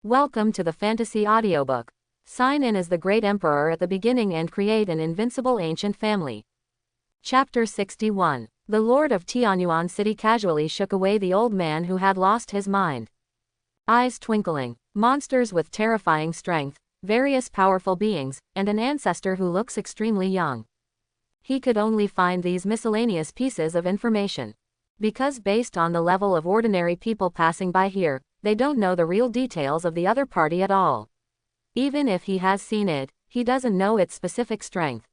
Welcome to the Fantasy Audiobook. Sign in as the Great Emperor at the beginning and create an invincible ancient family. Chapter 61. The Lord of Tianyuan City casually shook away the old man who had lost his mind. Eyes twinkling, monsters with terrifying strength, various powerful beings, and an ancestor who looks extremely young. He could only find these miscellaneous pieces of information. Because based on the level of ordinary people passing by here, they don't know the real details of the other party at all. Even if he has seen it, he doesn't know its specific strength.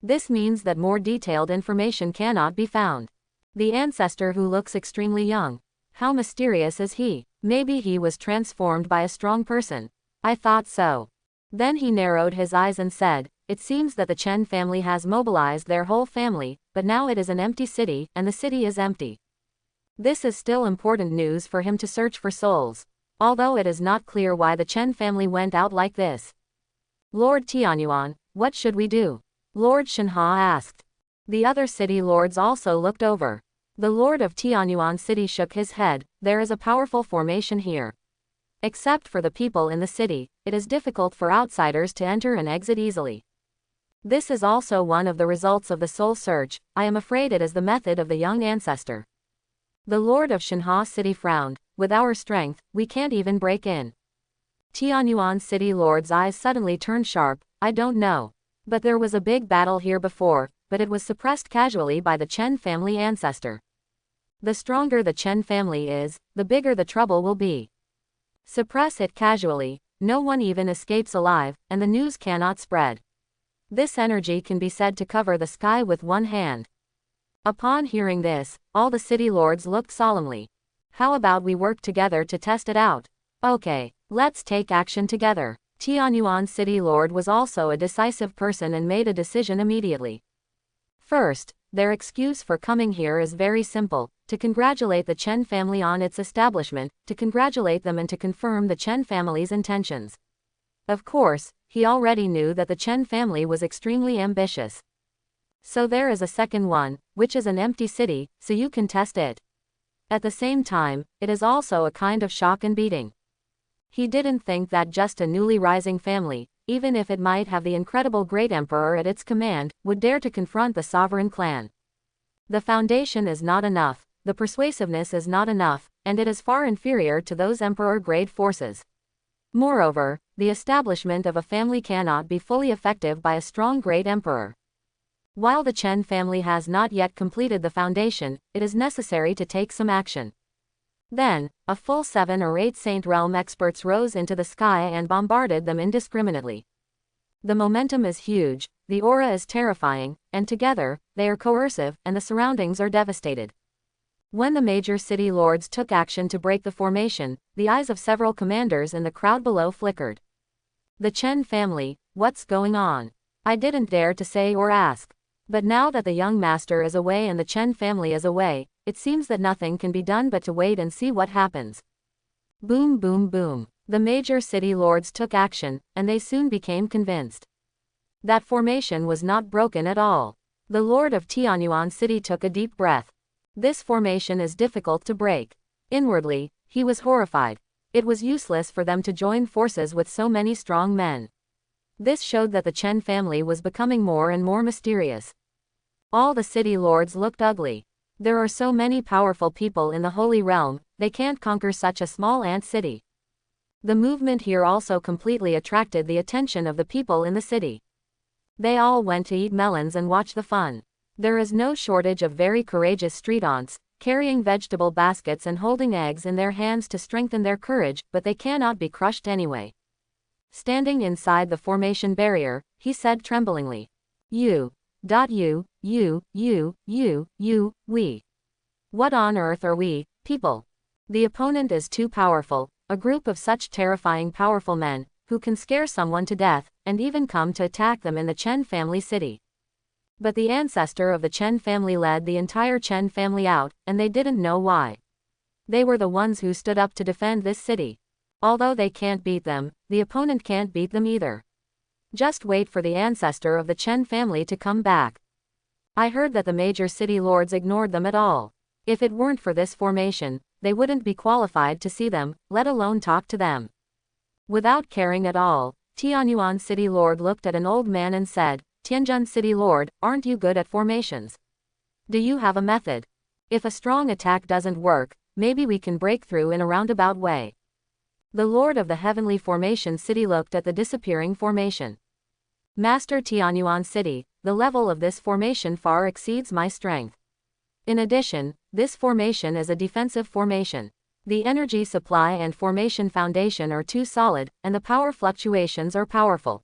This means that more detailed information cannot be found. The ancestor who looks extremely young. How mysterious is he? Maybe he was transformed by a strong person. I thought so. Then he narrowed his eyes and said, "It seems that the Chen family has mobilized their whole family, but now it is an empty city, and the city is empty." This is still important news for him to search for souls, although it is not clear why the Chen family went out like this. "Lord Tianyuan, what should we do?" Lord Shenhe asked. The other city lords also looked over. The Lord of Tianyuan City shook his head. "There is a powerful formation here. Except for the people in the city, it is difficult for outsiders to enter and exit easily. This is also one of the results of the soul search. I am afraid it is the method of the young ancestor." The Lord of Shenhe City frowned. "With our strength, we can't even break in." Tianyuan City Lord's eyes suddenly turned sharp. "I don't know. But there was a big battle here before, but it was suppressed casually by the Chen family ancestor. The stronger the Chen family is, the bigger the trouble will be. Suppress it casually, no one even escapes alive, and the news cannot spread. This energy can be said to cover the sky with one hand." Upon hearing this, all the city lords looked solemnly. "How about we work together to test it out?" "Okay, let's take action together." Tianyuan City Lord was also a decisive person and made a decision immediately. First, their excuse for coming here is very simple: to congratulate the Chen family on its establishment, to congratulate them and to confirm the Chen family's intentions. Of course, he already knew that the Chen family was extremely ambitious. So there is a second one, which is an empty city, so you can test it. At the same time, it is also a kind of shock and beating. He didn't think that just a newly rising family, even if it might have the incredible great emperor at its command, would dare to confront the sovereign clan. The foundation is not enough, the persuasiveness is not enough, and it is far inferior to those emperor-grade forces. Moreover, the establishment of a family cannot be fully effective by a strong great emperor. While the Chen family has not yet completed the foundation, it is necessary to take some action. Then, a full 7 or 8 Saint Realm experts rose into the sky and bombarded them indiscriminately. The momentum is huge, the aura is terrifying, and together, they are coercive, and the surroundings are devastated. When the major city lords took action to break the formation, the eyes of several commanders in the crowd below flickered. "The Chen family, what's going on?" I didn't dare to say or ask. But now that the young master is away and the Chen family is away, it seems that nothing can be done but to wait and see what happens. Boom boom boom. The major city lords took action, and they soon became convinced. That formation was not broken at all. The Lord of Tianyuan City took a deep breath. This formation is difficult to break. Inwardly, he was horrified. It was useless for them to join forces with so many strong men. This showed that the Chen family was becoming more and more mysterious. All the city lords looked ugly. There are so many powerful people in the Holy Realm, they can't conquer such a small ant city. The movement here also completely attracted the attention of the people in the city. They all went to eat melons and watch the fun. There is no shortage of very courageous street aunts, carrying vegetable baskets and holding eggs in their hands to strengthen their courage, but they cannot be crushed anyway. Standing inside the formation barrier, he said tremblingly, we. What on earth are we, people? The opponent is too powerful, a group of such terrifying powerful men, who can scare someone to death, and even come to attack them in the Chen family city. But the ancestor of the Chen family led the entire Chen family out, and they didn't know why. They were the ones who stood up to defend this city. Although they can't beat them, the opponent can't beat them either. Just wait for the ancestor of the Chen family to come back. I heard that the major city lords ignored them at all. If it weren't for this formation, they wouldn't be qualified to see them, let alone talk to them. Without caring at all, Tianyuan City Lord looked at an old man and said, Tianjin City Lord, aren't you good at formations? Do you have a method? If a strong attack doesn't work, maybe we can break through in a roundabout way. The Lord of the Heavenly Formation City looked at the disappearing formation. Master Tianyuan City, the level of this formation far exceeds my strength. In addition, this formation is a defensive formation. The energy supply and formation foundation are too solid, and the power fluctuations are powerful.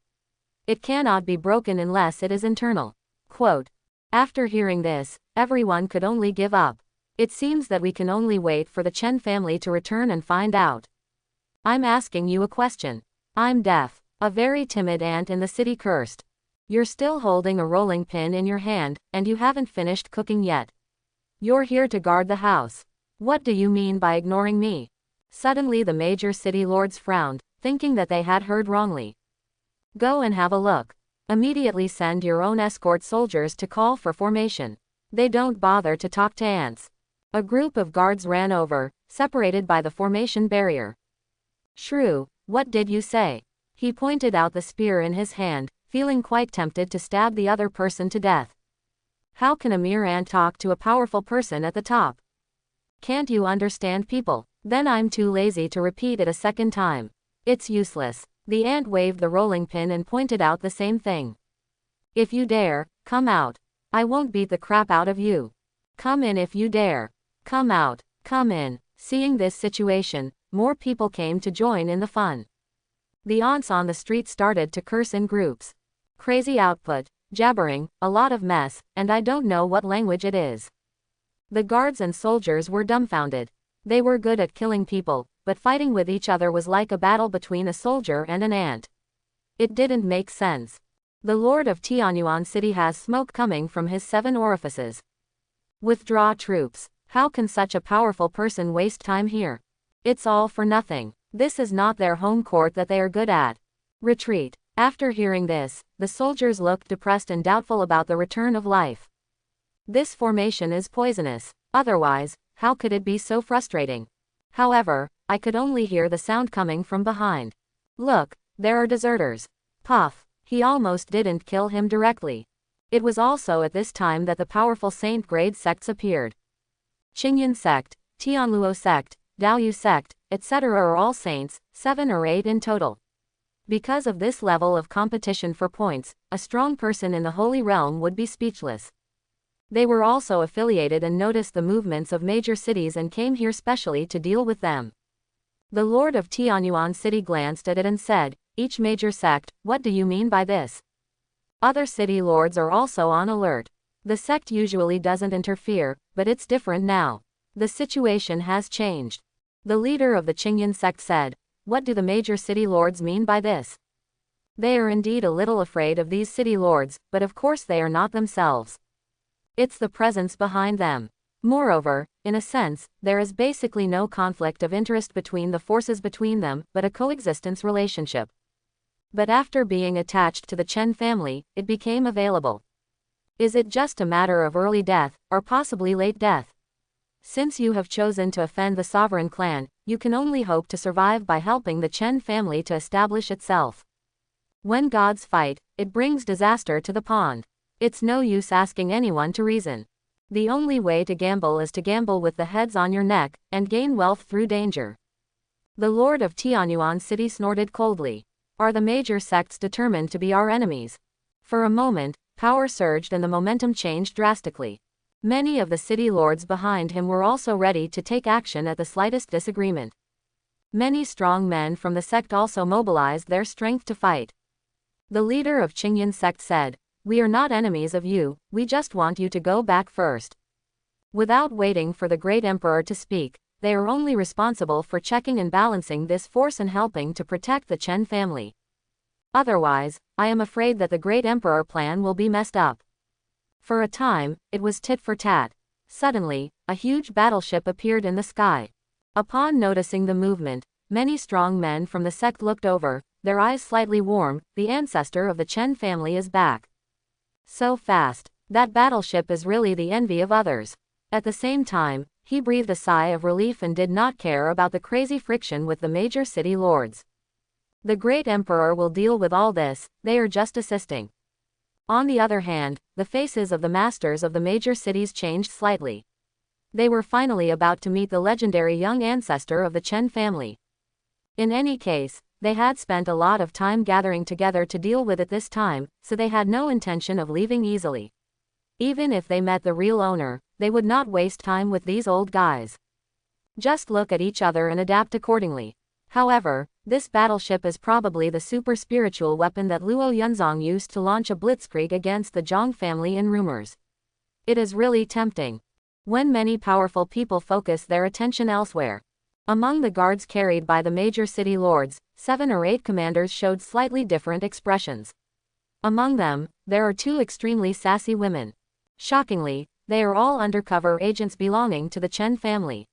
It cannot be broken unless it is internal. Quote. After hearing this, everyone could only give up. It seems that we can only wait for the Chen family to return and find out. I'm asking you a question. I'm deaf, a very timid ant in the city cursed. You're still holding a rolling pin in your hand, and you haven't finished cooking yet. You're here to guard the house. What do you mean by ignoring me? Suddenly the major city lords frowned, thinking that they had heard wrongly. Go and have a look. Immediately send your own escort soldiers to call for formation. They don't bother to talk to ants. A group of guards ran over, separated by the formation barrier. Shrew, what did you say? He pointed out the spear in his hand, feeling quite tempted to stab the other person to death. How can a mere ant talk to a powerful person at the top? Can't you understand people? Then I'm too lazy to repeat it a second time. It's useless. The ant waved the rolling pin and pointed out the same thing. If you dare, come out. I won't beat the crap out of you. Come in if you dare. Come out, come in. Seeing this situation, more people came to join in the fun. The ants on the street started to curse in groups. Crazy output, jabbering, a lot of mess, and I don't know what language it is. The guards and soldiers were dumbfounded. They were good at killing people, but fighting with each other was like a battle between a soldier and an ant. It didn't make sense. The Lord of Tianyuan City has smoke coming from his 7 orifices. Withdraw troops. How can such a powerful person waste time here? It's all for nothing. This is not their home court that they are good at. Retreat. After hearing this, the soldiers looked depressed and doubtful about the return of life. This formation is poisonous. Otherwise, how could it be so frustrating? However, I could only hear the sound coming from behind. Look, there are deserters. Puff. He almost didn't kill him directly. It was also at this time that the powerful saint-grade sects appeared. Qingyan Sect, Tianluo Sect, Daoyu Sect, etc. are all saints, 7 or 8 in total. Because of this level of competition for points, a strong person in the Holy Realm would be speechless. They were also affiliated and noticed the movements of major cities and came here specially to deal with them. The Lord of Tianyuan City glanced at it and said, each major sect, what do you mean by this? Other city lords are also on alert. The sect usually doesn't interfere, but it's different now. The situation has changed. The leader of the Qingyan sect said, what do the major city lords mean by this? They are indeed a little afraid of these city lords, but of course they are not themselves. It's the presence behind them. Moreover, in a sense, there is basically no conflict of interest between the forces between them, but a coexistence relationship. But after being attached to the Chen family, it became available. Is it just a matter of early death, or possibly late death? Since you have chosen to offend the sovereign clan, you can only hope to survive by helping the Chen family to establish itself. When gods fight, it brings disaster to the pond. It's no use asking anyone to reason. The only way to gamble is to gamble with the heads on your neck, and gain wealth through danger. The Lord of Tianyuan City snorted coldly. Are the major sects determined to be our enemies? For a moment, power surged and the momentum changed drastically. Many of the city lords behind him were also ready to take action at the slightest disagreement. Many strong men from the sect also mobilized their strength to fight. The leader of Qingyan sect said, we are not enemies of you, we just want you to go back first. Without waiting for the great emperor to speak, they are only responsible for checking and balancing this force and helping to protect the Chen family. Otherwise, I am afraid that the great emperor plan will be messed up. For a time, it was tit for tat. Suddenly, a huge battleship appeared in the sky. Upon noticing the movement, many strong men from the sect looked over, their eyes slightly warm. The ancestor of the Chen family is back. So fast. That battleship is really the envy of others. At the same time, he breathed a sigh of relief and did not care about the crazy friction with the major city lords. The great emperor will deal with all this, they are just assisting. On the other hand, the faces of the masters of the major cities changed slightly. They were finally about to meet the legendary young ancestor of the Chen family. In any case, they had spent a lot of time gathering together to deal with it this time, so they had no intention of leaving easily. Even if they met the real owner, they would not waste time with these old guys. Just look at each other and adapt accordingly. However, this battleship is probably the super spiritual weapon that Luo Yunzong used to launch a blitzkrieg against the Zhang family in rumors. It is really tempting. When many powerful people focus their attention elsewhere. Among the guards carried by the major city lords, 7 or 8 commanders showed slightly different expressions. Among them, there are 2 extremely sassy women. Shockingly, they are all undercover agents belonging to the Chen family.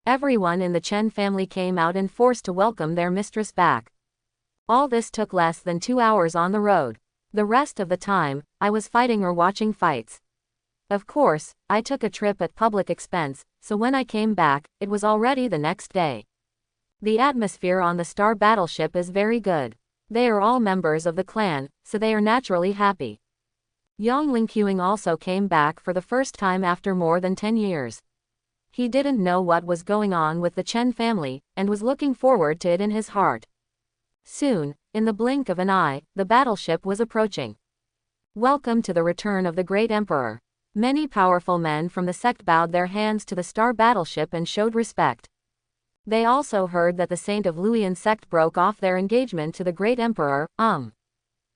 Everyone in the Chen family came out in force to welcome their mistress back. All this took less than 2 hours on the road. The rest of the time, I was fighting or watching fights. Of course, I took a trip at public expense, so when I came back, it was already the next day. The atmosphere on the star battleship is very good. They are all members of the clan, so they are naturally happy. Yang Lingqiang also came back for the first time after more than 10 years. He didn't know what was going on with the Chen family, and was looking forward to it in his heart. Soon, in the blink of an eye, the battleship was approaching. Welcome to the return of the great emperor. Many powerful men from the sect bowed their hands to the star battleship and showed respect. They also heard that the Saint of Luoyan sect broke off their engagement to the great emperor.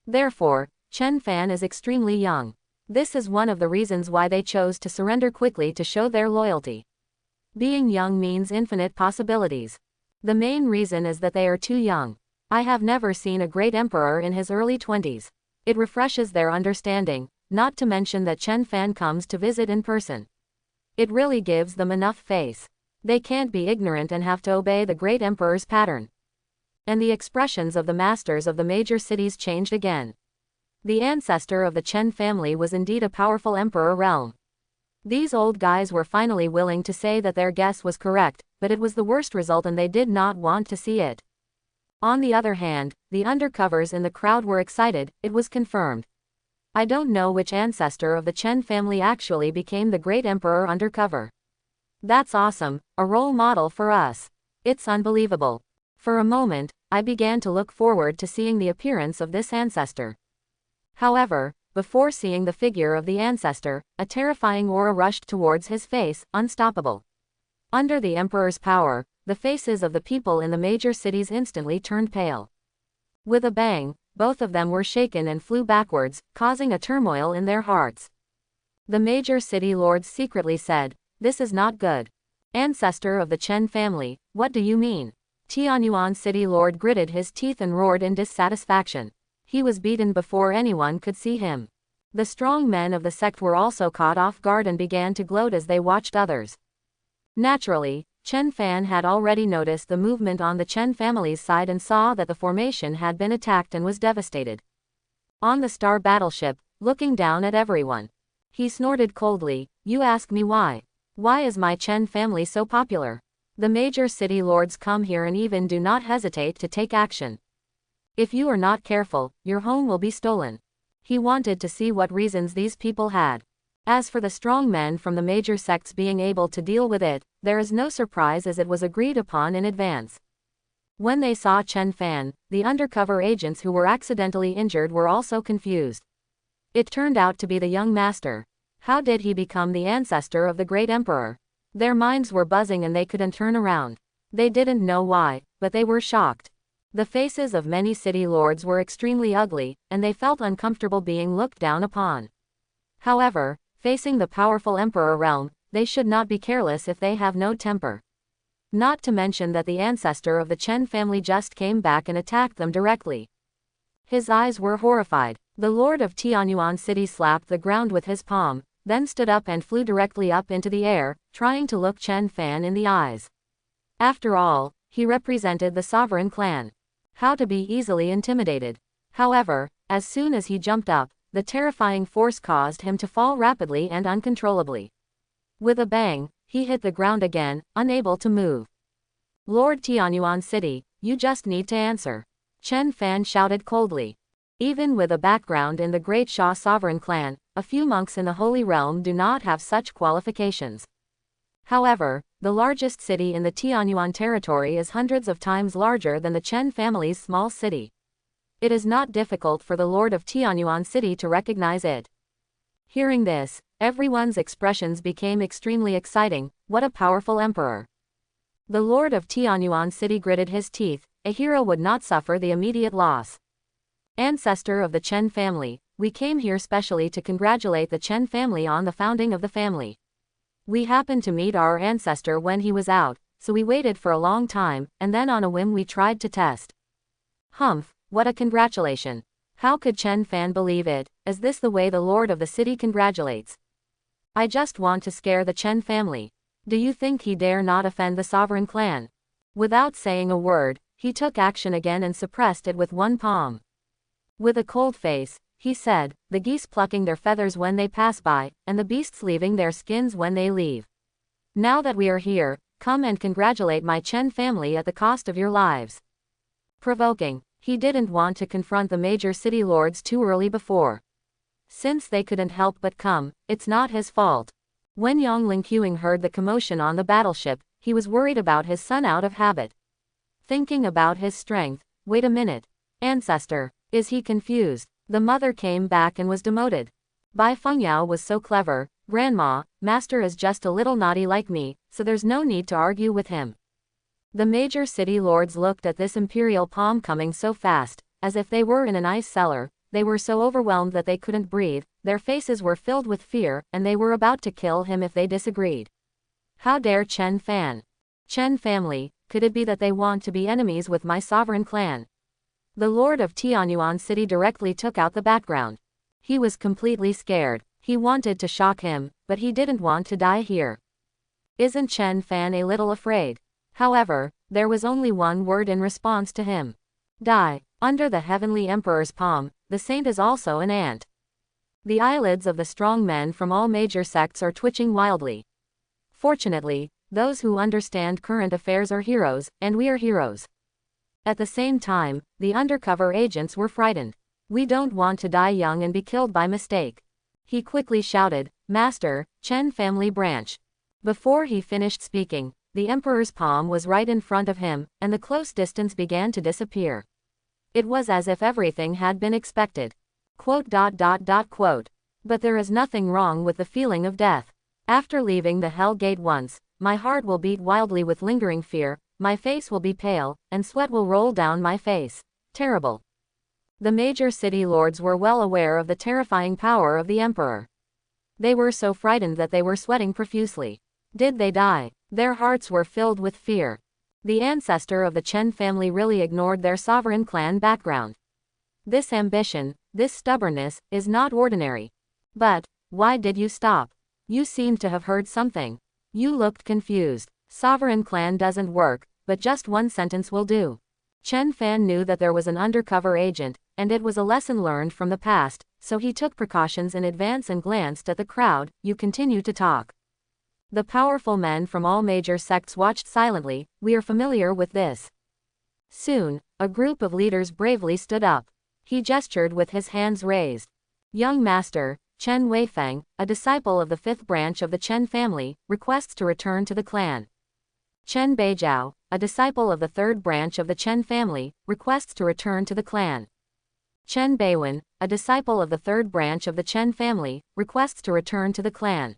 Therefore, Chen Fan is extremely young. This is one of the reasons why they chose to surrender quickly to show their loyalty. Being young means infinite possibilities. The main reason is that they are too young. I have never seen a great emperor in his early 20s. It refreshes their understanding, not to mention that Chen Fan comes to visit in person. It really gives them enough face. They can't be ignorant and have to obey the great emperor's pattern. And the expressions of the masters of the major cities changed again. The ancestor of the Chen family was indeed a powerful emperor realm. These old guys were finally willing to say that their guess was correct, but it was the worst result and they did not want to see it. On the other hand, the undercovers in the crowd were excited. It was confirmed. I don't know which ancestor of the Chen family actually became the great emperor undercover. That's awesome, a role model for us. It's unbelievable. For a moment, I began to look forward to seeing the appearance of this ancestor. However, before seeing the figure of the ancestor, a terrifying aura rushed towards his face, unstoppable. Under the emperor's power, the faces of the people in the major cities instantly turned pale. With a bang, both of them were shaken and flew backwards, causing a turmoil in their hearts. The major city lords secretly said, "This is not good. Ancestor of the Chen family, what do you mean?" Tianyuan city lord gritted his teeth and roared in dissatisfaction. He was beaten before anyone could see him. The strong men of the sect were also caught off guard and began to gloat as they watched others. Naturally, Chen Fan had already noticed the movement on the Chen family's side and saw that the formation had been attacked and was devastated. On the star battleship, looking down at everyone, he snorted coldly, "You ask me why? Why is my Chen family so popular? The major city lords come here and even do not hesitate to take action. If you are not careful, your home will be stolen." He wanted to see what reasons these people had. As for the strong men from the major sects being able to deal with it, there is no surprise as it was agreed upon in advance. When they saw Chen Fan, the undercover agents who were accidentally injured were also confused. It turned out to be the young master. How did he become the ancestor of the great emperor? Their minds were buzzing and they couldn't turn around. They didn't know why, but they were shocked. The faces of many city lords were extremely ugly, and they felt uncomfortable being looked down upon. However, facing the powerful emperor realm, they should not be careless if they have no temper. Not to mention that the ancestor of the Chen family just came back and attacked them directly. His eyes were horrified. The lord of Tianyuan city slapped the ground with his palm, then stood up and flew directly up into the air, trying to look Chen Fan in the eyes. After all, he represented the sovereign clan. How to be easily intimidated. However, as soon as he jumped up, the terrifying force caused him to fall rapidly and uncontrollably. With a bang, he hit the ground again, unable to move. "Lord Tianyuan City, you just need to answer." Chen Fan shouted coldly. Even with a background in the great Xia sovereign clan, a few monks in the Holy Realm do not have such qualifications. However, the largest city in the Tianyuan territory is hundreds of times larger than the Chen family's small city. It is not difficult for the Lord of Tianyuan City to recognize it. Hearing this, everyone's expressions became extremely exciting. What a powerful emperor. The Lord of Tianyuan City gritted his teeth. A hero would not suffer the immediate loss. Ancestor of the Chen family, we came here specially to congratulate the Chen family on the founding of the family. We happened to meet our ancestor when he was out, so we waited for a long time, and then on a whim we tried to test. Humph, what a congratulation. How could Chen Fan believe it? Is this the way the lord of the city congratulates? I just want to scare the Chen family. Do you think he dare not offend the sovereign clan? Without saying a word, he took action again and suppressed it with one palm. With a cold face, he said, the geese plucking their feathers when they pass by, and the beasts leaving their skins when they leave. Now that we are here, come and congratulate my Chen family at the cost of your lives. Provoking. He didn't want to confront the major city lords too early before. Since they couldn't help but come, it's not his fault. When Yang Lingqiang heard the commotion on the battleship, he was worried about his son out of habit. Thinking about his strength, wait a minute. Ancestor, is he confused? The mother came back and was demoted. Bai Fengyao was so clever. Grandma, master is just a little naughty like me, so there's no need to argue with him. The major city lords looked at this imperial palm coming so fast, as if they were in an ice cellar. They were so overwhelmed that they couldn't breathe, their faces were filled with fear, and they were about to kill him if they disagreed. How dare Chen Fan? Chen family, could it be that they want to be enemies with my sovereign clan? The lord of Tianyuan City directly took out the background. He was completely scared. He wanted to shock him, but he didn't want to die here. Isn't Chen Fan a little afraid? However, there was only one word in response to him. Die. Under the heavenly emperor's palm, the saint is also an ant. The eyelids of the strong men from all major sects are twitching wildly. Fortunately, those who understand current affairs are heroes, and we are heroes. At the same time, the undercover agents were frightened. We don't want to die young and be killed by mistake. He quickly shouted, Master, Chen family branch. Before he finished speaking, the emperor's palm was right in front of him, and the close distance began to disappear. It was as if everything had been expected. But there is nothing wrong with the feeling of death. After leaving the Hell Gate once, my heart will beat wildly with lingering fear, my face will be pale, and sweat will roll down my face. Terrible. The major city lords were well aware of the terrifying power of the emperor. They were so frightened that they were sweating profusely. Did they die? Their hearts were filled with fear. The ancestor of the Chen family really ignored their sovereign clan background. This ambition, this stubbornness, is not ordinary. But, why did you stop? You seemed to have heard something. You looked confused. Sovereign clan doesn't work, but just one sentence will do. Chen Fan knew that there was an undercover agent, and it was a lesson learned from the past, so he took precautions in advance and glanced at the crowd. You continue to talk. The powerful men from all major sects watched silently. We are familiar with this. Soon, a group of leaders bravely stood up. He gestured with his hands raised. Young Master, Chen Weifeng, a disciple of the fifth branch of the Chen family, requests to return to the clan. Chen Beijiao, a disciple of the third branch of the Chen family, requests to return to the clan. Chen Beiwen, a disciple of the third branch of the Chen family, requests to return to the clan.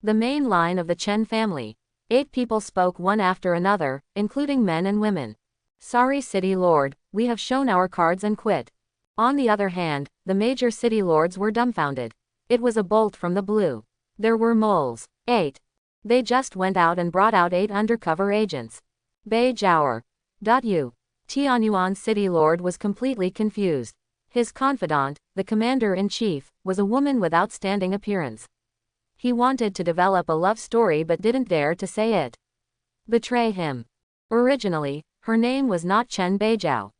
The main line of the Chen family. 8 people spoke one after another, including men and women. Sorry city lord, we have shown our cards and quit. On the other hand, the major city lords were dumbfounded. It was a bolt from the blue. There were moles. 8. They just went out and brought out 8 undercover agents. Bei Jiaoer. U. Tianyuan city lord was completely confused. His confidant, the commander-in-chief, was a woman with outstanding appearance. He wanted to develop a love story but didn't dare to say it. Betray him. Originally, her name was not Chen Beijiao.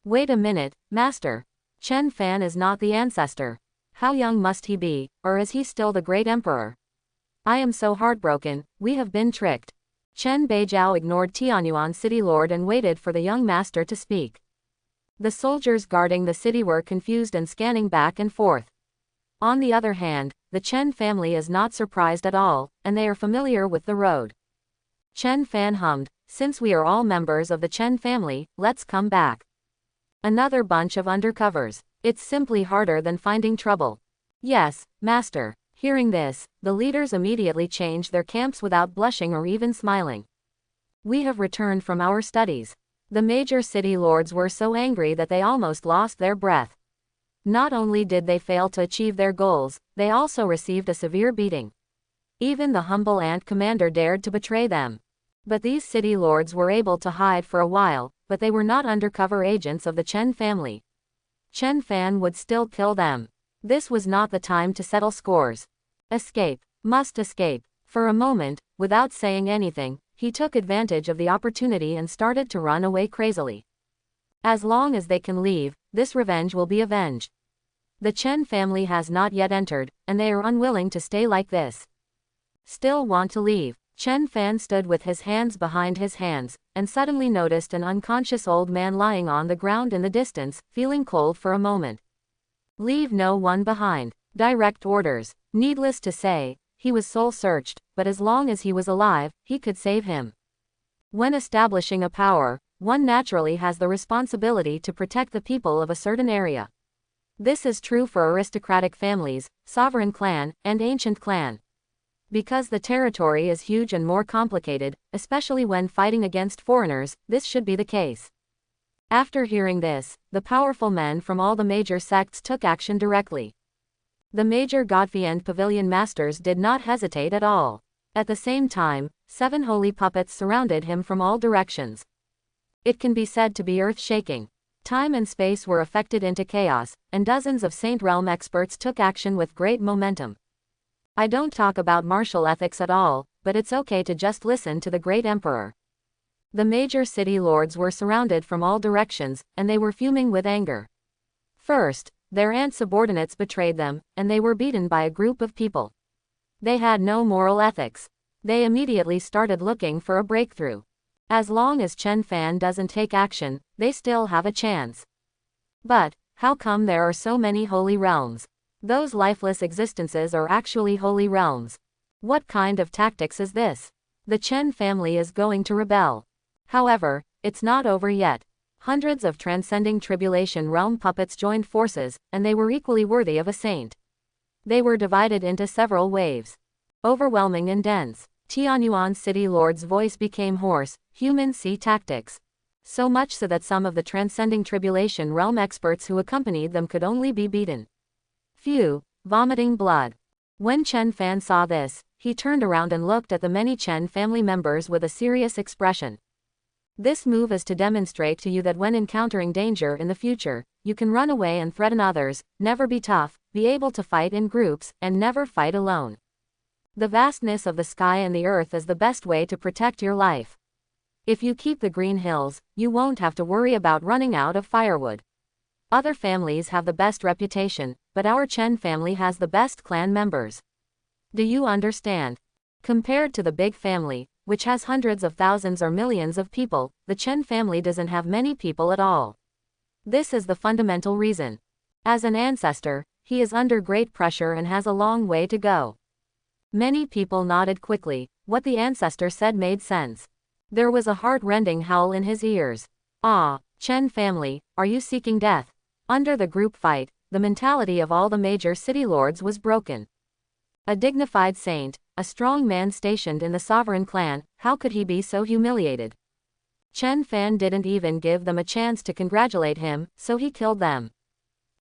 Wait a minute, master. Chen Fan is not the ancestor. How young must he be, or is he still the great emperor? I am so heartbroken, we have been tricked. Chen Beijiao ignored Tianyuan city lord and waited for the young master to speak. The soldiers guarding the city were confused and scanning back and forth. On the other hand, the Chen family is not surprised at all, and they are familiar with the road. Chen Fan hummed, "Since we are all members of the Chen family, let's come back." Another bunch of undercovers. It's simply harder than finding trouble. Yes, master. Hearing this, the leaders immediately changed their camps without blushing or even smiling. We have returned from our studies. The major city lords were so angry that they almost lost their breath. Not only did they fail to achieve their goals, they also received a severe beating. Even the humble ant commander dared to betray them. But these city lords were able to hide for a while, but they were not undercover agents of the Chen family. Chen Fan would still kill them. This was not the time to settle scores. Escape. Must escape. For a moment, without saying anything, he took advantage of the opportunity and started to run away crazily. As long as they can leave, this revenge will be avenged. The Chen family has not yet entered, and they are unwilling to stay like this. Still want to leave. Chen Fan stood with his hands behind his hands, and suddenly noticed an unconscious old man lying on the ground in the distance, feeling cold for a moment. Leave no one behind. Direct orders. Needless to say, he was soul-searched, but as long as he was alive, he could save him. When establishing a power, one naturally has the responsibility to protect the people of a certain area. This is true for aristocratic families, sovereign clan, and ancient clan. Because the territory is huge and more complicated, especially when fighting against foreigners, this should be the case. After hearing this, the powerful men from all the major sects took action directly. The major Godfrey and Pavilion masters did not hesitate at all. At the same time, 7 holy puppets surrounded him from all directions. It can be said to be earth-shaking. Time and space were affected into chaos, and dozens of Saint Realm experts took action with great momentum. I don't talk about martial ethics at all, but it's okay to just listen to the great emperor. The major city lords were surrounded from all directions, and they were fuming with anger. First, their ant subordinates betrayed them, and they were beaten by a group of people. They had no moral ethics. They immediately started looking for a breakthrough. As long as Chen Fan doesn't take action, they still have a chance. But, how come there are so many holy realms? Those lifeless existences are actually holy realms. What kind of tactics is this? The Chen family is going to rebel. However, it's not over yet. Hundreds of transcending tribulation realm puppets joined forces, and they were equally worthy of a saint. They were divided into several waves. Overwhelming and dense. Tianyuan city lord's voice became hoarse. Humans see tactics. So much so that some of the transcending tribulation realm experts who accompanied them could only be beaten. Phew, vomiting blood. When Chen Fan saw this, he turned around and looked at the many Chen family members with a serious expression. This move is to demonstrate to you that when encountering danger in the future, you can run away and threaten others, never be tough, be able to fight in groups, and never fight alone. The vastness of the sky and the earth is the best way to protect your life. If you keep the green hills, you won't have to worry about running out of firewood. Other families have the best reputation, but our Chen family has the best clan members. Do you understand? Compared to the big family, which has hundreds of thousands or millions of people, the Chen family doesn't have many people at all. This is the fundamental reason. As an ancestor, he is under great pressure and has a long way to go. Many people nodded quickly. What the ancestor said made sense. There was a heart-rending howl in his ears. Ah, Chen family, are you seeking death? Under the group fight, the mentality of all the major city lords was broken. A dignified saint, a strong man stationed in the sovereign clan, how could he be so humiliated? Chen Fan didn't even give them a chance to congratulate him, so he killed them.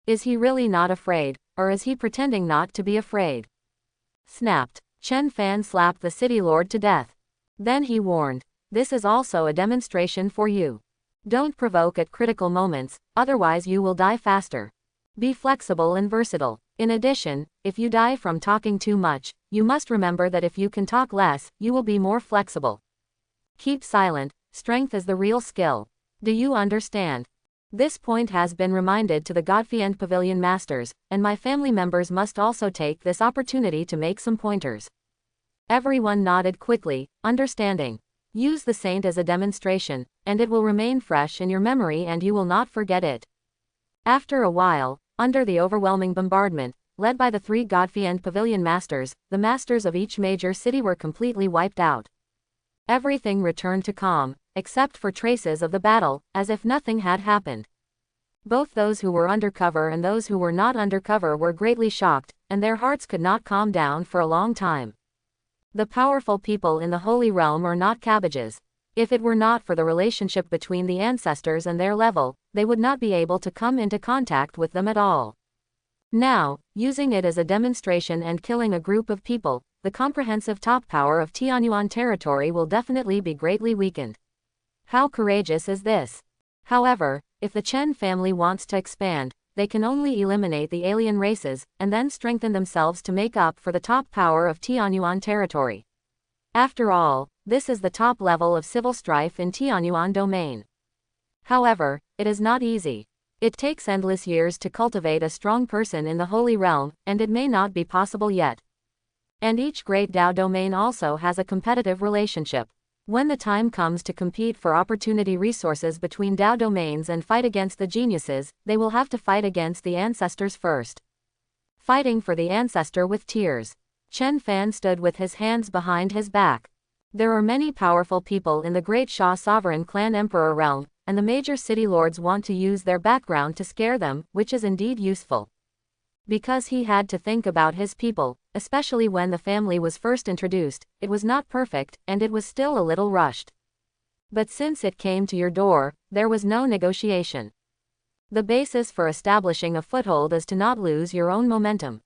Is he really not afraid, or is he pretending not to be afraid? Snapped. Chen Fan slapped the city lord to death. Then he warned, "This is also a demonstration for you. Don't provoke at critical moments, otherwise you will die faster. Be flexible and versatile. In addition, if you die from talking too much, you must remember that if you can talk less, you will be more flexible. Keep silent, strength is the real skill. Do you understand? This point has been reminded to the Godfrey and Pavilion masters, and my family members must also take this opportunity to make some pointers." Everyone nodded quickly, understanding. Use the saint as a demonstration, and it will remain fresh in your memory and you will not forget it. After a while, under the overwhelming bombardment, led by the 3 God-fiend pavilion masters, the masters of each major city were completely wiped out. Everything returned to calm, except for traces of the battle, as if nothing had happened. Both those who were undercover and those who were not undercover were greatly shocked, and their hearts could not calm down for a long time. The powerful people in the Holy Realm are not cabbages. If it were not for the relationship between the ancestors and their level, they would not be able to come into contact with them at all. Now, using it as a demonstration and killing a group of people, the comprehensive top power of Tianyuan territory will definitely be greatly weakened. How courageous is this? However, if the Chen family wants to expand, they can only eliminate the alien races, and then strengthen themselves to make up for the top power of Tianyuan territory. After all, this is the top level of civil strife in Tianyuan domain. However, it is not easy. It takes endless years to cultivate a strong person in the Holy Realm, and it may not be possible yet. And each great Dao domain also has a competitive relationship. When the time comes to compete for opportunity resources between Dao domains and fight against the geniuses, they will have to fight against the ancestors first. Fighting for the ancestor with tears. Chen Fan stood with his hands behind his back. There are many powerful people in the Great Sha Sovereign Clan Emperor realm, and the major city lords want to use their background to scare them, which is indeed useful. Because he had to think about his people, especially when the family was first introduced, it was not perfect, and it was still a little rushed. But since it came to your door, there was no negotiation. The basis for establishing a foothold is to not lose your own momentum.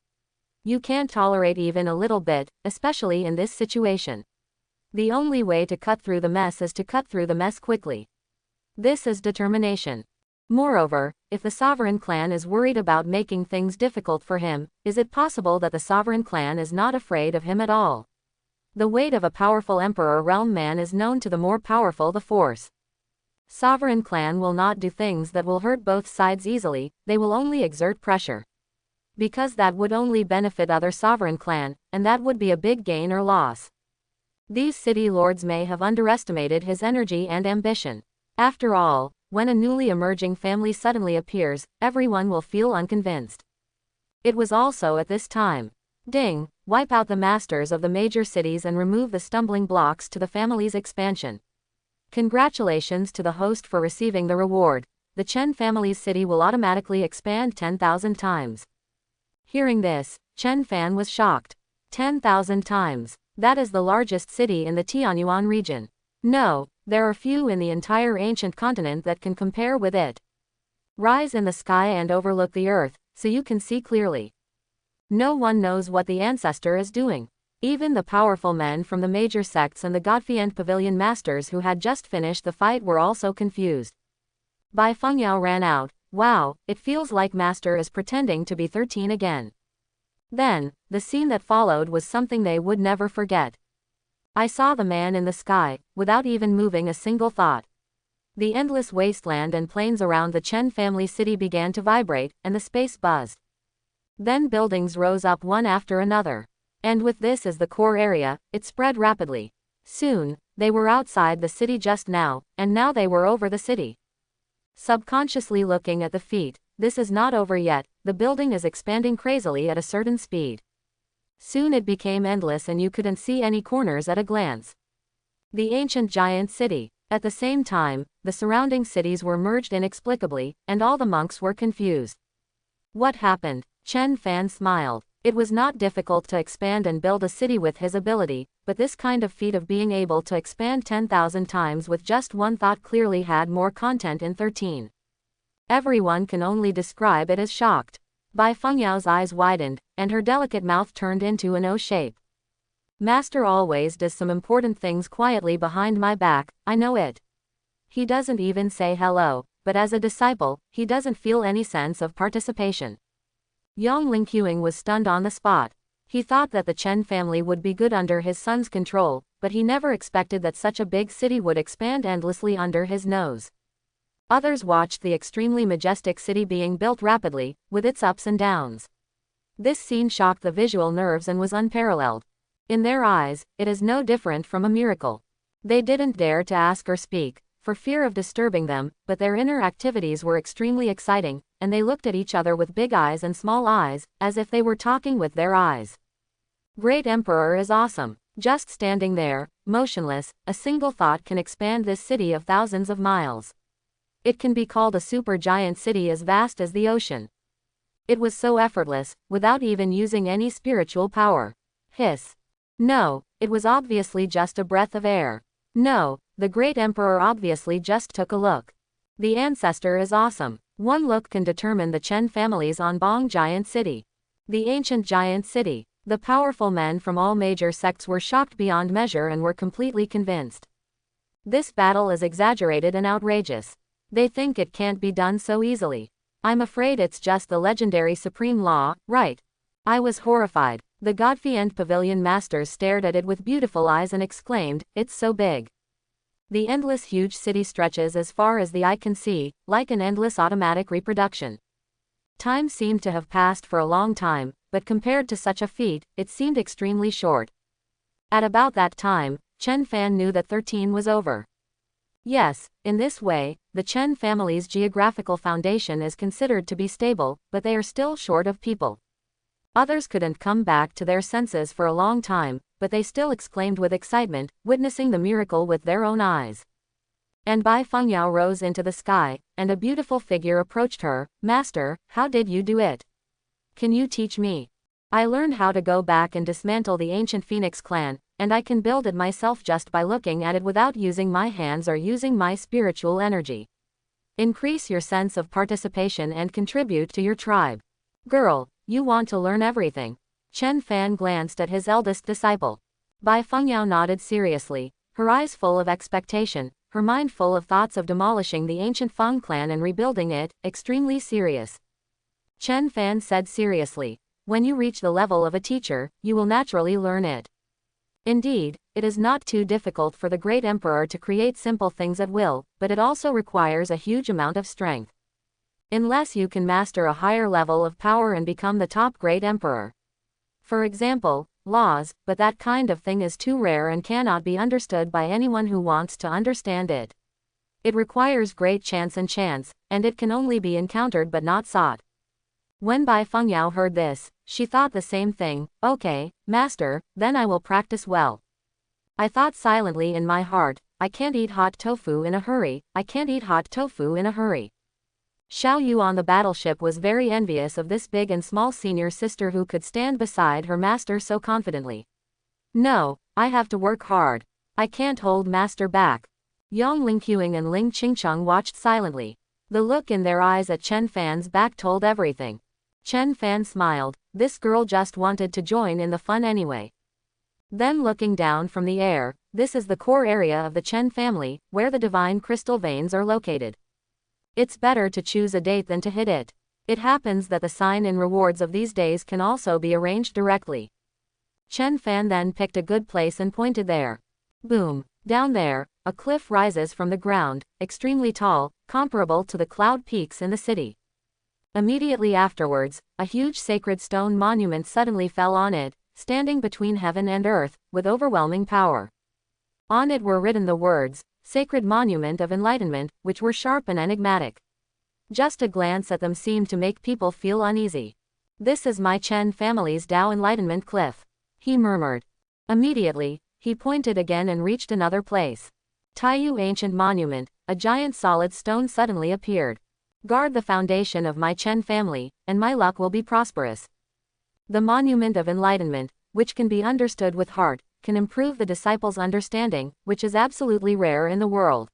You can't tolerate even a little bit, especially in this situation. The only way to cut through the mess is to cut through the mess quickly. This is determination. Moreover, if the sovereign clan is worried about making things difficult for him, is it possible that the sovereign clan is not afraid of him at all? The weight of a powerful emperor realm man is known to the more powerful the force. Sovereign clan will not do things that will hurt both sides easily, they will only exert pressure. Because that would only benefit other sovereign clan, and that would be a big gain or loss. These city lords may have underestimated his energy and ambition. After all, when a newly emerging family suddenly appears, everyone will feel unconvinced. It was also at this time. Ding, wipe out the masters of the major cities and remove the stumbling blocks to the family's expansion. Congratulations to the host for receiving the reward. The Chen family's city will automatically expand 10,000 times. Hearing this, Chen Fan was shocked. 10,000 times. That is the largest city in the Tianyuan region. No, there are few in the entire ancient continent that can compare with it. Rise in the sky and overlook the earth, so you can see clearly. No one knows what the ancestor is doing. Even the powerful men from the major sects and the God-fiend pavilion masters who had just finished the fight were also confused. Bai Fengyao ran out. Wow, it feels like Master is pretending to be 13 again. Then, the scene that followed was something they would never forget. I saw the man in the sky, without even moving a single thought. The endless wasteland and plains around the Chen family city began to vibrate, and the space buzzed. Then buildings rose up one after another. And with this as the core area, it spread rapidly. Soon, they were outside the city just now, and now they were over the city. Subconsciously looking at the feet, this is not over yet, the building is expanding crazily at a certain speed. Soon it became endless and you couldn't see any corners at a glance. The ancient giant city. At the same time, the surrounding cities were merged inexplicably, and all the monks were confused. What happened? Chen Fan smiled. It was not difficult to expand and build a city with his ability, but this kind of feat of being able to expand 10,000 times with just one thought clearly had more content in 13. Everyone can only describe it as shocked. Bai Fengyao's eyes widened, and her delicate mouth turned into an O shape. Master always does some important things quietly behind my back, I know it. He doesn't even say hello, but as a disciple, he doesn't feel any sense of participation. Yang Lingqiang was stunned on the spot. He thought that the Chen family would be good under his son's control, but he never expected that such a big city would expand endlessly under his nose. Others watched the extremely majestic city being built rapidly, with its ups and downs. This scene shocked the visual nerves and was unparalleled. In their eyes, it is no different from a miracle. They didn't dare to ask or speak, for fear of disturbing them, but their inner activities were extremely exciting, and they looked at each other with big eyes and small eyes, as if they were talking with their eyes. Great Emperor is awesome. Just standing there, motionless, a single thought can expand this city of thousands of miles. It can be called a super giant city as vast as the ocean. It was so effortless, without even using any spiritual power. Hiss. No, it was obviously just a breath of air. No, the great emperor obviously just took a look. The ancestor is awesome. One look can determine the Chen family's Onbong giant city. The ancient giant city. The powerful men from all major sects were shocked beyond measure and were completely convinced. This battle is exaggerated and outrageous. They think it can't be done so easily. I'm afraid it's just the legendary supreme law, right? I was horrified. The Godfiend Pavilion masters stared at it with beautiful eyes and exclaimed, "It's so big." The endless huge city stretches as far as the eye can see, like an endless automatic reproduction. Time seemed to have passed for a long time, but compared to such a feat, it seemed extremely short. At about that time, Chen Fan knew that 13 was over. Yes, in this way, the Chen family's geographical foundation is considered to be stable, but they are still short of people. Others couldn't come back to their senses for a long time, but they still exclaimed with excitement, witnessing the miracle with their own eyes. And Bai Fengyao rose into the sky, and a beautiful figure approached her. "Master, how did you do it? Can you teach me? I learned how to go back and dismantle the ancient Phoenix clan, and I can build it myself just by looking at it without using my hands or using my spiritual energy. Increase your sense of participation and contribute to your tribe. Girl, you want to learn everything." Chen Fan glanced at his eldest disciple. Bai Fengyao nodded seriously, her eyes full of expectation, her mind full of thoughts of demolishing the ancient Feng clan and rebuilding it, extremely serious. Chen Fan said seriously, "When you reach the level of a teacher, you will naturally learn it. Indeed, it is not too difficult for the great emperor to create simple things at will, but it also requires a huge amount of strength. Unless you can master a higher level of power and become the top great emperor. For example, laws, but that kind of thing is too rare and cannot be understood by anyone who wants to understand it. It requires great chance, and it can only be encountered but not sought." When Bai Fengyao heard this, she thought the same thing. "Okay, master, then I will practice well." I thought silently in my heart, "I can't eat hot tofu in a hurry, I can't eat hot tofu in a hurry." Xiao Yu on the battleship was very envious of this big and small senior sister who could stand beside her master so confidently. "No, I have to work hard. I can't hold master back." Yang Lingqiang and Ling Qingcheng watched silently. The look in their eyes at Chen Fan's back told everything. Chen Fan smiled, this girl just wanted to join in the fun anyway. Then looking down from the air, "This is the core area of the Chen family, where the divine crystal veins are located. It's better to choose a date than to hit it. It happens that the sign and rewards of these days can also be arranged directly." Chen Fan then picked a good place and pointed there. Boom! Down there, a cliff rises from the ground, extremely tall, comparable to the cloud peaks in the city. Immediately afterwards, a huge sacred stone monument suddenly fell on it, standing between heaven and earth, with overwhelming power. On it were written the words, "Sacred Monument of Enlightenment," which were sharp and enigmatic. Just a glance at them seemed to make people feel uneasy. "This is my Chen family's Dao Enlightenment Cliff," he murmured. Immediately, he pointed again and reached another place. Taiyu Ancient Monument, a giant solid stone suddenly appeared. "Guard the foundation of my Chen family, and my luck will be prosperous." The Monument of Enlightenment, which can be understood with heart, can improve the disciple's understanding, which is absolutely rare in the world.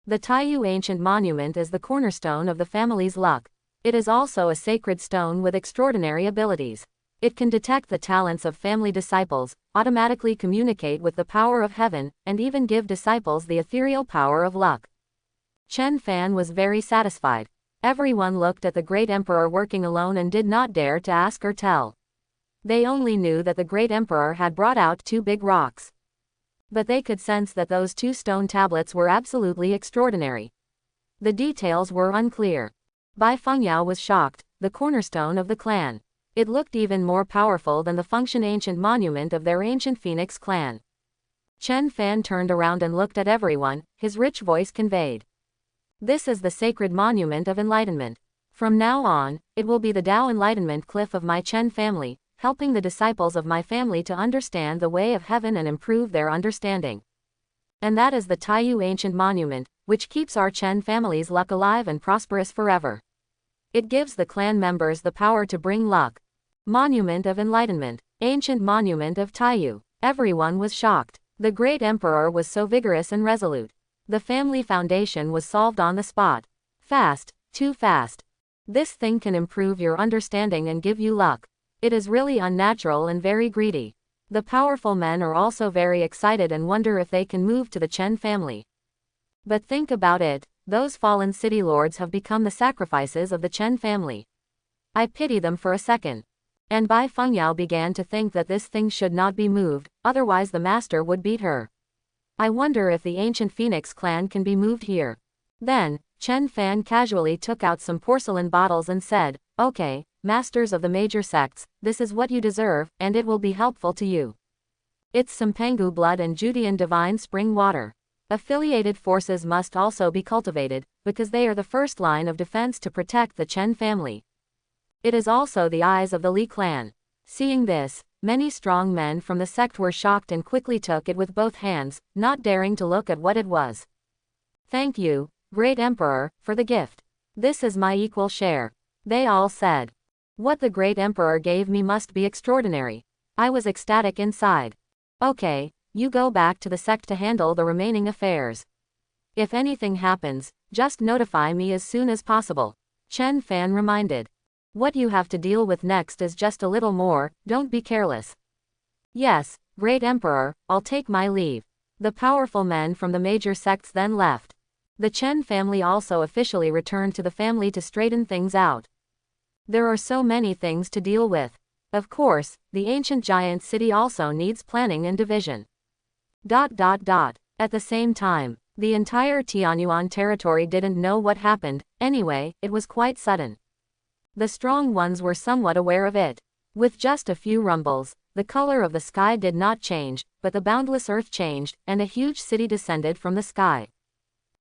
The Taiyu Ancient Monument is the cornerstone of the family's luck. It is also a sacred stone with extraordinary abilities. It can detect the talents of family disciples, automatically communicate with the power of heaven, and even give disciples the ethereal power of luck. Chen Fan was very satisfied. Everyone looked at the great emperor working alone and did not dare to ask or tell. They only knew that the great emperor had brought out 2 big rocks. But they could sense that those 2 stone tablets were absolutely extraordinary. The details were unclear. Bai Fengyao was shocked, the cornerstone of the clan. It looked even more powerful than the Function Ancient Monument of their ancient Phoenix clan. Chen Fan turned around and looked at everyone, his rich voice conveyed. This is the sacred monument of enlightenment. From now on, it will be the Tao enlightenment cliff of my Chen family, helping the disciples of my family to understand the way of heaven and improve their understanding. And that is the Taiyu ancient monument, which keeps our Chen family's luck alive and prosperous forever. It gives the clan members the power to bring luck. Monument of Enlightenment. Ancient monument of Taiyu. Everyone was shocked. The great emperor was so vigorous and resolute. The family foundation was solved on the spot. Fast, too fast. This thing can improve your understanding and give you luck. It is really unnatural and very greedy. The powerful men are also very excited and wonder if they can move to the Chen family. But think about it, those fallen city lords have become the sacrifices of the Chen family. I pity them for a second. And Bai Fengyao began to think that this thing should not be moved, otherwise the master would beat her. I wonder if the ancient Phoenix clan can be moved here. Then, Chen Fan casually took out some porcelain bottles and said, "Okay, masters of the major sects, this is what you deserve, and it will be helpful to you. It's some Pangu blood and Judean divine spring water. Affiliated forces must also be cultivated, because they are the first line of defense to protect the Chen family. It is also the eyes of the Li clan." Seeing this, many strong men from the sect were shocked and quickly took it with both hands, not daring to look at what it was. "Thank you, great emperor, for the gift. This is my equal share," they all said. What the great emperor gave me must be extraordinary. I was ecstatic inside. Okay, you go back to the sect to handle the remaining affairs. If anything happens, just notify me as soon as possible, Chen Fan reminded. What you have to deal with next is just a little more, don't be careless. Yes, great emperor, I'll take my leave. The powerful men from the major sects then left. The Chen family also officially returned to the family to straighten things out. There are so many things to deal with. Of course, the ancient giant city also needs planning and division. At the same time, the entire Tianyuan territory didn't know what happened, anyway, it was quite sudden. The strong ones were somewhat aware of it. With just a few rumbles, the color of the sky did not change, but the boundless earth changed, and a huge city descended from the sky.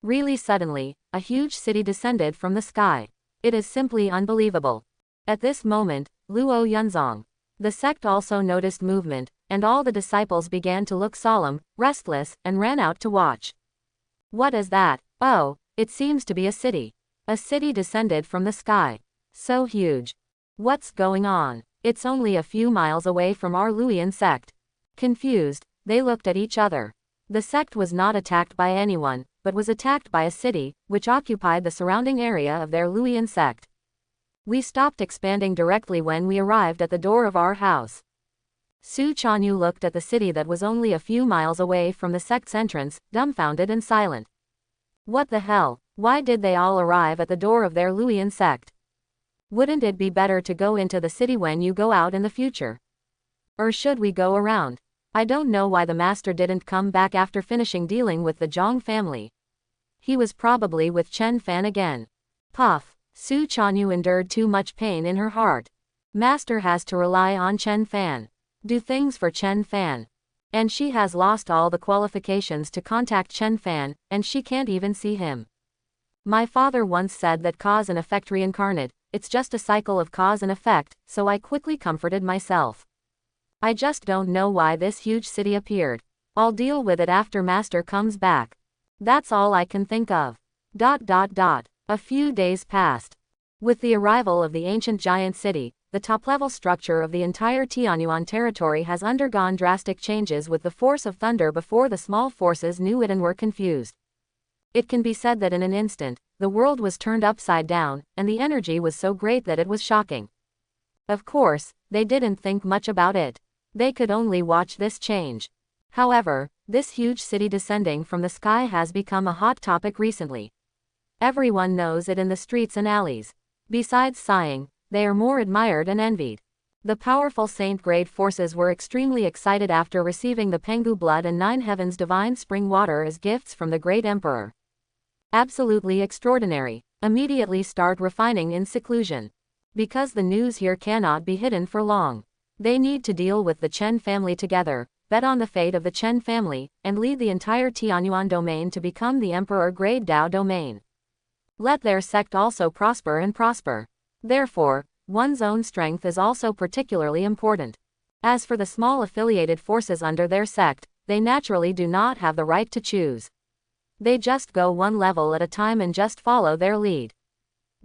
Really suddenly, a huge city descended from the sky. It is simply unbelievable. At this moment, Luo Yunzong. The sect also noticed movement, and all the disciples began to look solemn, restless, and ran out to watch. What is that? Oh, it seems to be a city. A city descended from the sky. So huge. What's going on? It's only a few miles away from our Luoyan sect. Confused, they looked at each other. The sect was not attacked by anyone, but was attacked by a city, which occupied the surrounding area of their Luoyan sect. We stopped expanding directly when we arrived at the door of our house. Su Chanyu looked at the city that was only a few miles away from the sect's entrance, dumbfounded and silent. What the hell? Why did they all arrive at the door of their Luoyan sect? Wouldn't it be better to go into the city when you go out in the future? Or should we go around? I don't know why the master didn't come back after finishing dealing with the Zhang family. He was probably with Chen Fan again. Puff. Su Chanyu endured too much pain in her heart. Master has to rely on Chen Fan. Do things for Chen Fan. And she has lost all the qualifications to contact Chen Fan, and she can't even see him. My father once said that cause and effect reincarnate, it's just a cycle of cause and effect, so I quickly comforted myself. I just don't know why this huge city appeared. I'll deal with it after Master comes back. That's all I can think of. A few days passed. With the arrival of the ancient giant city, the top-level structure of the entire Tianyuan territory has undergone drastic changes with the force of thunder before the small forces knew it and were confused. It can be said that in an instant, the world was turned upside down, and the energy was so great that it was shocking. Of course, they didn't think much about it. They could only watch this change. However, this huge city descending from the sky has become a hot topic recently. Everyone knows it in the streets and alleys. Besides sighing, they are more admired and envied. The powerful saint-grade forces were extremely excited after receiving the Pengu blood and Nine Heavens divine spring water as gifts from the great emperor. Absolutely extraordinary. Immediately start refining in seclusion. Because the news here cannot be hidden for long. They need to deal with the Chen family together, bet on the fate of the Chen family, and lead the entire Tianyuan domain to become the Emperor Grade Dao domain. Let their sect also prosper and prosper. Therefore, one's own strength is also particularly important. As for the small affiliated forces under their sect, they naturally do not have the right to choose. They just go one level at a time and just follow their lead.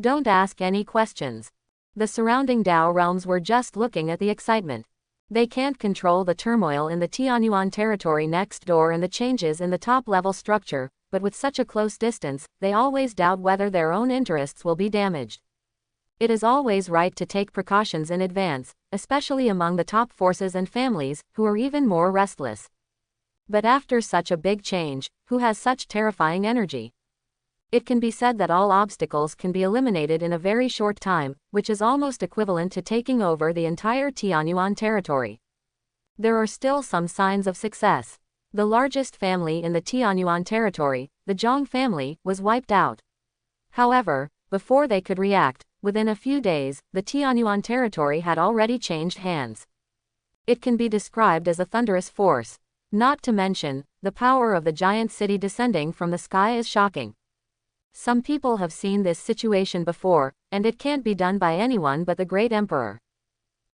Don't ask any questions. The surrounding Dao realms were just looking at the excitement. They can't control the turmoil in the Tianyuan territory next door and the changes in the top-level structure, but with such a close distance, they always doubt whether their own interests will be damaged. It is always right to take precautions in advance, especially among the top forces and families, who are even more restless. But after such a big change, who has such terrifying energy? It can be said that all obstacles can be eliminated in a very short time, which is almost equivalent to taking over the entire Tianyuan territory. There are still some signs of success. The largest family in the Tianyuan territory, the Zhang family, was wiped out. However, before they could react, within a few days, the Tianyuan territory had already changed hands. It can be described as a thunderous force. Not to mention, the power of the giant city descending from the sky is shocking. Some people have seen this situation before, and it can't be done by anyone but the great emperor.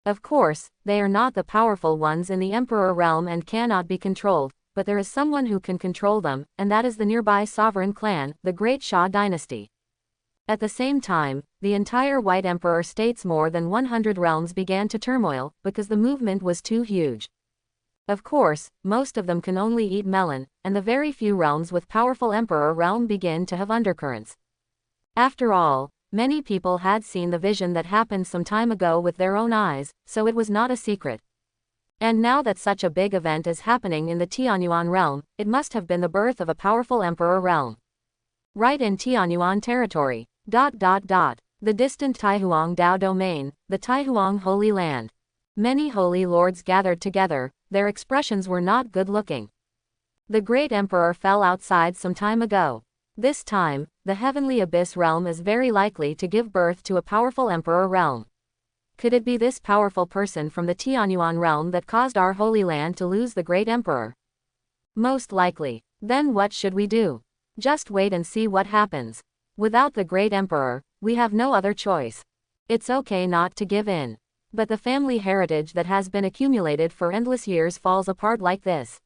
Of course, they are not the powerful ones in the emperor realm and cannot be controlled, but there is someone who can control them, and that is the nearby sovereign clan, the Great Xia dynasty. At the same time, the entire White Emperor state's more than 100 realms began to turmoil, because the movement was too huge. Of course, most of them can only eat melon, and the very few realms with powerful emperor realm begin to have undercurrents. After all, many people had seen the vision that happened some time ago with their own eyes, so it was not a secret. And now that such a big event is happening in the Tianyuan realm, it must have been the birth of a powerful emperor realm. Right in Tianyuan territory. The distant Taihuang Dao domain, the Taihuang Holy Land. Many holy lords gathered together, their expressions were not good-looking. The great emperor fell outside some time ago. This time, the heavenly abyss realm is very likely to give birth to a powerful emperor realm. Could it be this powerful person from the Tianyuan realm that caused our holy land to lose the great emperor? Most likely. Then what should we do? Just wait and see what happens. Without the great emperor, we have no other choice. It's okay not to give in. But the family heritage that has been accumulated for endless years falls apart like this.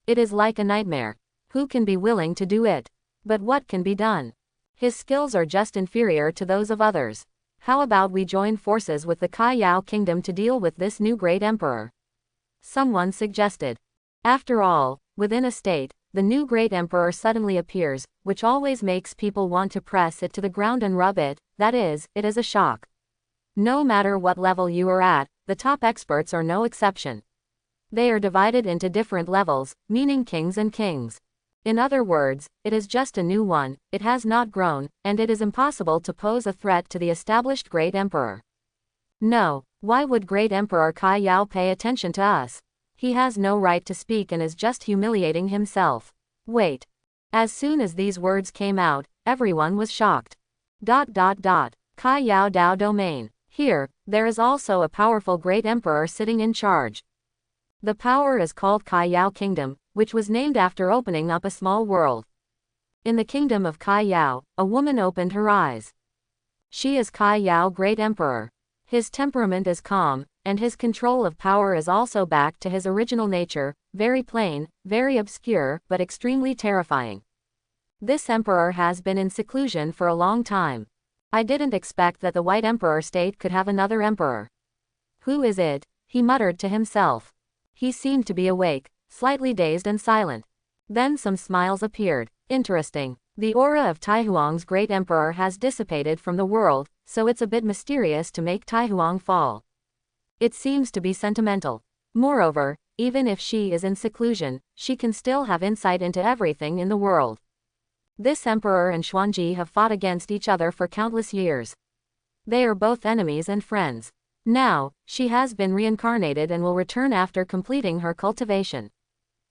It is like a nightmare. Who can be willing to do it? But what can be done? His skills are just inferior to those of others. How about we join forces with the Kai Yao kingdom to deal with this new great emperor? Someone suggested. After all, within a state, the new great emperor suddenly appears, which always makes people want to press it to the ground and rub it, that is, it is a shock. No matter what level you are at, the top experts are no exception. They are divided into different levels, meaning kings and kings. In other words, it is just a new one, it has not grown, and it is impossible to pose a threat to the established great emperor. No, why would great emperor Kai Yao pay attention to us? He has no right to speak and is just humiliating himself. Wait. As soon as these words came out, everyone was shocked. Kai Yao Dao domain. Here, there is also a powerful great emperor sitting in charge. The power is called Kai Yao Kingdom, which was named after opening up a small world. In the kingdom of Kai Yao, a woman opened her eyes. She is Kai Yao Great Emperor. His temperament is calm, and his control of power is also back to his original nature, very plain, very obscure, but extremely terrifying. This emperor has been in seclusion for a long time. I didn't expect that the White Emperor state could have another emperor. Who is it? He muttered to himself. He seemed to be awake, slightly dazed and silent. Then some smiles appeared. Interesting. The aura of Taihuang's great emperor has dissipated from the world, so it's a bit mysterious to make Taihuang fall. It seems to be sentimental. Moreover, even if she is in seclusion, she can still have insight into everything in the world. This emperor and Xuanji have fought against each other for countless years. They are both enemies and friends. Now, she has been reincarnated and will return after completing her cultivation.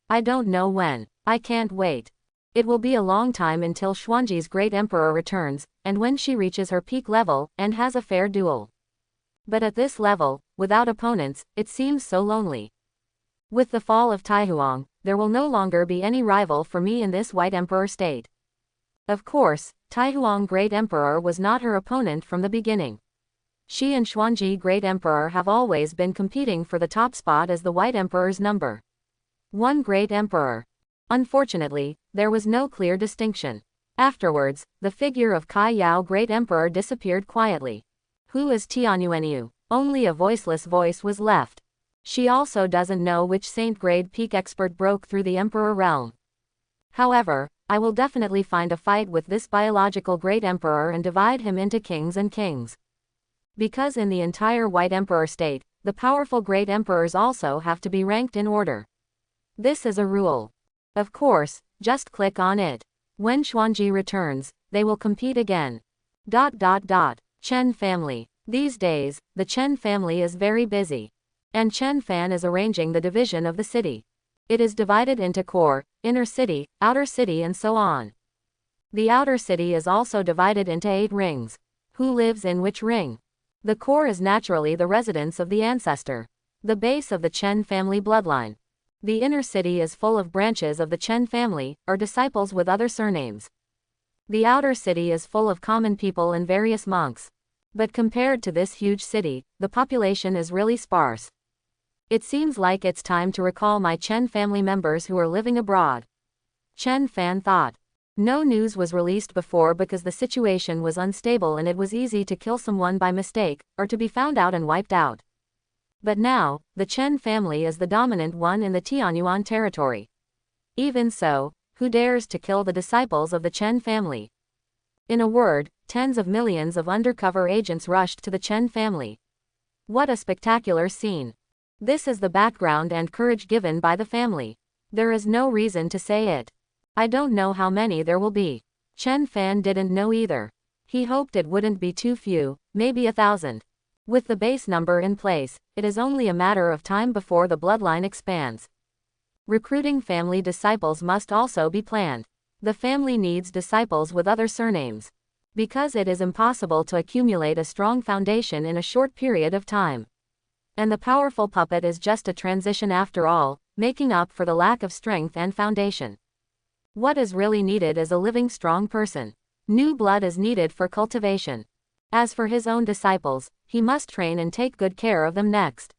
I don't know when. I can't wait. It will be a long time until Xuanji's great emperor returns, and when she reaches her peak level, and has a fair duel. But at this level, without opponents, it seems so lonely. With the fall of Taihuang, there will no longer be any rival for me in this White Emperor state. Of course, Taihuang Great Emperor was not her opponent from the beginning. She and Xuanji Great Emperor have always been competing for the top spot as the White Emperor's number 1 Great Emperor. Unfortunately, there was no clear distinction. Afterwards, the figure of Kai Yao Great Emperor disappeared quietly. Who is Tianyuanyu? Only a voiceless voice was left. She also doesn't know which saint grade peak expert broke through the Emperor realm. However, I will definitely find a fight with this biological Great Emperor and divide him into kings and kings. Because in the entire White Emperor state, the powerful Great Emperors also have to be ranked in order. This is a rule. Of course, just click on it. When Xuanji returns, they will compete again. Chen family. These days, the Chen family is very busy. And Chen Fan is arranging the division of the city. It is divided into core, inner city, outer city and so on. The outer city is also divided into 8 rings. Who lives in which ring? The core is naturally the residence of the ancestor, the base of the Chen family bloodline. The inner city is full of branches of the Chen family, or disciples with other surnames. The outer city is full of common people and various monks. But compared to this huge city, the population is really sparse. It seems like it's time to recall my Chen family members who are living abroad. Chen Fan thought. No news was released before because the situation was unstable and it was easy to kill someone by mistake, or to be found out and wiped out. But now, the Chen family is the dominant one in the Tianyuan territory. Even so, who dares to kill the disciples of the Chen family? In a word, tens of millions of undercover agents rushed to the Chen family. What a spectacular scene. This is the background and courage given by the family. There is no reason to say it. I don't know how many there will be. Chen Fan didn't know either. He hoped it wouldn't be too few, maybe 1,000. With the base number in place, it is only a matter of time before the bloodline expands. Recruiting family disciples must also be planned. The family needs disciples with other surnames. Because it is impossible to accumulate a strong foundation in a short period of time. And the powerful puppet is just a transition after all, making up for the lack of strength and foundation. What is really needed is a living strong person. New blood is needed for cultivation. As for his own disciples, he must train and take good care of them next.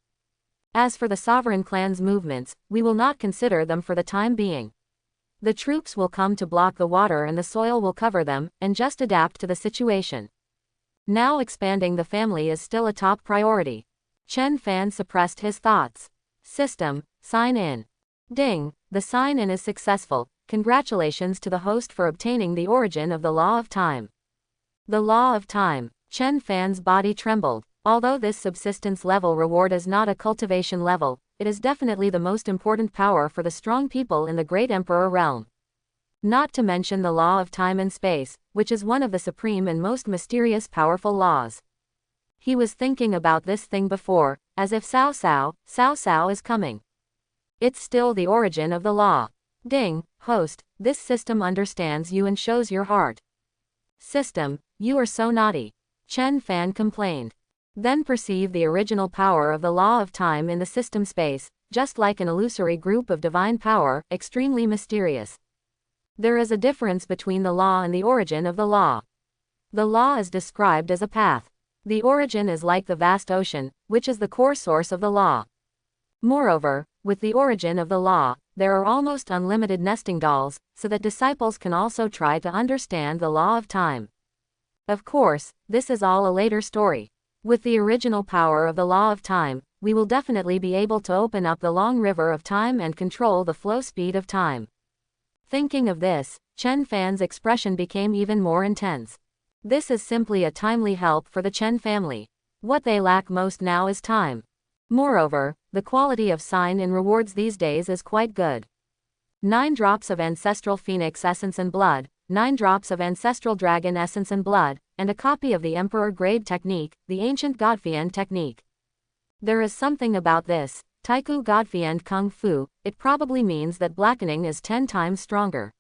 As for the sovereign clan's movements, we will not consider them for the time being. The troops will come to block the water and the soil will cover them, and just adapt to the situation. Now expanding the family is still a top priority. Chen Fan suppressed his thoughts. System, sign in. Ding, the sign in is successful. Congratulations to the host for obtaining the origin of the law of time. The law of time. Chen Fan's body trembled. Although this subsistence level reward is not a cultivation level, it is definitely the most important power for the strong people in the Great Emperor realm. Not to mention the law of time and space, which is one of the supreme and most mysterious powerful laws. He was thinking about this thing before, as if Cao is coming. It's still the origin of the law. Ding, host, this system understands you and shows your heart. System, you are so naughty. Chen Fan complained. Then perceive the original power of the law of time in the system space, just like an illusory group of divine power, extremely mysterious. There is a difference between the law and the origin of the law. The law is described as a path. The origin is like the vast ocean, which is the core source of the law. Moreover, with the origin of the law, there are almost unlimited nesting dolls, so that disciples can also try to understand the law of time. Of course, this is all a later story. With the original power of the law of time, we will definitely be able to open up the long river of time and control the flow speed of time. Thinking of this, Chen Fan's expression became even more intense. This is simply a timely help for the Chen family. What they lack most now is time. Moreover, the quality of sign-in rewards these days is quite good. 9 drops of ancestral phoenix essence and blood, 9 drops of ancestral dragon essence and blood, and a copy of the Emperor Grade technique, the ancient Godfiend technique. There is something about this, Taiku Godfiend Kung Fu, it probably means that blackening is 10 times stronger.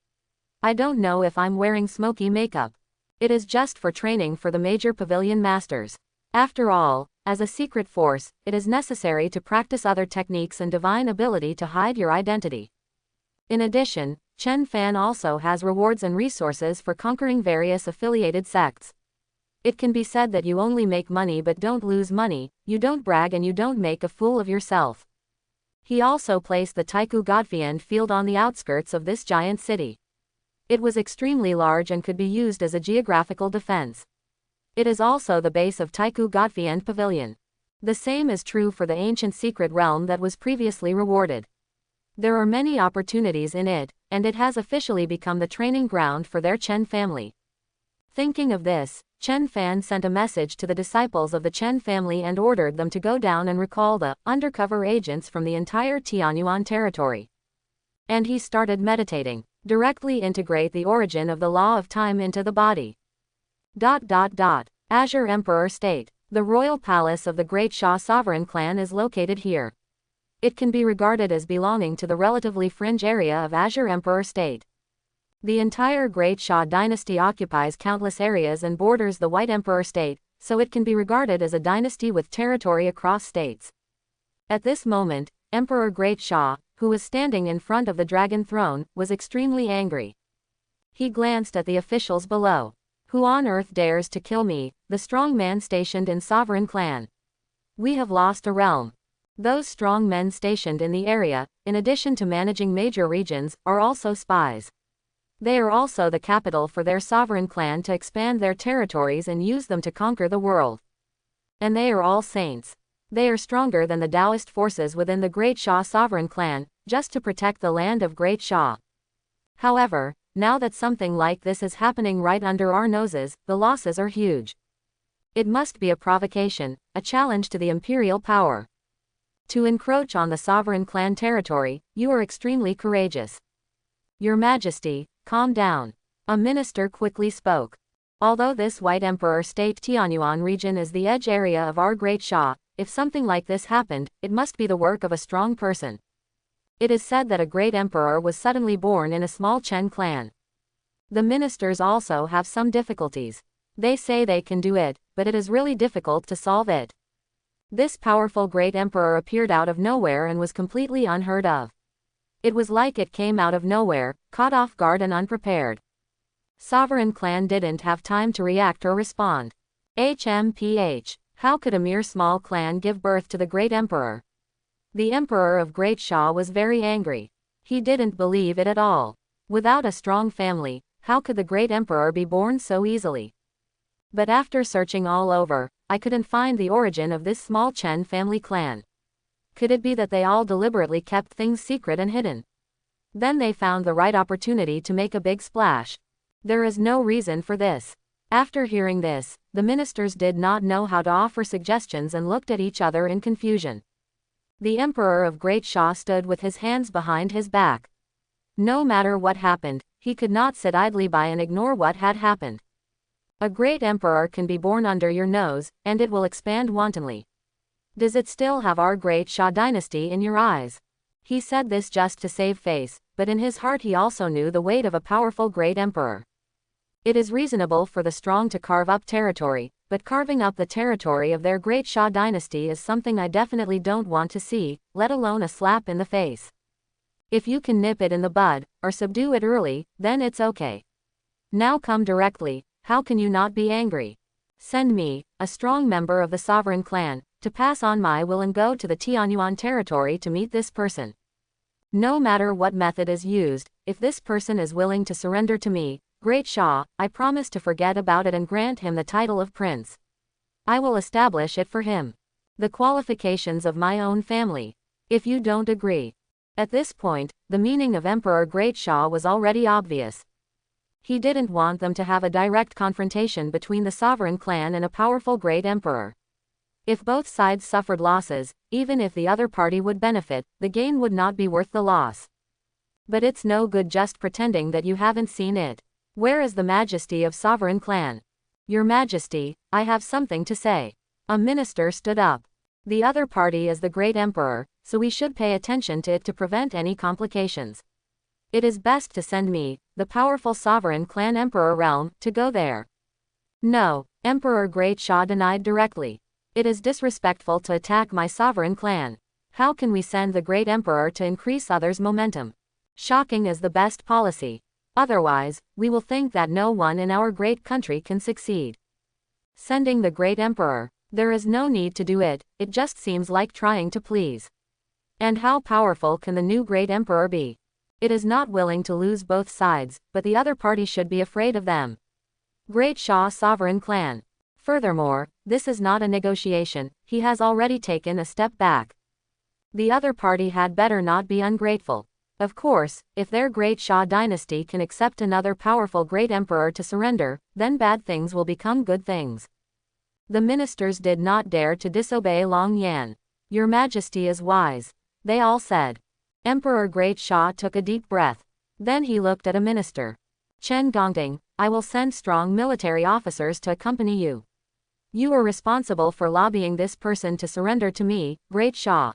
I don't know if I'm wearing smoky makeup. It is just for training for the major pavilion masters. After all, As a secret force, it is necessary to practice other techniques and divine ability to hide your identity. In addition, Chen Fan also has rewards and resources for conquering various affiliated sects. It can be said that you only make money but don't lose money, you don't brag and you don't make a fool of yourself. He also placed the Taiku Godfiend field on the outskirts of this giant city. It was extremely large and could be used as a geographical defense. It is also the base of Taiku Godfiend Pavilion. The same is true for the ancient secret realm that was previously rewarded. There are many opportunities in it, and it has officially become the training ground for their Chen family. Thinking of this, Chen Fan sent a message to the disciples of the Chen family and ordered them to go down and recall the undercover agents from the entire Tianyuan territory. And he started meditating. Directly integrate the origin of the law of time into the body. Azure Emperor State. The royal palace of the Great Sha sovereign clan is located here. It can be regarded as belonging to the relatively fringe area of Azure Emperor State. The entire Great Sha dynasty occupies countless areas and borders the White Emperor State, so it can be regarded as a dynasty with territory across states. At this moment, Emperor Great Sha, who was standing in front of the dragon throne, was extremely angry. He glanced at the officials below. Who on earth dares to kill me, the strong man stationed in Sovereign Clan? We have lost a realm. Those strong men stationed in the area, in addition to managing major regions, are also spies. They are also the capital for their sovereign clan to expand their territories and use them to conquer the world. And they are all saints. They are stronger than the Taoist forces within the Great Sha sovereign clan, just to protect the land of Great Sha. However, now that something like this is happening right under our noses, the losses are huge. It must be a provocation, a challenge to the imperial power. To encroach on the sovereign clan territory, you are extremely courageous. Your Majesty, calm down. A minister quickly spoke. Although this White Emperor State Tianyuan region is the edge area of our Great Sha, if something like this happened, it must be the work of a strong person. It is said that a great emperor was suddenly born in a small Chen clan. The ministers also have some difficulties. They say they can do it, but it is really difficult to solve it. This powerful great emperor appeared out of nowhere and was completely unheard of. It was like it came out of nowhere, caught off guard and unprepared. Sovereign clan didn't have time to react or respond. HMPH. How could a mere small clan give birth to the great emperor? The emperor of Great Sha was very angry. He didn't believe it at all. Without a strong family, how could the great emperor be born so easily? But after searching all over, I couldn't find the origin of this small Chen family clan. Could it be that they all deliberately kept things secret and hidden? Then they found the right opportunity to make a big splash. There is no reason for this. After hearing this, the ministers did not know how to offer suggestions and looked at each other in confusion. The Emperor of Great Sha stood with his hands behind his back. No matter what happened, he could not sit idly by and ignore what had happened. A great emperor can be born under your nose, and it will expand wantonly. Does it still have our Great Sha dynasty in your eyes? He said this just to save face, but in his heart he also knew the weight of a powerful great emperor. It is reasonable for the strong to carve up territory, but carving up the territory of their Great Sha dynasty is something I definitely don't want to see, let alone a slap in the face. If you can nip it in the bud, or subdue it early, then it's okay. Now come directly, how can you not be angry? Send me, a strong member of the sovereign clan, to pass on my will and go to the Tianyuan territory to meet this person. No matter what method is used, if this person is willing to surrender to me, Great Sha, I promise to forget about it and grant him the title of prince. I will establish it for him. The qualifications of my own family. If you don't agree. At this point, the meaning of Emperor Great Sha was already obvious. He didn't want them to have a direct confrontation between the sovereign clan and a powerful great emperor. If both sides suffered losses, even if the other party would benefit, the gain would not be worth the loss. But it's no good just pretending that you haven't seen it. Where is the majesty of sovereign clan? Your Majesty, I have something to say. A minister stood up. The other party is the great emperor, so we should pay attention to it to prevent any complications. It is best to send me, the powerful sovereign clan emperor realm, to go there. No, Emperor Great Sha denied directly. It is disrespectful to attack my sovereign clan. How can we send the great emperor to increase others' momentum? Shocking is the best policy. Otherwise, we will think that no one in our great country can succeed. Sending the great emperor. There is no need to do it, it just seems like trying to please. And how powerful can the new great emperor be? It is not willing to lose both sides, but the other party should be afraid of them. Great Shah sovereign clan. Furthermore, this is not a negotiation, he has already taken a step back. The other party had better not be ungrateful. Of course, if their great Shah dynasty can accept another powerful great emperor to surrender, then bad things will become good things. The ministers did not dare to disobey Long Yan. Your Majesty is wise, they all said. Emperor Great Shah took a deep breath. Then he looked at a minister. Chen Gongding, I will send strong military officers to accompany you. You are responsible for lobbying this person to surrender to me, Great Shah.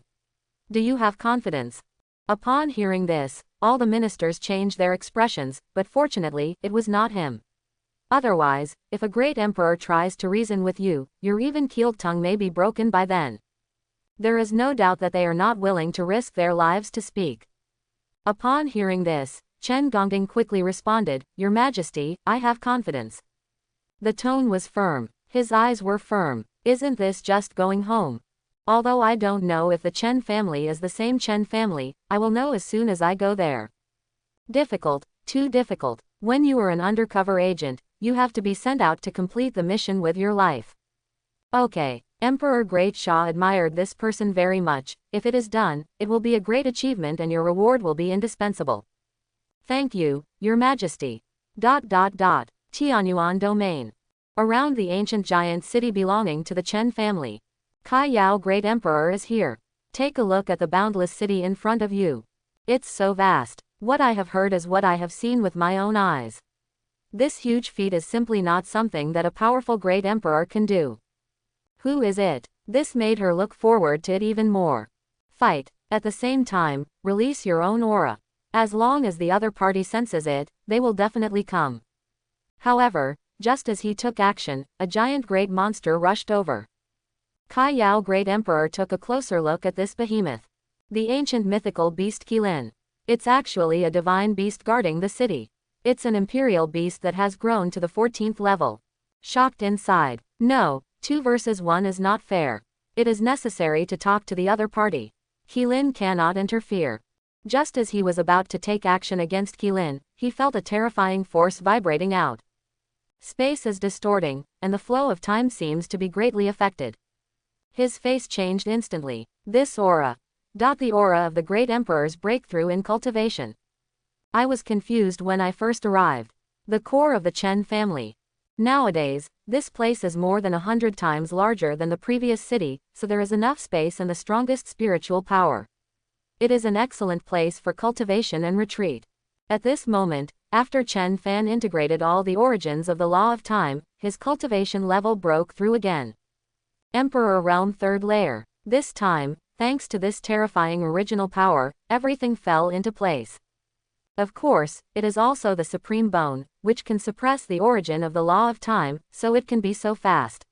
Do you have confidence? Upon hearing this, all the ministers changed their expressions, but fortunately, it was not him. Otherwise, if a great emperor tries to reason with you, your even-keeled tongue may be broken by then. There is no doubt that they are not willing to risk their lives to speak. Upon hearing this, Chen Gongding quickly responded, Your Majesty, I have confidence. The tone was firm. His eyes were firm. Isn't this just going home? Although I don't know if the Chen family is the same Chen family, I will know as soon as I go there. Difficult, too difficult. When you are an undercover agent, you have to be sent out to complete the mission with your life. Okay, Emperor Great Shah admired this person very much. If it is done, it will be a great achievement and your reward will be indispensable. Thank you, Your Majesty. Tianyuan Domain. Around the ancient giant city belonging to the Chen family. Kai Yao Great Emperor is here. Take a look at the boundless city in front of you. It's so vast. What I have heard is what I have seen with my own eyes. This huge feat is simply not something that a powerful great emperor can do. Who is it? This made her look forward to it even more. Fight. At the same time, release your own aura. As long as the other party senses it, they will definitely come. However, just as he took action, a giant great monster rushed over. Kai Yao Great Emperor took a closer look at this behemoth. The ancient mythical beast Qilin. It's actually a divine beast guarding the city. It's an imperial beast that has grown to the 14th level. Shocked inside. No, 2 versus 1 is not fair. It is necessary to talk to the other party. Qilin cannot interfere. Just as he was about to take action against Qilin, he felt a terrifying force vibrating out. Space is distorting, and the flow of time seems to be greatly affected. His face changed instantly. This aura. The aura of the great emperor's breakthrough in cultivation. I was confused when I first arrived. The core of the Chen family. Nowadays, this place is more than 100 times larger than the previous city, so there is enough space and the strongest spiritual power. It is an excellent place for cultivation and retreat. At this moment, after Chen Fan integrated all the origins of the law of time, his cultivation level broke through again. Emperor Realm 3rd Layer. This time, thanks to this terrifying original power, everything fell into place. Of course, it is also the supreme bone, which can suppress the origin of the law of time, so it can be so fast.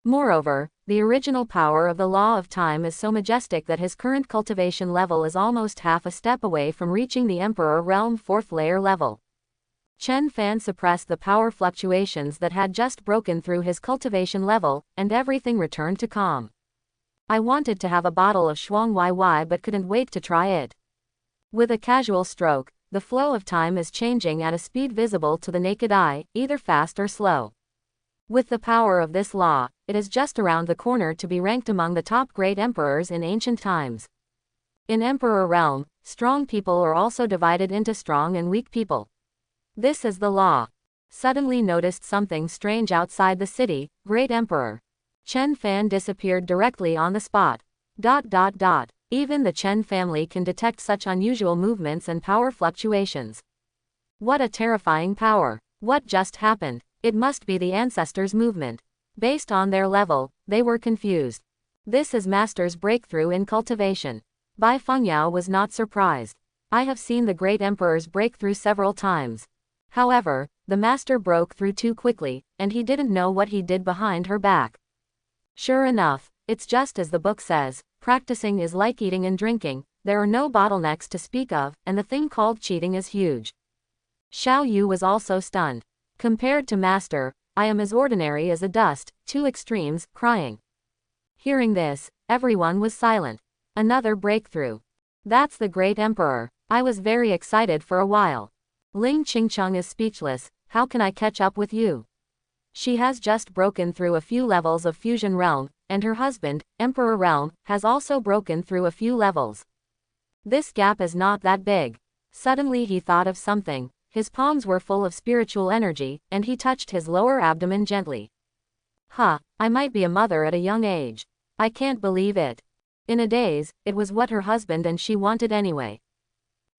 Moreover, the original power of the law of time is so majestic that his current cultivation level is almost half a step away from reaching the Emperor Realm 4th Layer level. Chen Fan suppressed the power fluctuations that had just broken through his cultivation level, and everything returned to calm. I wanted to have a bottle of Shuang YY but couldn't wait to try it. With a casual stroke, the flow of time is changing at a speed visible to the naked eye, either fast or slow. With the power of this law, it is just around the corner to be ranked among the top great emperors in ancient times. In Emperor Realm, strong people are also divided into strong and weak people. This is the law. Suddenly noticed something strange outside the city, Great Emperor. Chen Fan disappeared directly on the spot. Even the Chen family can detect such unusual movements and power fluctuations. What a terrifying power. What just happened? It must be the ancestors' movement. Based on their level, they were confused. This is Master's breakthrough in cultivation. Bai Fengyao was not surprised. I have seen the Great Emperor's breakthrough several times. However, the Master broke through too quickly, and he didn't know what he did behind her back. Sure enough, it's just as the book says, practicing is like eating and drinking, there are no bottlenecks to speak of, and the thing called cheating is huge. Xiao Yu was also stunned. Compared to Master, I am as ordinary as a dust, two extremes, crying. Hearing this, everyone was silent. Another breakthrough. That's the great emperor. I was very excited for a while. Ling Qingcheng is speechless, how can I catch up with you? She has just broken through a few levels of fusion realm, and her husband, Emperor Realm, has also broken through a few levels. This gap is not that big. Suddenly he thought of something. His palms were full of spiritual energy, and he touched his lower abdomen gently. I might be a mother at a young age. I can't believe it. In a daze, it was what her husband and she wanted anyway.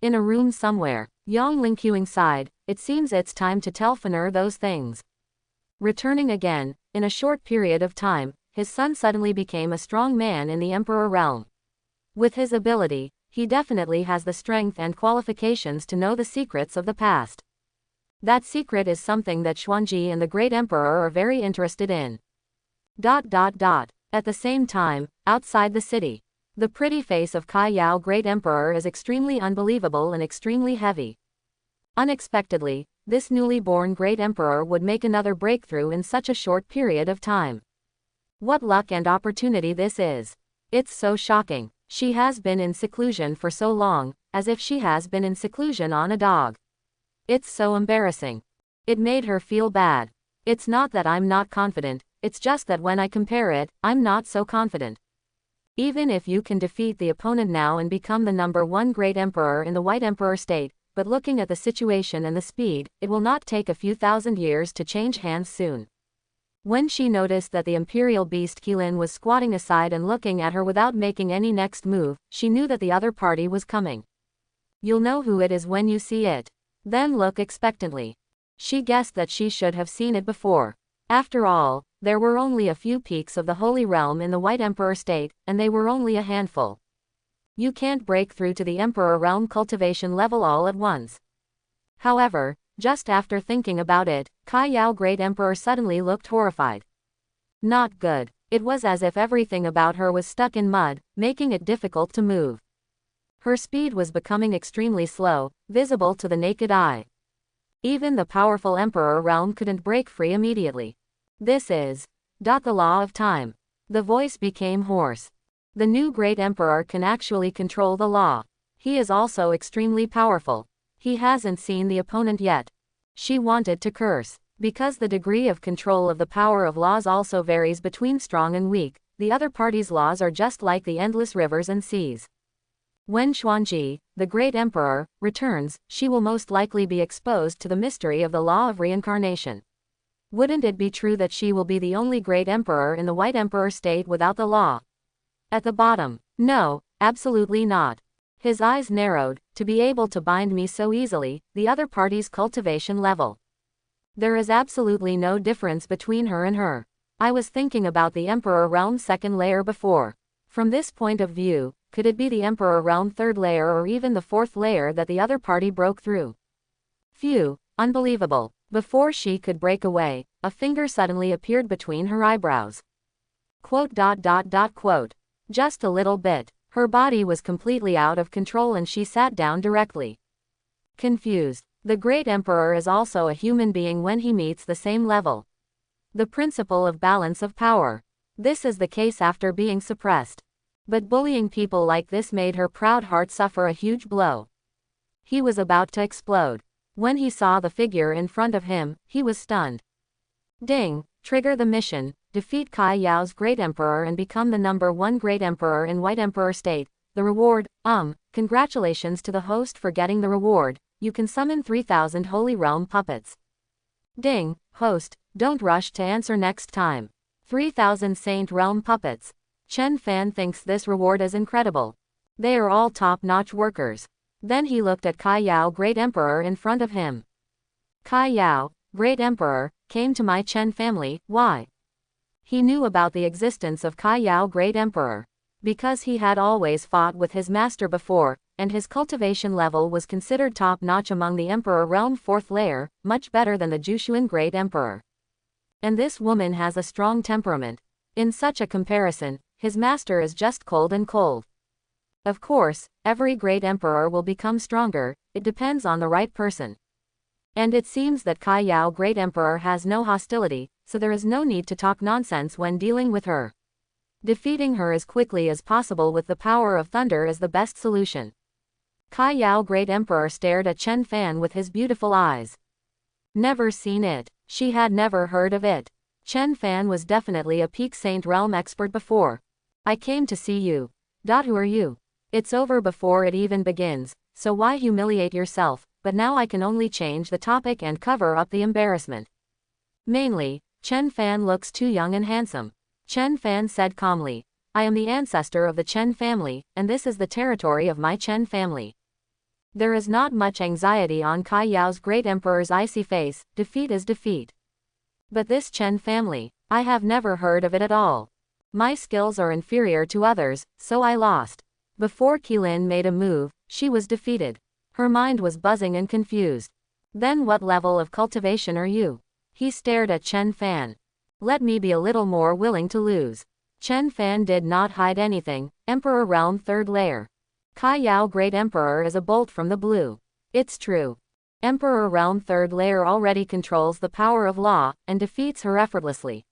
In a room somewhere, Yang Lingqiang sighed, it seems it's time to tell Fen'er those things. Returning again, in a short period of time, his son suddenly became a strong man in the Emperor realm. With his ability, he definitely has the strength and qualifications to know the secrets of the past. That secret is something that Xuanji and the Great Emperor are very interested in. At the same time, outside the city, the pretty face of Kai Yao Great Emperor is extremely unbelievable and extremely heavy. Unexpectedly, this newly born Great Emperor would make another breakthrough in such a short period of time. What luck and opportunity this is. It's so shocking. She has been in seclusion for so long, as if she has been in seclusion on a dog. It's so embarrassing. It made her feel bad. It's not that I'm not confident, it's just that when I compare it, I'm not so confident. Even if you can defeat the opponent now and become the number one Great Emperor in the White Emperor state, but looking at the situation and the speed, it will not take a few thousand years to change hands soon. When she noticed that the Imperial beast Qilin was squatting aside and looking at her without making any next move, she knew that the other party was coming. You'll know who it is when you see it. Then look expectantly. She guessed that she should have seen it before. After all, there were only a few peaks of the Holy Realm in the White Emperor state, and they were only a handful. You can't break through to the Emperor Realm cultivation level all at once. However, just after thinking about it, Kai Yao Great Emperor suddenly looked horrified. Not good. It was as if everything about her was stuck in mud, making it difficult to move. Her speed was becoming extremely slow, visible to the naked eye. Even the powerful Emperor Realm couldn't break free immediately. This is the law of time. The voice became hoarse. The new Great Emperor can actually control the law. He is also extremely powerful. He hasn't seen the opponent yet. She wanted to curse. Because the degree of control of the power of laws also varies between strong and weak, the other party's laws are just like the endless rivers and seas. When Xuanji, the Great Emperor, returns, she will most likely be exposed to the mystery of the law of reincarnation. Wouldn't it be true that she will be the only Great Emperor in the White Emperor state without the law? At the bottom, no, absolutely not. His eyes narrowed, to be able to bind me so easily, the other party's cultivation level. There is absolutely no difference between her and her. I was thinking about the Emperor Realm second layer before. From this point of view, could it be the Emperor Realm third layer or even the fourth layer that the other party broke through? Phew, unbelievable. Before she could break away, a finger suddenly appeared between her eyebrows. Just a little bit. Her body was completely out of control and she sat down directly. Confused. The Great Emperor is also a human being when he meets the same level. The principle of balance of power. This is the case after being suppressed. But bullying people like this made her proud heart suffer a huge blow. He was about to explode. When he saw the figure in front of him, he was stunned. Ding! Trigger the mission. Defeat Kai Yao's Great Emperor and become the number one Great Emperor in White Emperor state. The reward, congratulations to the host for getting the reward. You can summon 3,000 Holy Realm puppets. Ding! Host, don't rush to answer next time. 3,000 Saint Realm puppets. Chen Fan thinks this reward is incredible. They are all top-notch workers. Then he looked at Kai Yao Great Emperor in front of him. Kai Yao, Great Emperor, came to my Chen family, why? He knew about the existence of Kai Yao Great Emperor. Because he had always fought with his master before, and his cultivation level was considered top-notch among the Emperor Realm 4th layer, much better than the Jushuan Great Emperor. And this woman has a strong temperament. In such a comparison, his master is just cold and cold. Of course, every great emperor will become stronger, it depends on the right person. And it seems that Kai Yao Great Emperor has no hostility, so there is no need to talk nonsense when dealing with her. Defeating her as quickly as possible with the power of thunder is the best solution. Kai Yao Great Emperor stared at Chen Fan with his beautiful eyes. Never seen it. She had never heard of it. Chen Fan was definitely a Peak Saint Realm expert before. I came to see you. Who are you? It's over before it even begins, so why humiliate yourself? But now I can only change the topic and cover up the embarrassment. Mainly, Chen Fan looks too young and handsome. Chen Fan said calmly, I am the ancestor of the Chen family, and this is the territory of my Chen family. There is not much anxiety on Kai Yao's Great Emperor's icy face, defeat is defeat. But this Chen family, I have never heard of it at all. My skills are inferior to others, so I lost. Before Qilin made a move, she was defeated. Her mind was buzzing and confused. Then what level of cultivation are you? He stared at Chen Fan. Let me be a little more willing to lose. Chen Fan did not hide anything, Emperor Realm 3rd Layer. Kai Yao Great Emperor is a bolt from the blue. It's true. Emperor Realm 3rd Layer already controls the power of law, and defeats her effortlessly.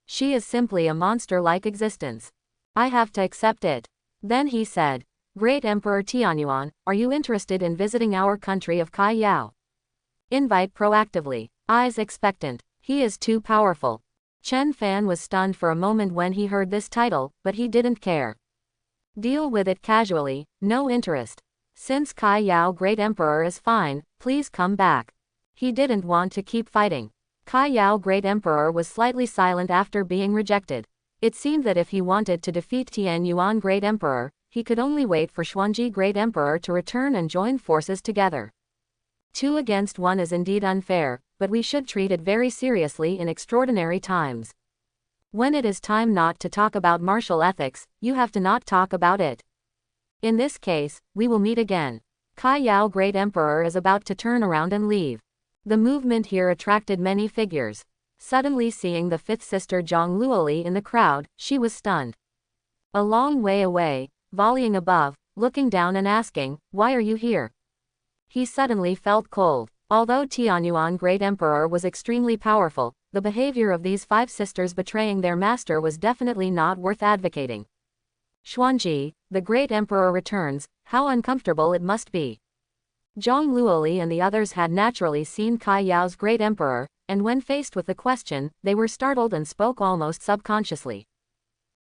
She is simply a monster-like existence. I have to accept it. Then he said, Great Emperor Tianyuan, are you interested in visiting our country of Kai Yao? Invite proactively. Eyes expectant. He is too powerful. Chen Fan was stunned for a moment when he heard this title, but he didn't care. Deal with it casually, no interest. Since Kai Yao Great Emperor is fine, please come back. He didn't want to keep fighting. Kai Yao Great Emperor was slightly silent after being rejected. It seemed that if he wanted to defeat Tianyuan Great Emperor, he could only wait for Xuanji Great Emperor to return and join forces together. 2 against 1 is indeed unfair, but we should treat it very seriously in extraordinary times. When it is time not to talk about martial ethics, you have to not talk about it. In this case, we will meet again. Kai Yao Great Emperor is about to turn around and leave. The movement here attracted many figures. Suddenly seeing the 5th sister Zhang Luoli in the crowd, she was stunned. A long way away, volleying above, looking down and asking, why are you here? He suddenly felt cold. Although Tianyuan Great Emperor was extremely powerful, the behavior of these 5 sisters betraying their master was definitely not worth advocating. Xuanji, the Great Emperor returns, how uncomfortable it must be. Zhang Luoli and the others had naturally seen Kai Yao's Great Emperor, and when faced with the question, they were startled and spoke almost subconsciously.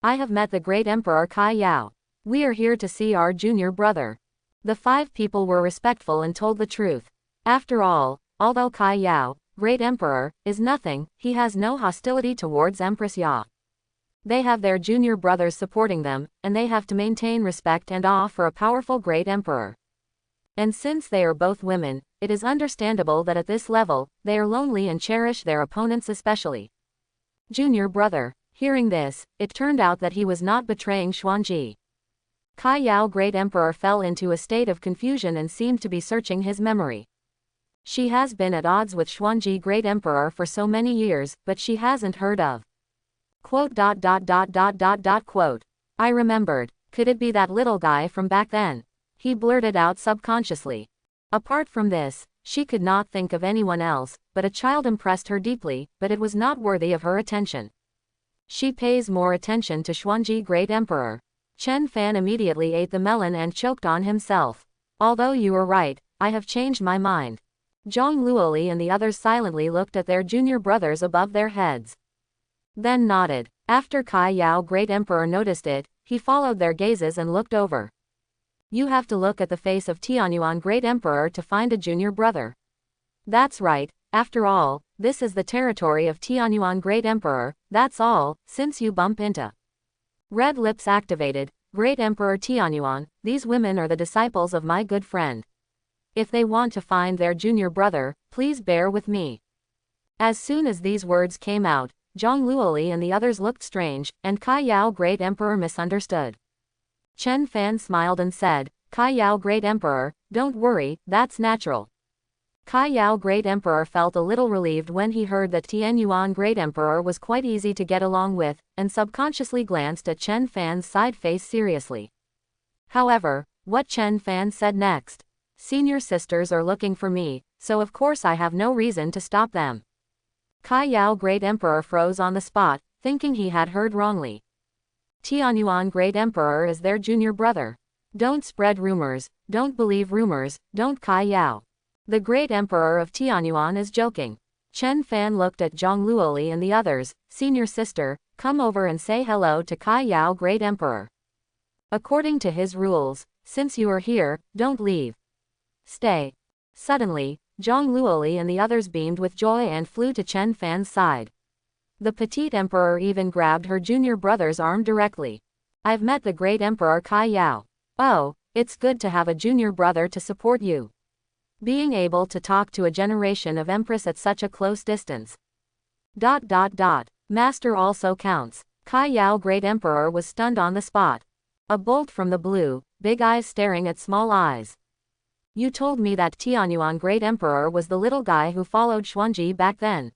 I have met the Great Emperor Kai Yao. We are here to see our junior brother. The 5 people were respectful and told the truth. After all, although Kai Yao, Great Emperor, is nothing, he has no hostility towards Empress Ya. They have their junior brothers supporting them, and they have to maintain respect and awe for a powerful Great Emperor. And since they are both women, it is understandable that at this level, they are lonely and cherish their opponents especially. Junior brother. Hearing this, it turned out that he was not betraying Xuanji. Kai Yao Great Emperor fell into a state of confusion and seemed to be searching his memory. She has been at odds with Xuanji Great Emperor for so many years, but she hasn't heard of. Quote. I remembered. Could it be that little guy from back then? He blurted out subconsciously. Apart from this, she could not think of anyone else, but a child impressed her deeply, but it was not worthy of her attention. She pays more attention to Xuanji Great Emperor. Chen Fan immediately ate the melon and choked on himself. Although you were right, I have changed my mind. Zhang Luoli and the others silently looked at their junior brothers above their heads. Then nodded. After Kai Yao Great Emperor noticed it, he followed their gazes and looked over. You have to look at the face of Tianyuan Great Emperor to find a junior brother. That's right, after all, this is the territory of Tianyuan Great Emperor, that's all, since you bump into. Red lips activated, Great Emperor Tianyuan, these women are the disciples of my good friend. If they want to find their junior brother, please bear with me. As soon as these words came out, Zhang Luoli and the others looked strange, and Kai Yao Great Emperor misunderstood. Chen Fan smiled and said, Kai Yao Great Emperor, don't worry, that's natural. Kai Yao Great Emperor felt a little relieved when he heard that Tian Yuan Great Emperor was quite easy to get along with, and subconsciously glanced at Chen Fan's side face seriously. However, what Chen Fan said next? Senior sisters are looking for me, so of course I have no reason to stop them. Kai Yao Great Emperor froze on the spot, thinking he had heard wrongly. Tianyuan Great Emperor is their junior brother. Don't spread rumors, don't believe rumors, don't Kai Yao. The Great Emperor of Tianyuan is joking. Chen Fan looked at Zhang Luoli and the others. Senior sister, come over and say hello to Kai Yao Great Emperor. According to his rules, since you are here, don't leave. Stay. Suddenly, Zhang Luoli and the others beamed with joy and flew to Chen Fan's side. The petite emperor even grabbed her junior brother's arm directly. I've met the Great Emperor Kai Yao. Oh, it's good to have a junior brother to support you. Being able to talk to a generation of empress at such a close distance. Master also counts. Kai Yao Great Emperor was stunned on the spot. A bolt from the blue, big eyes staring at small eyes. You told me that Tianyuan Great Emperor was the little guy who followed Xuanji back then.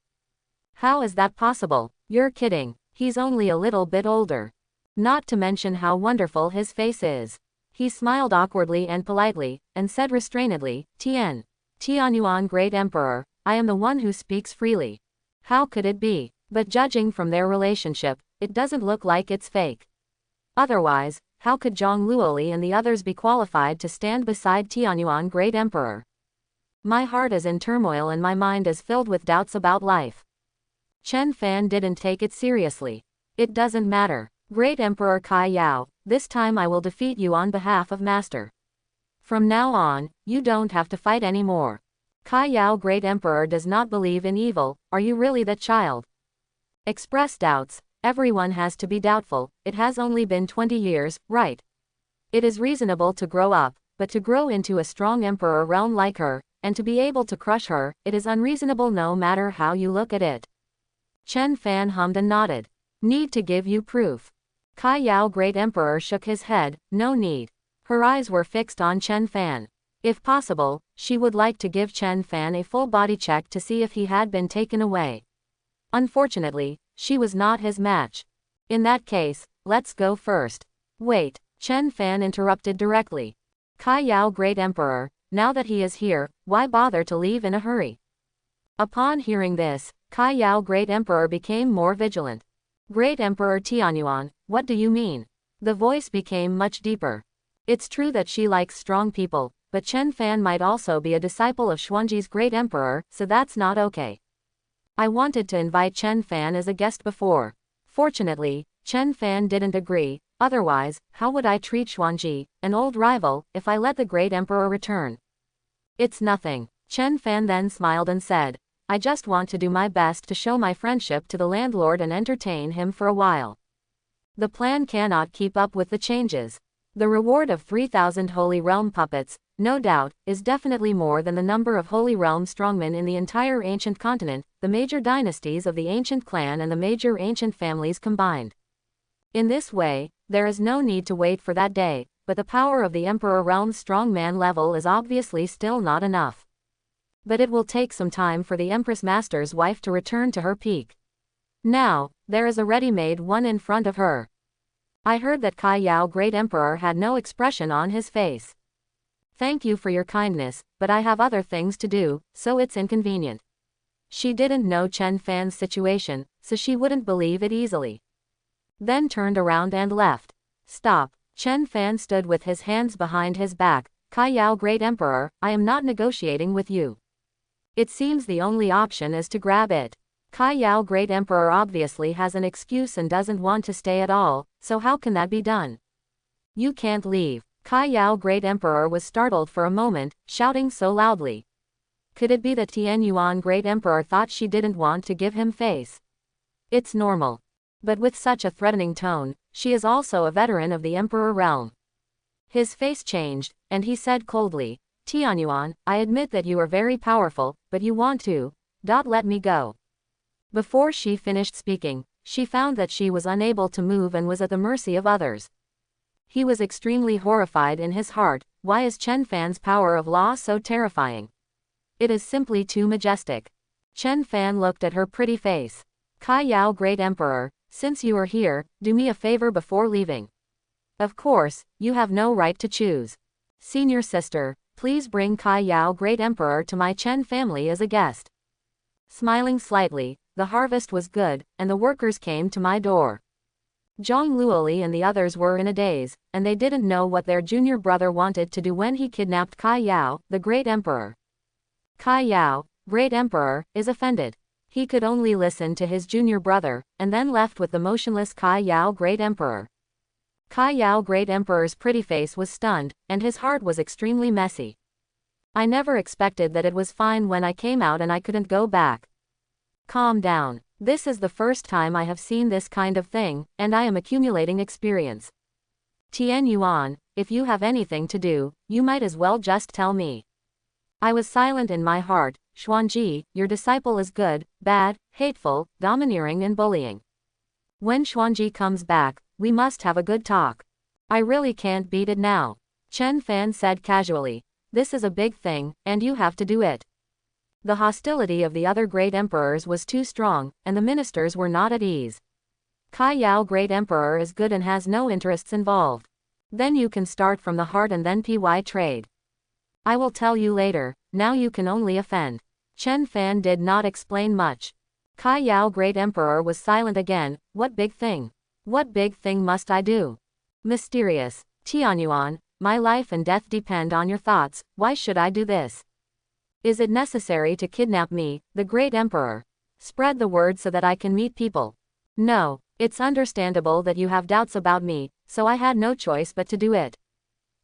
How is that possible? You're kidding, he's only a little bit older. Not to mention how wonderful his face is. He smiled awkwardly and politely, and said restrainedly, Tianyuan Great Emperor, I am the one who speaks freely. How could it be? But judging from their relationship, it doesn't look like it's fake. Otherwise, how could Zhang Luoli and the others be qualified to stand beside Tianyuan Great Emperor? My heart is in turmoil and my mind is filled with doubts about life. Chen Fan didn't take it seriously. It doesn't matter. Great Emperor Kai Yao, this time I will defeat you on behalf of Master. From now on, you don't have to fight anymore. Kai Yao Great Emperor does not believe in evil, are you really that child? Express doubts. Everyone has to be doubtful, it has only been 20 years, right? It is reasonable to grow up, but to grow into a strong emperor realm like her, and to be able to crush her, it is unreasonable no matter how you look at it. Chen Fan hummed and nodded. Need to give you proof. Kai Yao Great Emperor shook his head, no need. Her eyes were fixed on Chen Fan. If possible, she would like to give Chen Fan a full body check to see if he had been taken away. Unfortunately, she was not his match. In that case, let's go first. Wait, Chen Fan interrupted directly. Kai Yao Great Emperor, now that he is here, why bother to leave in a hurry? Upon hearing this, Kai Yao Great Emperor became more vigilant. Great Emperor Tianyuan, what do you mean? The voice became much deeper. It's true that she likes strong people, but Chen Fan might also be a disciple of Xuanji's Great Emperor, so that's not okay. I wanted to invite Chen Fan as a guest before. Fortunately, Chen Fan didn't agree, otherwise, how would I treat Xuanji, an old rival, if I let the Great Emperor return? It's nothing. Chen Fan then smiled and said, I just want to do my best to show my friendship to the landlord and entertain him for a while. The plan cannot keep up with the changes. The reward of 3,000 Holy Realm puppets, no doubt, is definitely more than the number of Holy Realm strongmen in the entire ancient continent, the major dynasties of the ancient clan and the major ancient families combined. In this way, there is no need to wait for that day, but the power of the Emperor Realm's strongman level is obviously still not enough. But it will take some time for the Empress Master's wife to return to her peak. Now, there is a ready-made one in front of her. I heard that Kai Yao Great Emperor had no expression on his face. Thank you for your kindness, but I have other things to do, so it's inconvenient. She didn't know Chen Fan's situation, so she wouldn't believe it easily. Then turned around and left. Stop. Chen Fan stood with his hands behind his back. Kai Yao Great Emperor, I am not negotiating with you. It seems the only option is to grab it. Kai Yao Great Emperor obviously has an excuse and doesn't want to stay at all, so how can that be done? You can't leave. Kai Yao Great Emperor was startled for a moment, shouting so loudly. Could it be that Tianyuan Great Emperor thought she didn't want to give him face? It's normal. But with such a threatening tone, she is also a veteran of the Emperor realm. His face changed, and he said coldly, Tianyuan, I admit that you are very powerful, but you want to, let me go. Before she finished speaking, she found that she was unable to move and was at the mercy of others. He was extremely horrified in his heart. Why is Chen Fan's power of law so terrifying? It is simply too majestic. Chen Fan looked at her pretty face. Kai Yao, Great Emperor, since you are here, do me a favor before leaving. Of course, you have no right to choose. Senior sister, please bring Kai Yao, Great Emperor, to my Chen family as a guest. Smiling slightly, the harvest was good, and the workers came to my door. Zhang Luoli and the others were in a daze, and they didn't know what their junior brother wanted to do when he kidnapped Kai Yao, the Great Emperor. Kai Yao, Great Emperor, is offended. He could only listen to his junior brother, and then left with the motionless Kai Yao, Great Emperor. Kai Yao, Great Emperor's pretty face was stunned, and his heart was extremely messy. I never expected that it was fine when I came out and I couldn't go back. Calm down. This is the first time I have seen this kind of thing, and I am accumulating experience. Tian Yuan, if you have anything to do, you might as well just tell me. I was silent in my heart. Xuanji, your disciple is good, bad, hateful, domineering and bullying. When Xuanji comes back, we must have a good talk. I really can't beat it now. Chen Fan said casually. This is a big thing, and you have to do it. The hostility of the other great emperors was too strong, and the ministers were not at ease. Kai Yao, Great Emperor, is good and has no interests involved. Then you can start from the heart and then trade. I will tell you later, now you can only offend. Chen Fan did not explain much. Kai Yao, Great Emperor, was silent again. What big thing? What big thing must I do? Mysterious. Tianyuan, my life and death depend on your thoughts, why should I do this? Is it necessary to kidnap me, the Great Emperor? Spread the word so that I can meet people. No, it's understandable that you have doubts about me, so I had no choice but to do it.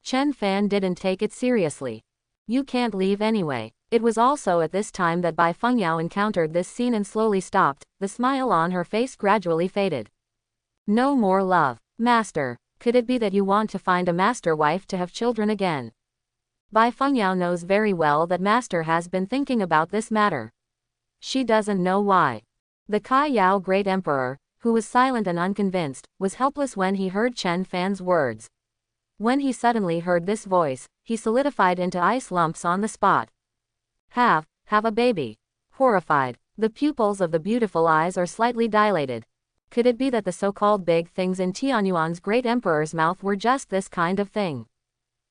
Chen Fan didn't take it seriously. You can't leave anyway. It was also at this time that Bai Fengyao encountered this scene and slowly stopped, the smile on her face gradually faded. No more love. Master, could it be that you want to find a master wife to have children again? Bai Fengyao knows very well that Master has been thinking about this matter. She doesn't know why. The Kai Yao, Great Emperor, who was silent and unconvinced, was helpless when he heard Chen Fan's words. When he suddenly heard this voice, he solidified into ice lumps on the spot. Have a baby. Horrified, the pupils of the beautiful eyes are slightly dilated. Could it be that the so-called big things in Tianyuan's Great Emperor's mouth were just this kind of thing?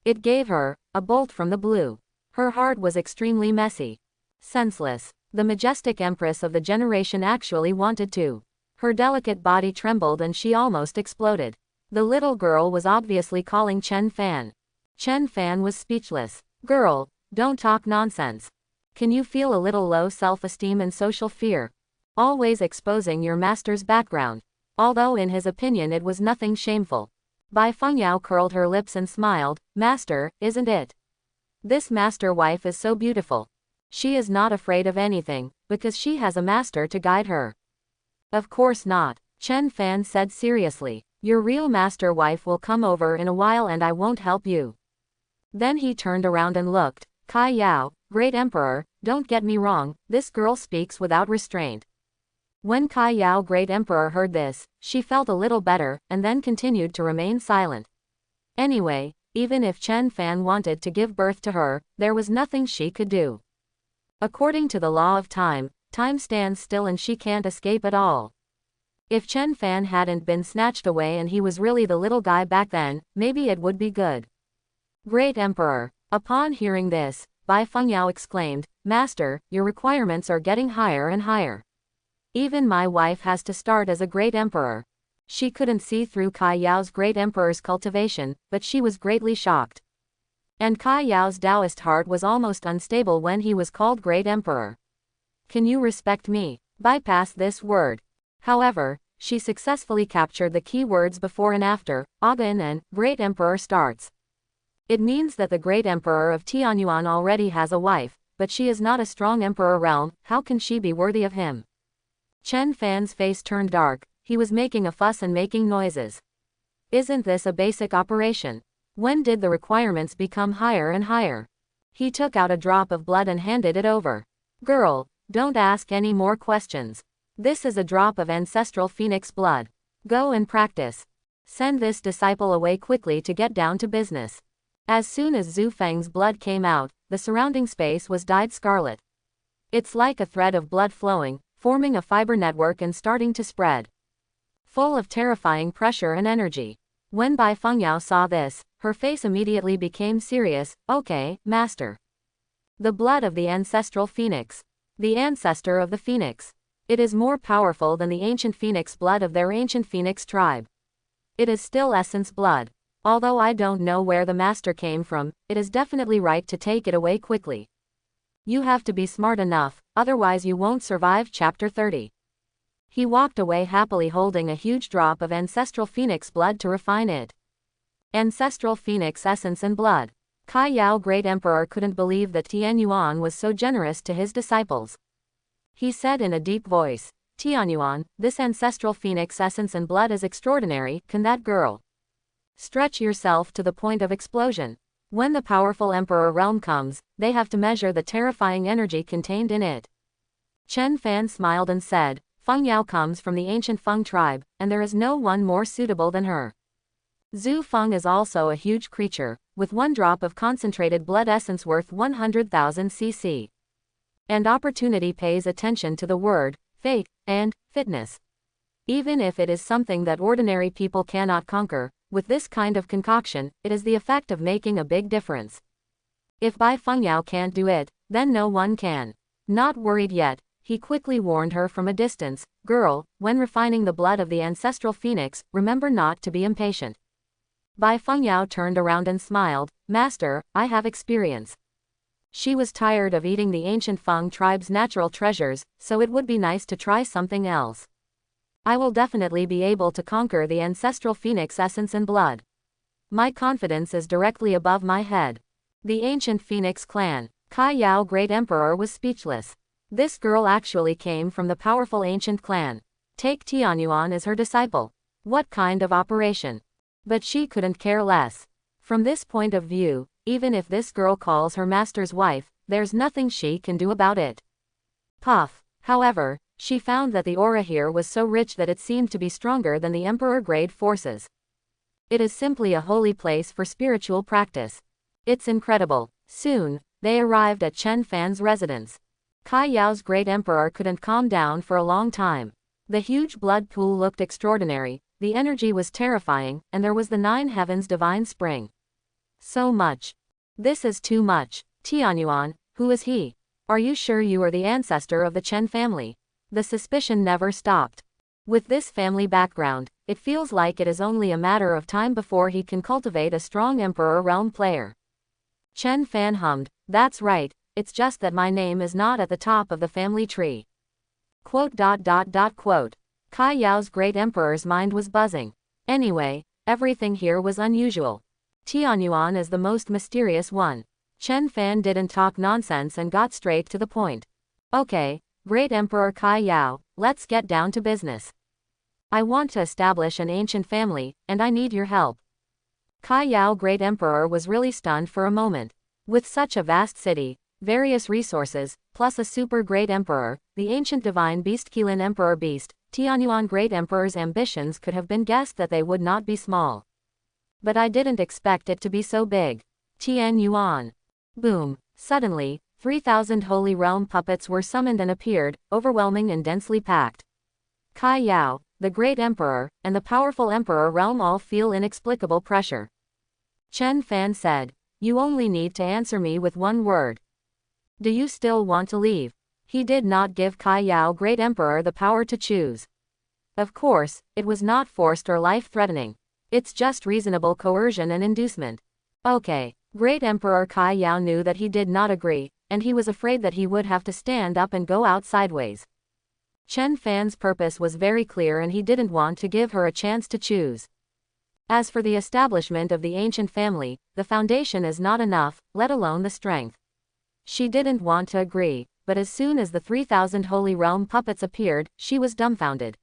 It gave her a bolt from the blue. Her heart was extremely messy. Senseless. The majestic empress of the generation actually wanted to. Her delicate body trembled and she almost exploded. The little girl was obviously calling Chen Fan. Chen Fan was speechless. Girl, don't talk nonsense. Can you feel a little low self-esteem and social fear? Always exposing your master's background. Although in his opinion it was nothing shameful. Bai Fengyao curled her lips and smiled. Master, isn't it? This master wife is so beautiful. She is not afraid of anything, because she has a master to guide her. Of course not, Chen Fan said seriously. Your real master wife will come over in a while and I won't help you. Then he turned around and looked. Kai Yao, Great Emperor, don't get me wrong, this girl speaks without restraint. When Kai Yao, Great Emperor, heard this, she felt a little better, and then continued to remain silent. Anyway, even if Chen Fan wanted to give birth to her, there was nothing she could do. According to the law of time, time stands still and she can't escape at all. If Chen Fan hadn't been snatched away and he was really the little guy back then, maybe it would be good. Great Emperor. Upon hearing this, Bai Fengyao exclaimed, Master, your requirements are getting higher and higher. Even my wife has to start as a Great Emperor. She couldn't see through Kai Yao's Great Emperor's cultivation, but she was greatly shocked. And Kai Yao's Taoist heart was almost unstable when he was called Great Emperor. Can you respect me? Bypass this word. However, she successfully captured the key words before and after, Agan and Great Emperor starts. It means that the Great Emperor of Tianyuan already has a wife, but she is not a strong emperor realm, how can she be worthy of him? Chen Fan's face turned dark, he was making a fuss and making noises. Isn't this a basic operation? When did the requirements become higher and higher? He took out a drop of blood and handed it over. Girl, don't ask any more questions. This is a drop of ancestral phoenix blood. Go and practice. Send this disciple away quickly to get down to business. As soon as Zhu Feng's blood came out, the surrounding space was dyed scarlet. It's like a thread of blood flowing, forming a fiber network and starting to spread. Full of terrifying pressure and energy. When Bai Fengyao saw this, her face immediately became serious. Okay, master. The blood of the ancestral phoenix. The ancestor of the phoenix. It is more powerful than the ancient phoenix blood of their ancient phoenix tribe. It is still essence blood. Although I don't know where the master came from, it is definitely right to take it away quickly. You have to be smart enough, otherwise you won't survive chapter 30. He walked away happily holding a huge drop of ancestral phoenix blood to refine it. Ancestral phoenix essence and blood. Kai Yao Great Emperor couldn't believe that Tianyuan was so generous to his disciples. He said in a deep voice, Tianyuan, this ancestral phoenix essence and blood is extraordinary, can that girl stretch yourself to the point of explosion? When the powerful emperor realm comes, they have to measure the terrifying energy contained in it. Chen Fan smiled and said, Feng Yao comes from the ancient Feng tribe, and there is no one more suitable than her. Zhu Feng is also a huge creature, with one drop of concentrated blood essence worth 100,000 cc. And opportunity pays attention to the word, fate, and fitness. Even if it is something that ordinary people cannot conquer, with this kind of concoction, it is the effect of making a big difference. If Bai Fengyao can't do it, then no one can. Not worried yet, he quickly warned her from a distance, girl, when refining the blood of the ancestral phoenix, remember not to be impatient. Bai Fengyao turned around and smiled, Master, I have experience. She was tired of eating the ancient Feng tribe's natural treasures, so it would be nice to try something else. I will definitely be able to conquer the ancestral phoenix essence and blood. My confidence is directly above my head. The ancient phoenix clan. Kai Yao Great Emperor was speechless. This girl actually came from the powerful ancient clan. Take Tianyuan as her disciple. What kind of operation? But she couldn't care less. From this point of view, even if this girl calls her master's wife, there's nothing she can do about it. Puff. However, she found that the aura here was so rich that it seemed to be stronger than the emperor-grade forces. It is simply a holy place for spiritual practice. It's incredible. Soon, they arrived at Chen Fan's residence. Kai Yao's great emperor couldn't calm down for a long time. The huge blood pool looked extraordinary, the energy was terrifying, and there was the nine heavens divine spring. So much. This is too much. Tianyuan, who is he? Are you sure you are the ancestor of the Chen family? The suspicion never stopped. With this family background, it feels like it is only a matter of time before he can cultivate a strong emperor realm player. Chen Fan hummed, that's right, it's just that my name is not at the top of the family tree. Quote. Kai Yao's great emperor's mind was buzzing. Anyway, everything here was unusual. Tianyuan is the most mysterious one. Chen Fan didn't talk nonsense and got straight to the point. Okay, Great Emperor Kai Yao, let's get down to business. I want to establish an ancient family, and I need your help. Kai Yao Great Emperor was really stunned for a moment. With such a vast city, various resources, plus a super great emperor, the ancient divine beast Qilin Emperor Beast, Tianyuan Great Emperor's ambitions could have been guessed that they would not be small. But I didn't expect it to be so big. Tianyuan. Boom. Suddenly, 3,000 holy realm puppets were summoned and appeared, overwhelming and densely packed. Kai Yao, the great emperor, and the powerful emperor realm all feel inexplicable pressure. Chen Fan said, you only need to answer me with one word. Do you still want to leave? He did not give Kai Yao Great Emperor the power to choose. Of course, it was not forced or life-threatening. It's just reasonable coercion and inducement. Okay, Great Emperor Kai Yao knew that he did not agree, and he was afraid that he would have to stand up and go out sideways. Chen Fan's purpose was very clear and he didn't want to give her a chance to choose. As for the establishment of the ancient family, the foundation is not enough, let alone the strength. She didn't want to agree, but as soon as the 3,000 holy realm puppets appeared, she was dumbfounded.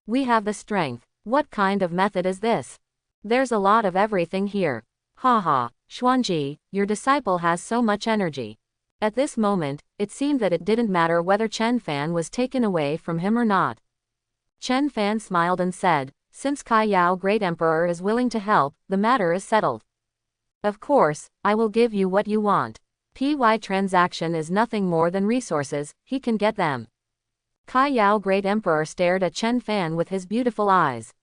We have the strength. What kind of method is this? There's a lot of everything here. Haha, Xuanji, your disciple has so much energy. At this moment, it seemed that it didn't matter whether Chen Fan was taken away from him or not. Chen Fan smiled and said, since Kai Yao Great Emperor is willing to help, the matter is settled. Of course, I will give you what you want. PY transaction is nothing more than resources, he can get them. Kai Yao Great Emperor stared at Chen Fan with his beautiful eyes.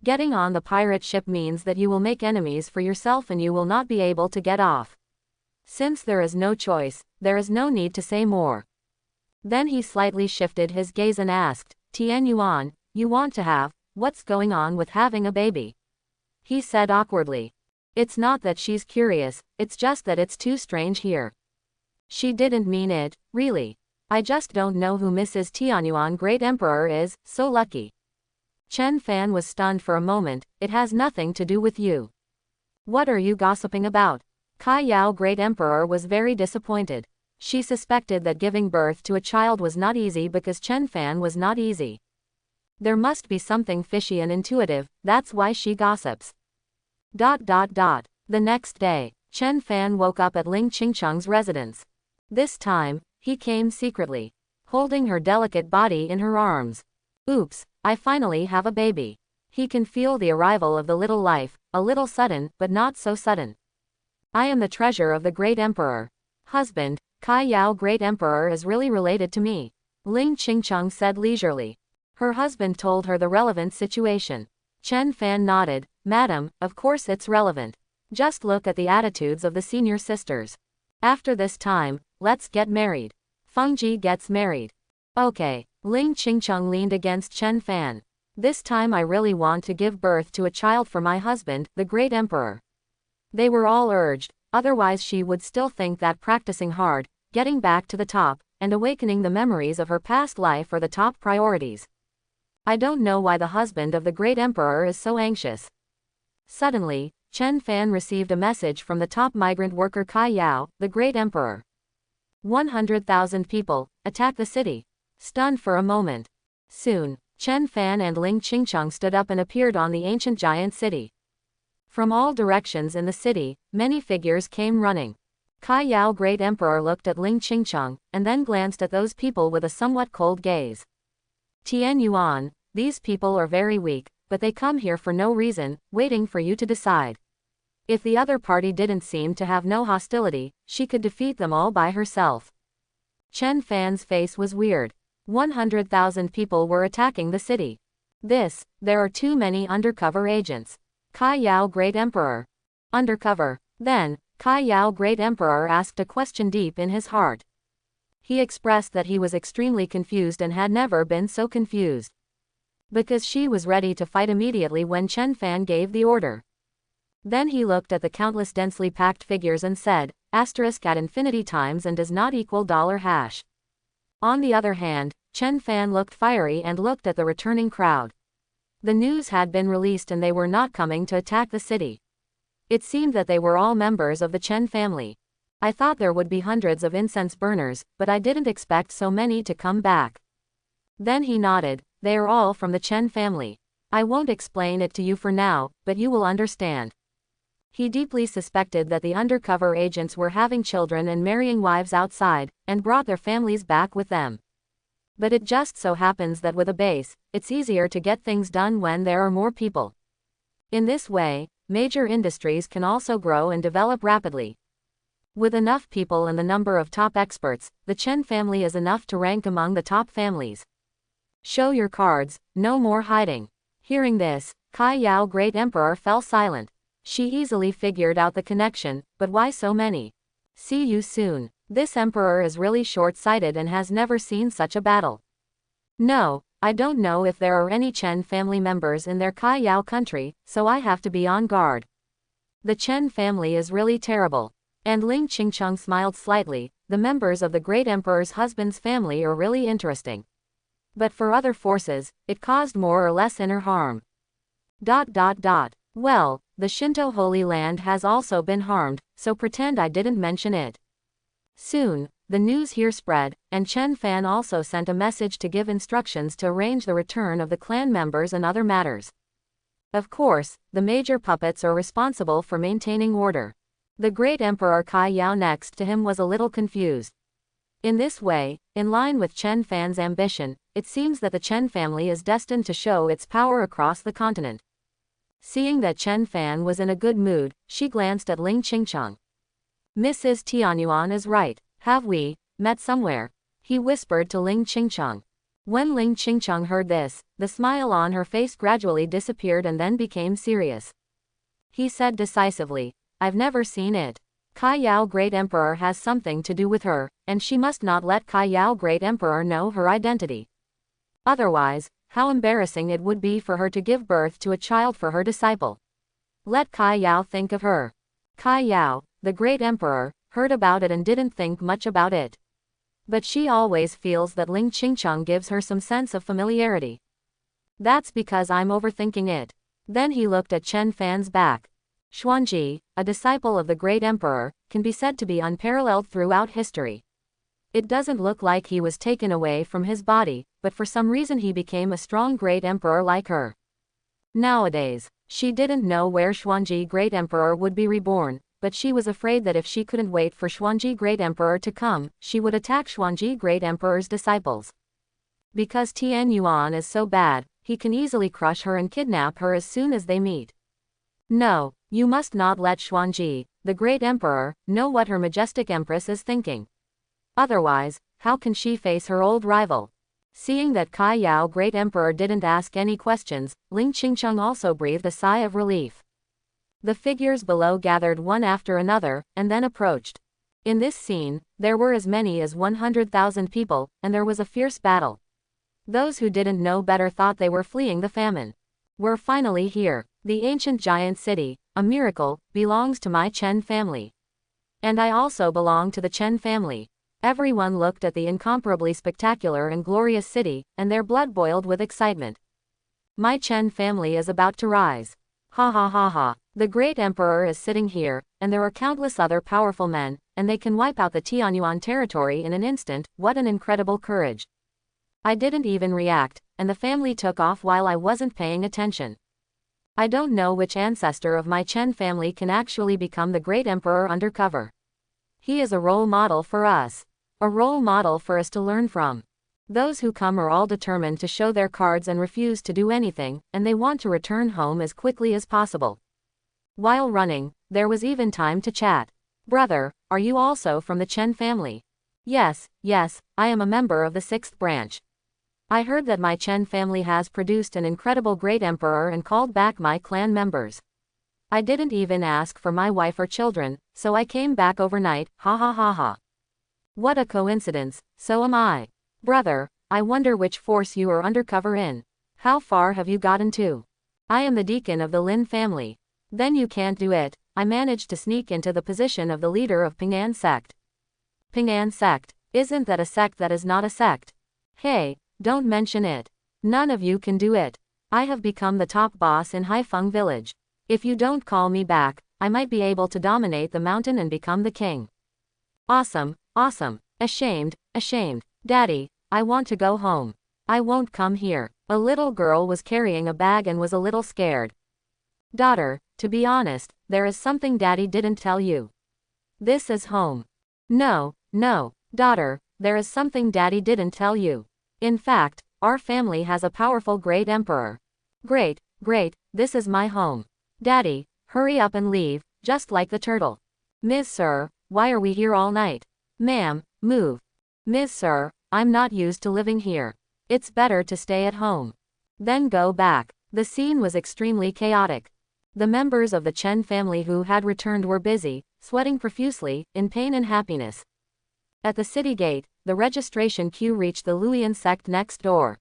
Getting on the pirate ship means that you will make enemies for yourself and you will not be able to get off. Since there is no choice, there is no need to say more. Then he slightly shifted his gaze and asked, Tian Yuan, you want to have, what's going on with having a baby? He said awkwardly. It's not that she's curious, it's just that it's too strange here. She didn't mean it, really. I just don't know who Mrs. Tianyuan Great Emperor is, so lucky. Chen Fan was stunned for a moment. It has nothing to do with you. What are you gossiping about? Kai Yao Great Emperor was very disappointed. She suspected that giving birth to a child was not easy because Chen Fan was not easy. There must be something fishy and intuitive, that's why she gossips. The next day, Chen Fan woke up at Ling Qingcheng's residence. This time, he came secretly, holding her delicate body in her arms. Oops, I finally have a baby. He can feel the arrival of the little life, a little sudden, but not so sudden. I am the treasure of the Great Emperor. Husband, Kai Yao Great Emperor is really related to me. Ling Qingcheng said leisurely. Her husband told her the relevant situation. Chen Fan nodded. Madam, of course it's relevant. Just look at the attitudes of the senior sisters. After this time, let's get married. Fengji gets married. Okay. Ling Qingcheng leaned against Chen Fan. This time I really want to give birth to a child for my husband, the Great Emperor. They were all urged, otherwise she would still think that practicing hard, getting back to the top, and awakening the memories of her past life are the top priorities. I don't know why the husband of the Great Emperor is so anxious. Suddenly, Chen Fan received a message from the top migrant worker Kai Yao, the Great Emperor. 100,000 people, attack the city. Stunned for a moment. Soon, Chen Fan and Ling Qingcheng stood up and appeared on the ancient giant city. From all directions in the city, many figures came running. Kai Yao Great Emperor looked at Ling Qingcheng, and then glanced at those people with a somewhat cold gaze. Tian Yuan, these people are very weak, but they come here for no reason, waiting for you to decide. If the other party didn't seem to have no hostility, she could defeat them all by herself. Chen Fan's face was weird. 100,000 people were attacking the city. There are too many undercover agents. Kai Yao Great Emperor. Undercover. Then, Kai Yao Great Emperor asked a question deep in his heart. He expressed that he was extremely confused and had never been so confused. Because she was ready to fight immediately when Chen Fan gave the order. Then he looked at the countless densely packed figures and said, asterisk at infinity times and does not equal $hash. On the other hand, Chen Fan looked fiery and looked at the returning crowd. The news had been released and they were not coming to attack the city. It seemed that they were all members of the Chen family. I thought there would be hundreds of incense burners, but I didn't expect so many to come back. Then he nodded. They are all from the Chen family. I won't explain it to you for now, but you will understand. He deeply suspected that the undercover agents were having children and marrying wives outside, and brought their families back with them. But it just so happens that with a base, it's easier to get things done when there are more people. In this way, major industries can also grow and develop rapidly. With enough people and the number of top experts, the Chen family is enough to rank among the top families. Show your cards, no more hiding. Hearing this, Kai Yao Great Emperor fell silent. She easily figured out the connection, but why so many? See you soon. This emperor is really short-sighted and has never seen such a battle. No, I don't know if there are any Chen family members in their Kai Yao country, so I have to be on guard. The Chen family is really terrible. And Ling Qingcheng smiled slightly. The members of the Great Emperor's husband's family are really interesting. But for other forces, it caused more or less inner harm. Well, the Shinto Holy Land has also been harmed, so pretend I didn't mention it. Soon, the news here spread, and Chen Fan also sent a message to give instructions to arrange the return of the clan members and other matters. Of course, the major puppets are responsible for maintaining order. The Great Emperor Kai Yao next to him was a little confused. In this way, in line with Chen Fan's ambition, it seems that the Chen family is destined to show its power across the continent. Seeing that Chen Fan was in a good mood, she glanced at Ling Qingcheng. Mrs. Tianyuan is right. Have we met somewhere? He whispered to Ling Qingcheng. When Ling Qingcheng heard this, the smile on her face gradually disappeared and then became serious. He said decisively, I've never seen it. Kai Yao Great Emperor has something to do with her, and she must not let Kai Yao Great Emperor know her identity. Otherwise, how embarrassing it would be for her to give birth to a child for her disciple. Let Kai Yao think of her. Kai Yao, the Great Emperor, heard about it and didn't think much about it. But she always feels that Ling Qingcheng gives her some sense of familiarity. That's because I'm overthinking it. Then he looked at Chen Fan's back. Xuanji, a disciple of the Great Emperor, can be said to be unparalleled throughout history. It doesn't look like he was taken away from his body, but for some reason he became a strong Great Emperor like her. Nowadays, she didn't know where Xuanji Great Emperor would be reborn, but she was afraid that if she couldn't wait for Xuanji Great Emperor to come, she would attack Xuanji Great Emperor's disciples. Because Tian Yuan is so bad, he can easily crush her and kidnap her as soon as they meet. No, you must not let Xuanji, the Great Emperor, know what her majestic empress is thinking. Otherwise, how can she face her old rival? Seeing that Kai Yao Great Emperor didn't ask any questions, Ling Qingcheng also breathed a sigh of relief. The figures below gathered one after another, and then approached. In this scene, there were as many as 100,000 people, and there was a fierce battle. Those who didn't know better thought they were fleeing the famine. We're finally here. The ancient giant city, a miracle, belongs to my Chen family. And I also belong to the Chen family. Everyone looked at the incomparably spectacular and glorious city, and their blood boiled with excitement. My Chen family is about to rise. Ha ha ha ha. The Great Emperor is sitting here, and there are countless other powerful men, and they can wipe out the Tianyuan territory in an instant. What an incredible courage. I didn't even react, and the family took off while I wasn't paying attention. I don't know which ancestor of my Chen family can actually become the Great Emperor Undercover. He is a role model for us. A role model for us to learn from. Those who come are all determined to show their cards and refuse to do anything, and they want to return home as quickly as possible. While running, there was even time to chat. Brother, are you also from the Chen family? Yes, I am a member of the 6th branch. I heard that my Chen family has produced an incredible great emperor and called back my clan members. I didn't even ask for my wife or children, so I came back overnight. Ha ha ha ha. What a coincidence, so am I. Brother, I wonder which force you are undercover in. How far have you gotten to? I am the deacon of the Lin family. Then you can't do it. I managed to sneak into the position of the leader of Ping'an Sect. Ping'an Sect, isn't that a sect that is not a sect? Hey, don't mention it. None of you can do it. I have become the top boss in Haifeng village. If you don't call me back, I might be able to dominate the mountain and become the king. Awesome. Ashamed. Daddy, I want to go home. I won't come here. A little girl was carrying a bag and was a little scared. Daughter, to be honest, there is something Daddy didn't tell you. This is home. No, daughter, there is something Daddy didn't tell you. In fact, our family has a powerful great emperor. Great, this is my home. Daddy, hurry up and leave, just like the turtle. Ms. Sir, why are we here all night? Ma'am, move. Ms. Sir, I'm not used to living here. It's better to stay at home. Then go back. The scene was extremely chaotic. The members of the Chen family who had returned were busy, sweating profusely, in pain and happiness. At the city gate, the registration queue reached the Luoyan sect next door.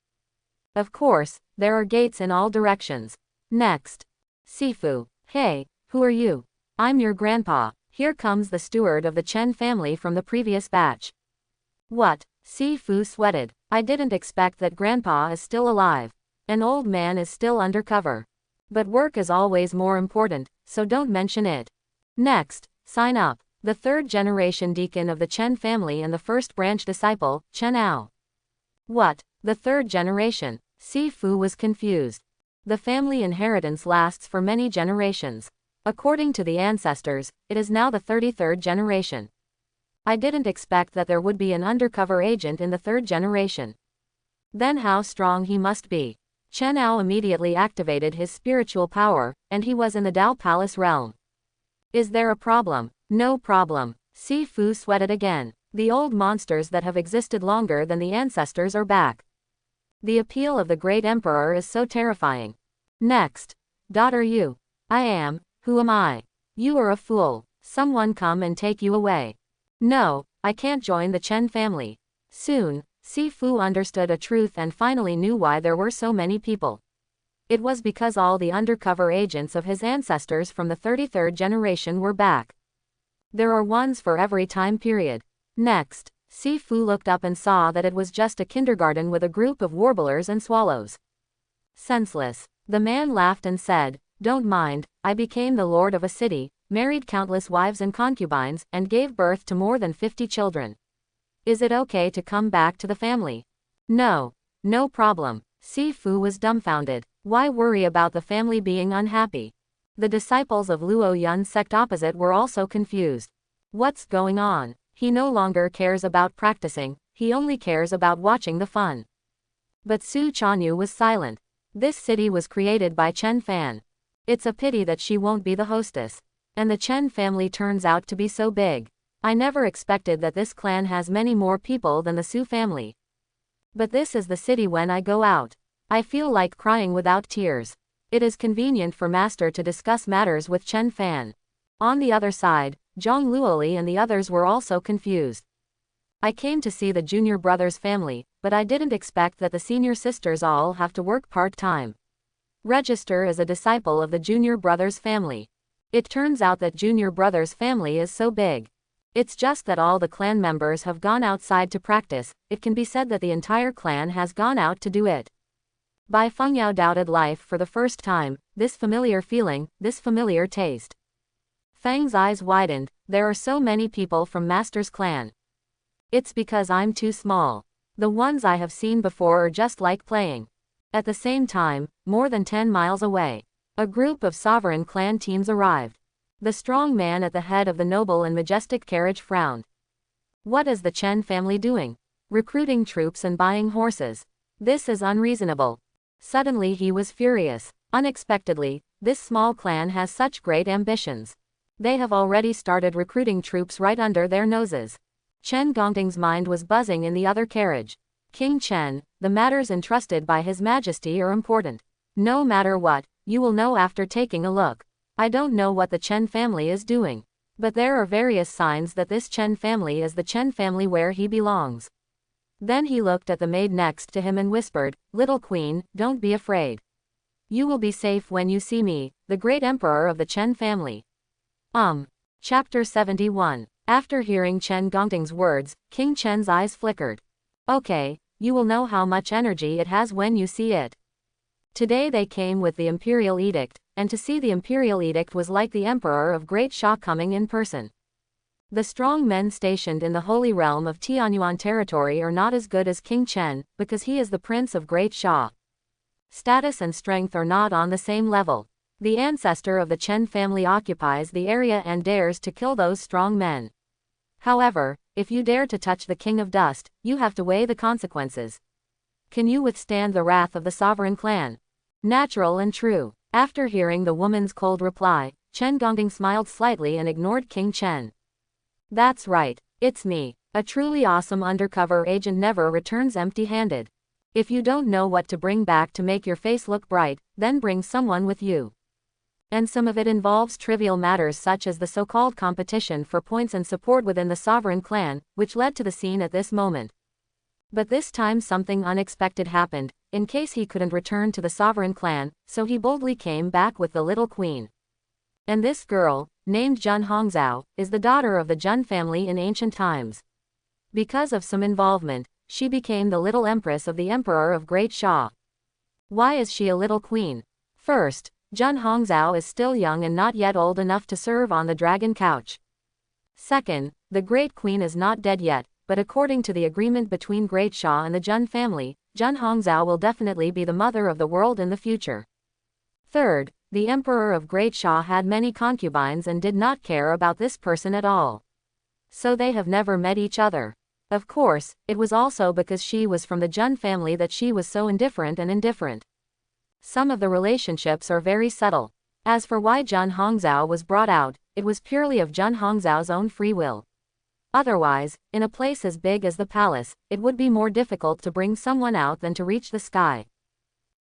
Of course, there are gates in all directions. Next. Sifu. Hey, who are you? I'm your grandpa. Here comes the steward of the Chen family from the previous batch. What? Sifu sweated. I didn't expect that grandpa is still alive. An old man is still undercover. But work is always more important, so don't mention it. Next, sign up. The 3rd generation deacon of the Chen family and the 1st branch disciple, Chen Ao. What? The 3rd generation? Sifu was confused. The family inheritance lasts for many generations. According to the ancestors, it is now the 33rd generation. I didn't expect that there would be an undercover agent in the 3rd generation. Then how strong he must be. Chen Ao immediately activated his spiritual power, and he was in the Dao Palace realm. Is there a problem? No problem. Sifu sweated again. The old monsters that have existed longer than the ancestors are back. The appeal of the great emperor is so terrifying. Next. Daughter you. I am. Who am I? You are a fool. Someone come and take you away. No, I can't join the Chen family. Soon, Sifu understood a truth and finally knew why there were so many people. It was because all the undercover agents of his ancestors from the 33rd generation were back. There are ones for every time period. Next, Sifu looked up and saw that it was just a kindergarten with a group of warblers and swallows. Senseless. The man laughed and said, "Don't mind, I became the lord of a city, married countless wives and concubines, and gave birth to more than 50 children. Is it okay to come back to the family?" No. No problem. Sifu was dumbfounded. Why worry about the family being unhappy? The disciples of Luo Yun's sect opposite were also confused. What's going on? He no longer cares about practicing, he only cares about watching the fun. But Su Chanyu was silent. This city was created by Chen Fan. It's a pity that she won't be the hostess. And the Chen family turns out to be so big. I never expected that this clan has many more people than the Su family. But this is the city when I go out. I feel like crying without tears. It is convenient for Master to discuss matters with Chen Fan. On the other side, Zhang Luoli and the others were also confused. I came to see the junior brother's family, but I didn't expect that the senior sisters all have to work part-time. Register as a disciple of the junior brother's family. It turns out that junior brother's family is so big. It's just that all the clan members have gone outside to practice, it can be said that the entire clan has gone out to do it. Bai Fengyao doubted life for the first time, this familiar feeling, this familiar taste. Fang's eyes widened, there are so many people from Master's clan. It's because I'm too small. The ones I have seen before are just like playing. At the same time, more than 10 miles away, a group of sovereign clan teens arrived. The strong man at the head of the noble and majestic carriage frowned. What is the Chen family doing? Recruiting troops and buying horses. This is unreasonable. Suddenly he was furious. Unexpectedly, this small clan has such great ambitions. They have already started recruiting troops right under their noses. Chen Gongting's mind was buzzing in the other carriage. King Chen, the matters entrusted by His Majesty are important. No matter what, you will know after taking a look. I don't know what the Chen family is doing. But there are various signs that this Chen family is the Chen family where he belongs. Then he looked at the maid next to him and whispered, "Little queen, don't be afraid. You will be safe when you see me, the great emperor of the Chen family." Chapter 71. After hearing Chen Gongting's words, King Chen's eyes flickered. Okay, you will know how much energy it has when you see it. Today they came with the Imperial Edict, and to see the Imperial Edict was like the Emperor of Great Sha coming in person. The strong men stationed in the Holy Realm of Tianyuan territory are not as good as King Chen, because he is the Prince of Great Sha. Status and strength are not on the same level. The ancestor of the Chen family occupies the area and dares to kill those strong men. However, if you dare to touch the King of Dust, you have to weigh the consequences. Can you withstand the wrath of the sovereign clan? Natural and true. After hearing the woman's cold reply, Chen Gongting smiled slightly and ignored King Chen. That's right, it's me. A truly awesome undercover agent never returns empty-handed. If you don't know what to bring back to make your face look bright, then bring someone with you. And some of it involves trivial matters such as the so-called competition for points and support within the sovereign clan, which led to the scene at this moment. But this time something unexpected happened, in case he couldn't return to the sovereign clan, so he boldly came back with the little queen. And this girl, named Jun Hongzhou, is the daughter of the Jun family in ancient times. Because of some involvement, she became the little empress of the Emperor of Great Sha. Why is she a little queen? First, Jun Hongzhou is still young and not yet old enough to serve on the dragon couch. Second, the Great Queen is not dead yet, but according to the agreement between Great Sha and the Jun family, Jun Hongzhou will definitely be the mother of the world in the future. Third, the Emperor of Great Sha had many concubines and did not care about this person at all. So they have never met each other. Of course, it was also because she was from the Jun family that she was so indifferent and indifferent. Some of the relationships are very subtle. As for why Zhen Hongzhou was brought out, it was purely of Zhen Hongzhou's own free will. Otherwise, in a place as big as the palace, it would be more difficult to bring someone out than to reach the sky.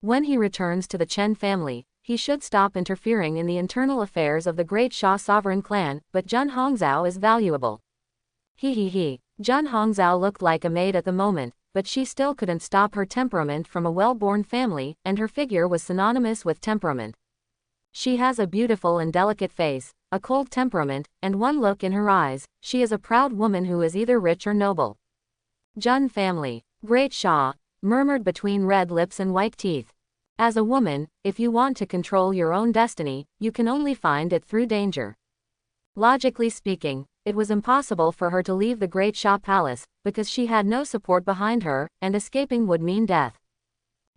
When he returns to the Chen family, he should stop interfering in the internal affairs of the great Xia sovereign clan, but Zhen Hongzhou is valuable. Zhen Hongzhou looked like a maid at the moment, but she still couldn't stop her temperament from a well-born family, and her figure was synonymous with temperament. She has a beautiful and delicate face, a cold temperament, and one look in her eyes. She is a proud woman who is either rich or noble. Zhen family, great Xia, murmured between red lips and white teeth. As a woman, if you want to control your own destiny, you can only find it through danger. Logically speaking, it was impossible for her to leave the great Xia palace, because she had no support behind her, and escaping would mean death.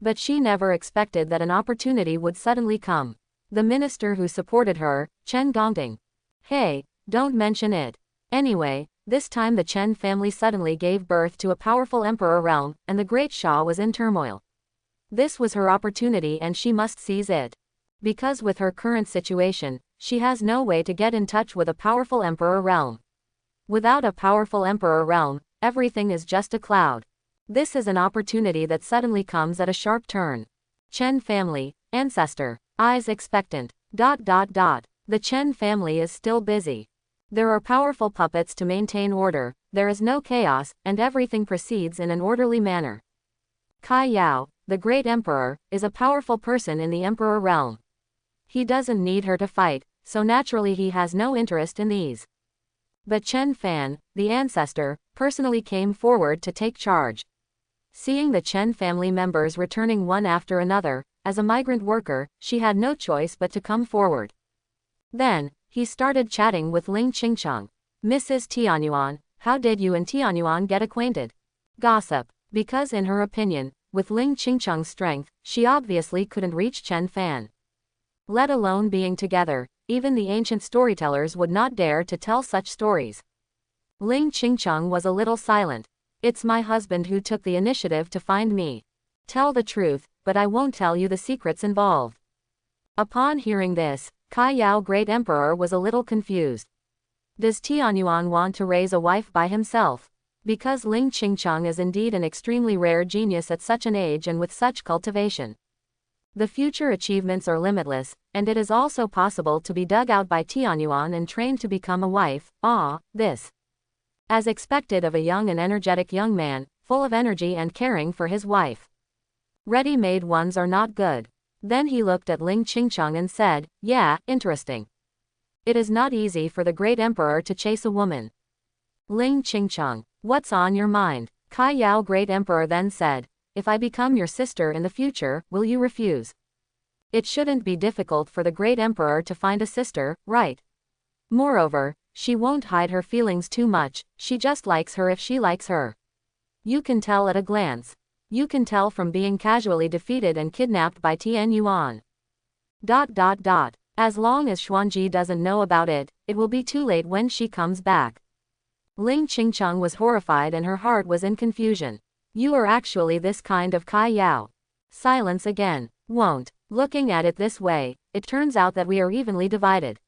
But she never expected that an opportunity would suddenly come. The minister who supported her, Chen Gongting. Hey, don't mention it. Anyway, this time the Chen family suddenly gave birth to a powerful emperor realm, and the great Xia was in turmoil. This was her opportunity and she must seize it. Because with her current situation, she has no way to get in touch with a powerful emperor realm. Without a powerful emperor realm, everything is just a cloud. This is an opportunity that suddenly comes at a sharp turn. Chen family, ancestor, eyes expectant. The Chen family is still busy. There are powerful puppets to maintain order, there is no chaos, and everything proceeds in an orderly manner. Kai Yao, the great emperor, is a powerful person in the emperor realm. He doesn't need her to fight, so naturally he has no interest in these. But Chen Fan, the ancestor, personally came forward to take charge. Seeing the Chen family members returning one after another, as a migrant worker, she had no choice but to come forward. Then, he started chatting with Ling Qingcheng. Mrs. Tianyuan, how did you and Tianyuan get acquainted? Gossip. Because in her opinion, with Ling Qingcheng's strength, she obviously couldn't reach Chen Fan. Let alone being together, even the ancient storytellers would not dare to tell such stories. Ling Qingcheng was a little silent. It's my husband who took the initiative to find me. Tell the truth, but I won't tell you the secrets involved. Upon hearing this, Kai Yao Great Emperor was a little confused. Does Tianyuan want to raise a wife by himself? Because Ling Qingcheng is indeed an extremely rare genius at such an age and with such cultivation. The future achievements are limitless, and it is also possible to be dug out by Tianyuan and trained to become a wife. This. As expected of a young and energetic young man, full of energy and caring for his wife. Ready-made ones are not good. Then he looked at Ling Qingcheng and said, yeah, interesting. It is not easy for the great emperor to chase a woman. Ling Qingcheng, what's on your mind? Kai Yao Great Emperor then said, if I become your sister in the future, will you refuse? It shouldn't be difficult for the great emperor to find a sister, right? Moreover, she won't hide her feelings too much, she just likes her if she likes her. You can tell at a glance. You can tell from being casually defeated and kidnapped by Tian Yuan. As long as Xuanji doesn't know about it, it will be too late when she comes back. Ling Qingcheng was horrified and her heart was in confusion. You are actually this kind of Kai Yao. Silence again. Won't. Looking at it this way, it turns out that we are evenly divided.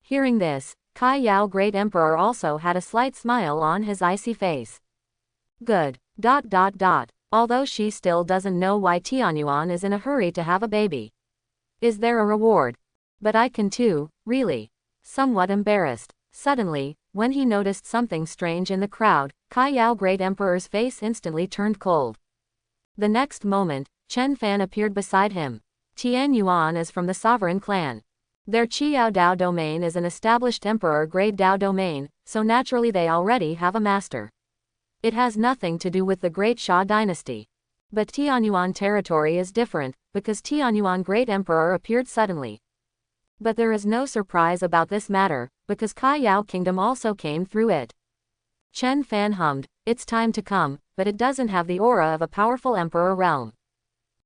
Hearing this, Kai Yao Great Emperor also had a slight smile on his icy face. Good. Although she still doesn't know why Tianyuan is in a hurry to have a baby. Is there a reward? But I can too, really. Somewhat embarrassed. Suddenly, when he noticed something strange in the crowd, Kai Yao Great Emperor's face instantly turned cold. The next moment, Chen Fan appeared beside him. Tian Yuan is from the sovereign clan. Their Qiao Dao domain is an established emperor grade Dao domain, so naturally they already have a master. It has nothing to do with the Great Xia dynasty. But Tianyuan territory is different, because Tianyuan Great Emperor appeared suddenly. But there is no surprise about this matter, because Kai Yao Kingdom also came through it. Chen Fan hummed, it's time to come, but it doesn't have the aura of a powerful emperor realm.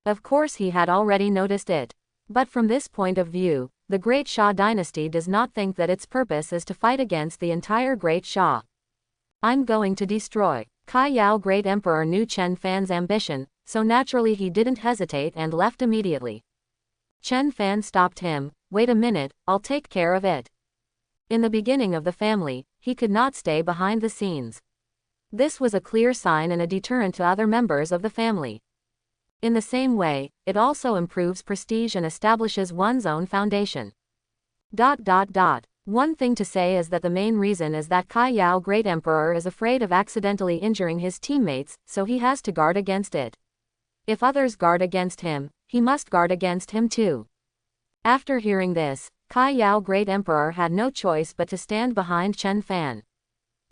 Of course he had already noticed it. But from this point of view, the Great Xia dynasty does not think that its purpose is to fight against the entire Great Xia. I'm going to destroy. Kai Yao Great Emperor knew Chen Fan's ambition, so naturally he didn't hesitate and left immediately. Chen Fan stopped him. Wait a minute, I'll take care of it. In the beginning of the family, he could not stay behind the scenes. This was a clear sign and a deterrent to other members of the family. In the same way, it also improves prestige and establishes one's own foundation. One thing to say is that the main reason is that Kai Yao Great Emperor is afraid of accidentally injuring his teammates, so he has to guard against it. If others guard against him, he must guard against him too. After hearing this, Kai Yao Great Emperor had no choice but to stand behind Chen Fan.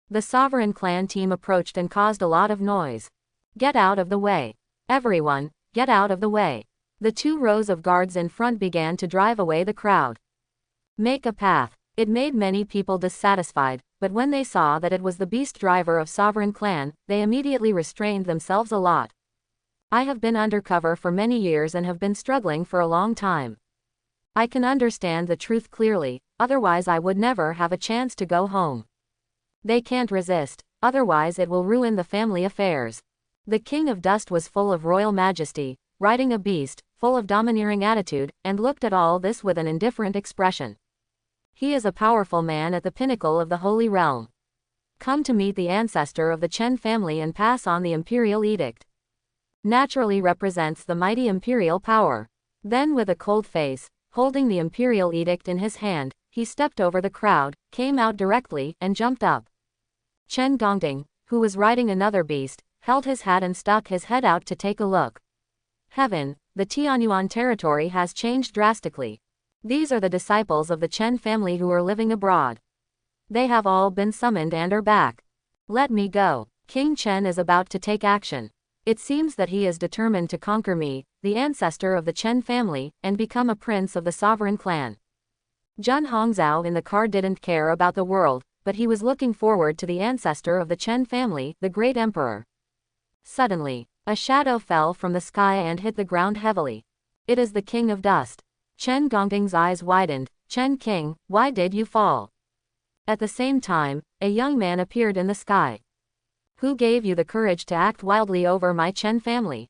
The Sovereign Clan team approached and caused a lot of noise. Get out of the way. Everyone, get out of the way. The 2 rows of guards in front began to drive away the crowd. Make a path. It made many people dissatisfied, but when they saw that it was the beast driver of Sovereign Clan, they immediately restrained themselves a lot. I have been undercover for many years and have been struggling for a long time. I can understand the truth clearly, otherwise I would never have a chance to go home. They can't resist, otherwise it will ruin the family affairs. The King of Dust was full of royal majesty, riding a beast, full of domineering attitude, and looked at all this with an indifferent expression. He is a powerful man at the pinnacle of the Holy Realm. Come to meet the ancestor of the Chen family and pass on the Imperial Edict. Naturally represents the mighty Imperial power. Then with a cold face, holding the Imperial Edict in his hand, he stepped over the crowd, came out directly, and jumped up. Chen Gongding, who was riding another beast, held his hat and stuck his head out to take a look. Heaven, the Tianyuan territory has changed drastically. These are the disciples of the Chen family who are living abroad. They have all been summoned and are back. Let me go. King Chen is about to take action. It seems that he is determined to conquer me, the ancestor of the Chen family, and become a prince of the Sovereign Clan. Zhen Hongzhao in the car didn't care about the world, but he was looking forward to the ancestor of the Chen family, the Great Emperor. Suddenly, a shadow fell from the sky and hit the ground heavily. It is the King of Dust. Chen Gongding's eyes widened. Chen King, why did you fall? At the same time, a young man appeared in the sky. Who gave you the courage to act wildly over my Chen family?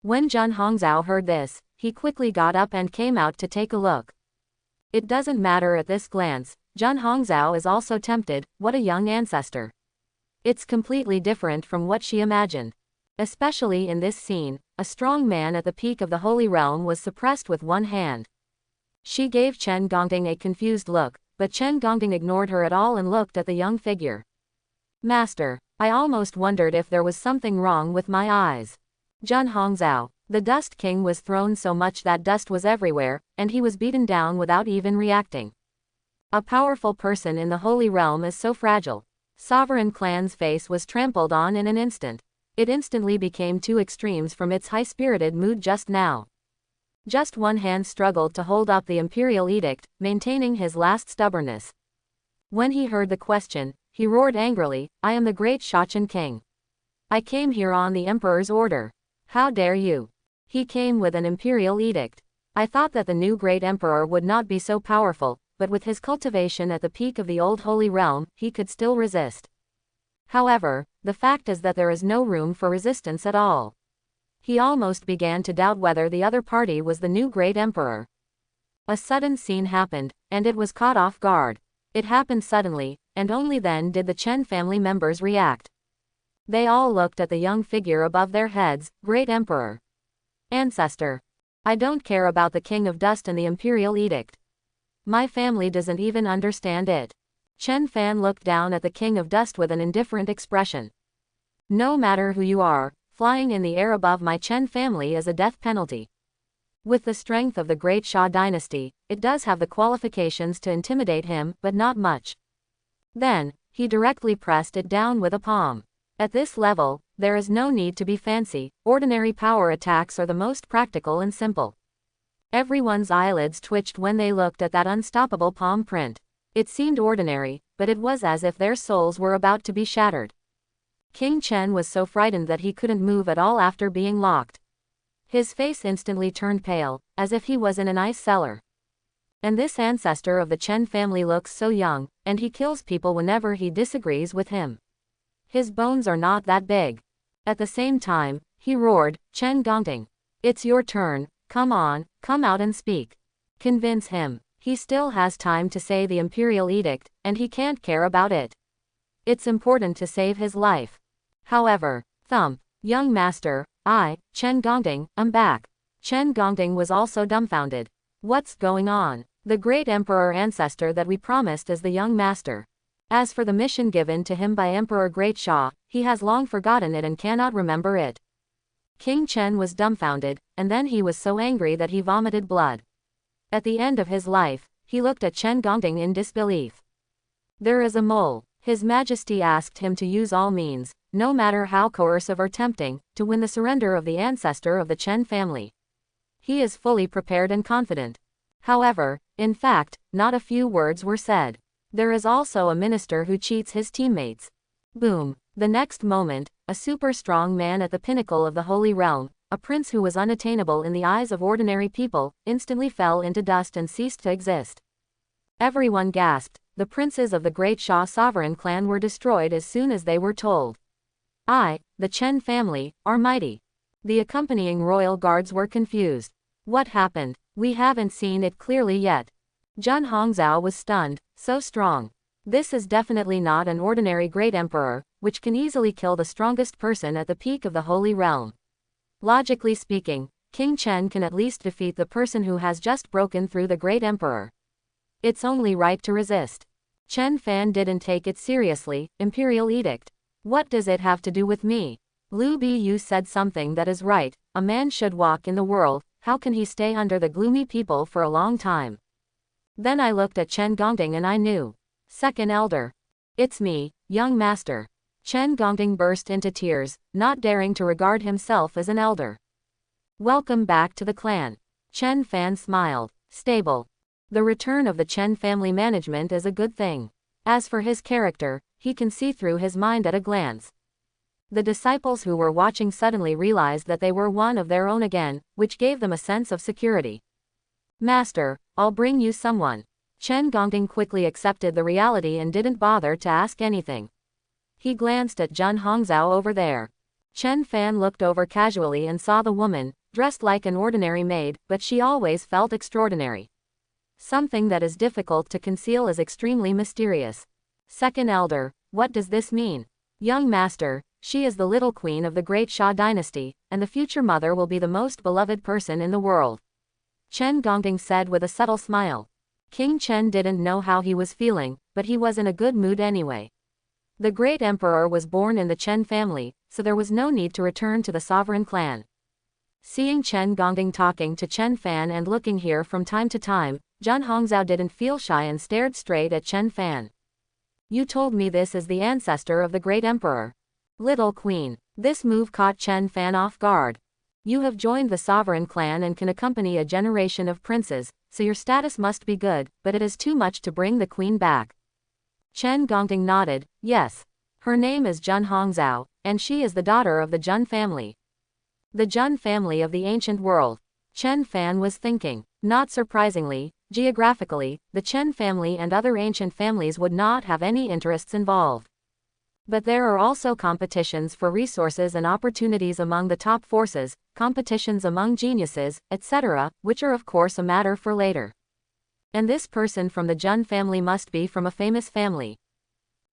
When Zhen Hongzhao heard this, he quickly got up and came out to take a look. It doesn't matter at this glance, Zhen Hongzhao is also tempted. What a young ancestor. It's completely different from what she imagined. Especially in this scene, a strong man at the peak of the Holy Realm was suppressed with one hand. She gave Chen Gongding a confused look, but Chen Gongding ignored her at all and looked at the young figure. Master, I almost wondered if there was something wrong with my eyes. Zhen Hongzhao, the Dust King was thrown so much that dust was everywhere, and he was beaten down without even reacting. A powerful person in the Holy Realm is so fragile. Sovereign Clan's face was trampled on in an instant. It instantly became 2 extremes from its high-spirited mood just now. Just one hand struggled to hold up the Imperial Edict, maintaining his last stubbornness. When he heard the question, he roared angrily, I am the great Shachen King. I came here on the Emperor's order. How dare you? He came with an Imperial Edict. I thought that the new great Emperor would not be so powerful, but with his cultivation at the peak of the old Holy Realm, he could still resist. However, the fact is that there is no room for resistance at all. He almost began to doubt whether the other party was the new great emperor. A sudden scene happened, and it was caught off guard. It happened suddenly, and only then did the Chen family members react. They all looked at the young figure above their heads, Great Emperor. Ancestor. I don't care about the King of Dust and the Imperial Edict. My family doesn't even understand it. Chen Fan looked down at the King of Dust with an indifferent expression. No matter who you are, flying in the air above my Chen family is a death penalty. With the strength of the Great Xia dynasty, it does have the qualifications to intimidate him, but not much. Then, he directly pressed it down with a palm. At this level, there is no need to be fancy, ordinary power attacks are the most practical and simple. Everyone's eyelids twitched when they looked at that unstoppable palm print. It seemed ordinary, but it was as if their souls were about to be shattered. King Chen was so frightened that he couldn't move at all after being locked. His face instantly turned pale, as if he was in an ice cellar. And this ancestor of the Chen family looks so young, and he kills people whenever he disagrees with him. His bones are not that big. At the same time, he roared, Chen Gongding. It's your turn, Come on, come out and speak. Convince him. He still has time to say the Imperial edict, and he can't care about it. It's important to save his life. However, thump, young master, Chen Gongding, I'm back. Chen Gongding was also dumbfounded. What's going on? The great emperor ancestor that we promised is the young master. As for the mission given to him by Emperor Great Sha, he has long forgotten it and cannot remember it. King Chen was dumbfounded, and then he was so angry that he vomited blood. At the end of his life, he looked at Chen Gongding in disbelief. There is a mole. His Majesty asked him to use all means, no matter how coercive or tempting, to win the surrender of the ancestor of the Chen family. He is fully prepared and confident. However, in fact, not a few words were said. There is also a minister who cheats his teammates. Boom. The next moment, a super strong man at the pinnacle of the Holy Realm, a prince who was unattainable in the eyes of ordinary people, instantly fell into dust and ceased to exist. Everyone gasped. The princes of the Great Sha sovereign clan were destroyed as soon as they were told. The Chen family, are mighty. The accompanying royal guards were confused. What happened? We haven't seen it clearly yet. Zhen Hongzhou was stunned. So strong. This is definitely not an ordinary great emperor, which can easily kill the strongest person at the peak of the Holy Realm. Logically speaking, King Chen can at least defeat the person who has just broken through the great emperor. It's only right to resist. Chen Fan didn't take it seriously. Imperial edict. What does it have to do with me? Liu Biyu said something that is right. A man should walk in the world. How can he stay under the gloomy people for a long time? Then I looked at Chen Gongding and I knew. Second elder. It's me, young master. Chen Gongding burst into tears, not daring to regard himself as an elder. Welcome back to the clan. Chen Fan smiled. Stable. The return of the Chen family management is a good thing. As for his character, he can see through his mind at a glance. The disciples who were watching suddenly realized that they were one of their own again, which gave them a sense of security. Master, I'll bring you someone. Chen Gongding quickly accepted the reality and didn't bother to ask anything. He glanced at Zhen Hongzhou over there. Chen Fan looked over casually and saw the woman, dressed like an ordinary maid, but she always felt extraordinary. Something that is difficult to conceal is extremely mysterious. Second elder, what does this mean? Young master, she is the little queen of the Great Sha dynasty, and the future mother will be the most beloved person in the world. Chen Gongding said with a subtle smile. King Chen didn't know how he was feeling, but he was in a good mood anyway. The great emperor was born in the Chen family, so there was no need to return to the sovereign clan. Seeing Chen Gongding talking to Chen Fan and looking here from time to time, Zhen Hongzhou didn't feel shy and stared straight at Chen Fan. You told me this is the ancestor of the great emperor. Little queen. This move caught Chen Fan off guard. You have joined the sovereign clan and can accompany a generation of princes, so your status must be good, but it is too much to bring the queen back. Chen Gongding nodded. Yes. Her name is Zhen Hongzhou, and she is the daughter of the Zhen family. The Zhen family of the ancient world. Chen Fan was thinking. Not surprisingly, geographically, the Chen family and other ancient families would not have any interests involved. But there are also competitions for resources and opportunities among the top forces, competitions among geniuses, etc., which are of course a matter for later. And this person from the Zhen family must be from a famous family.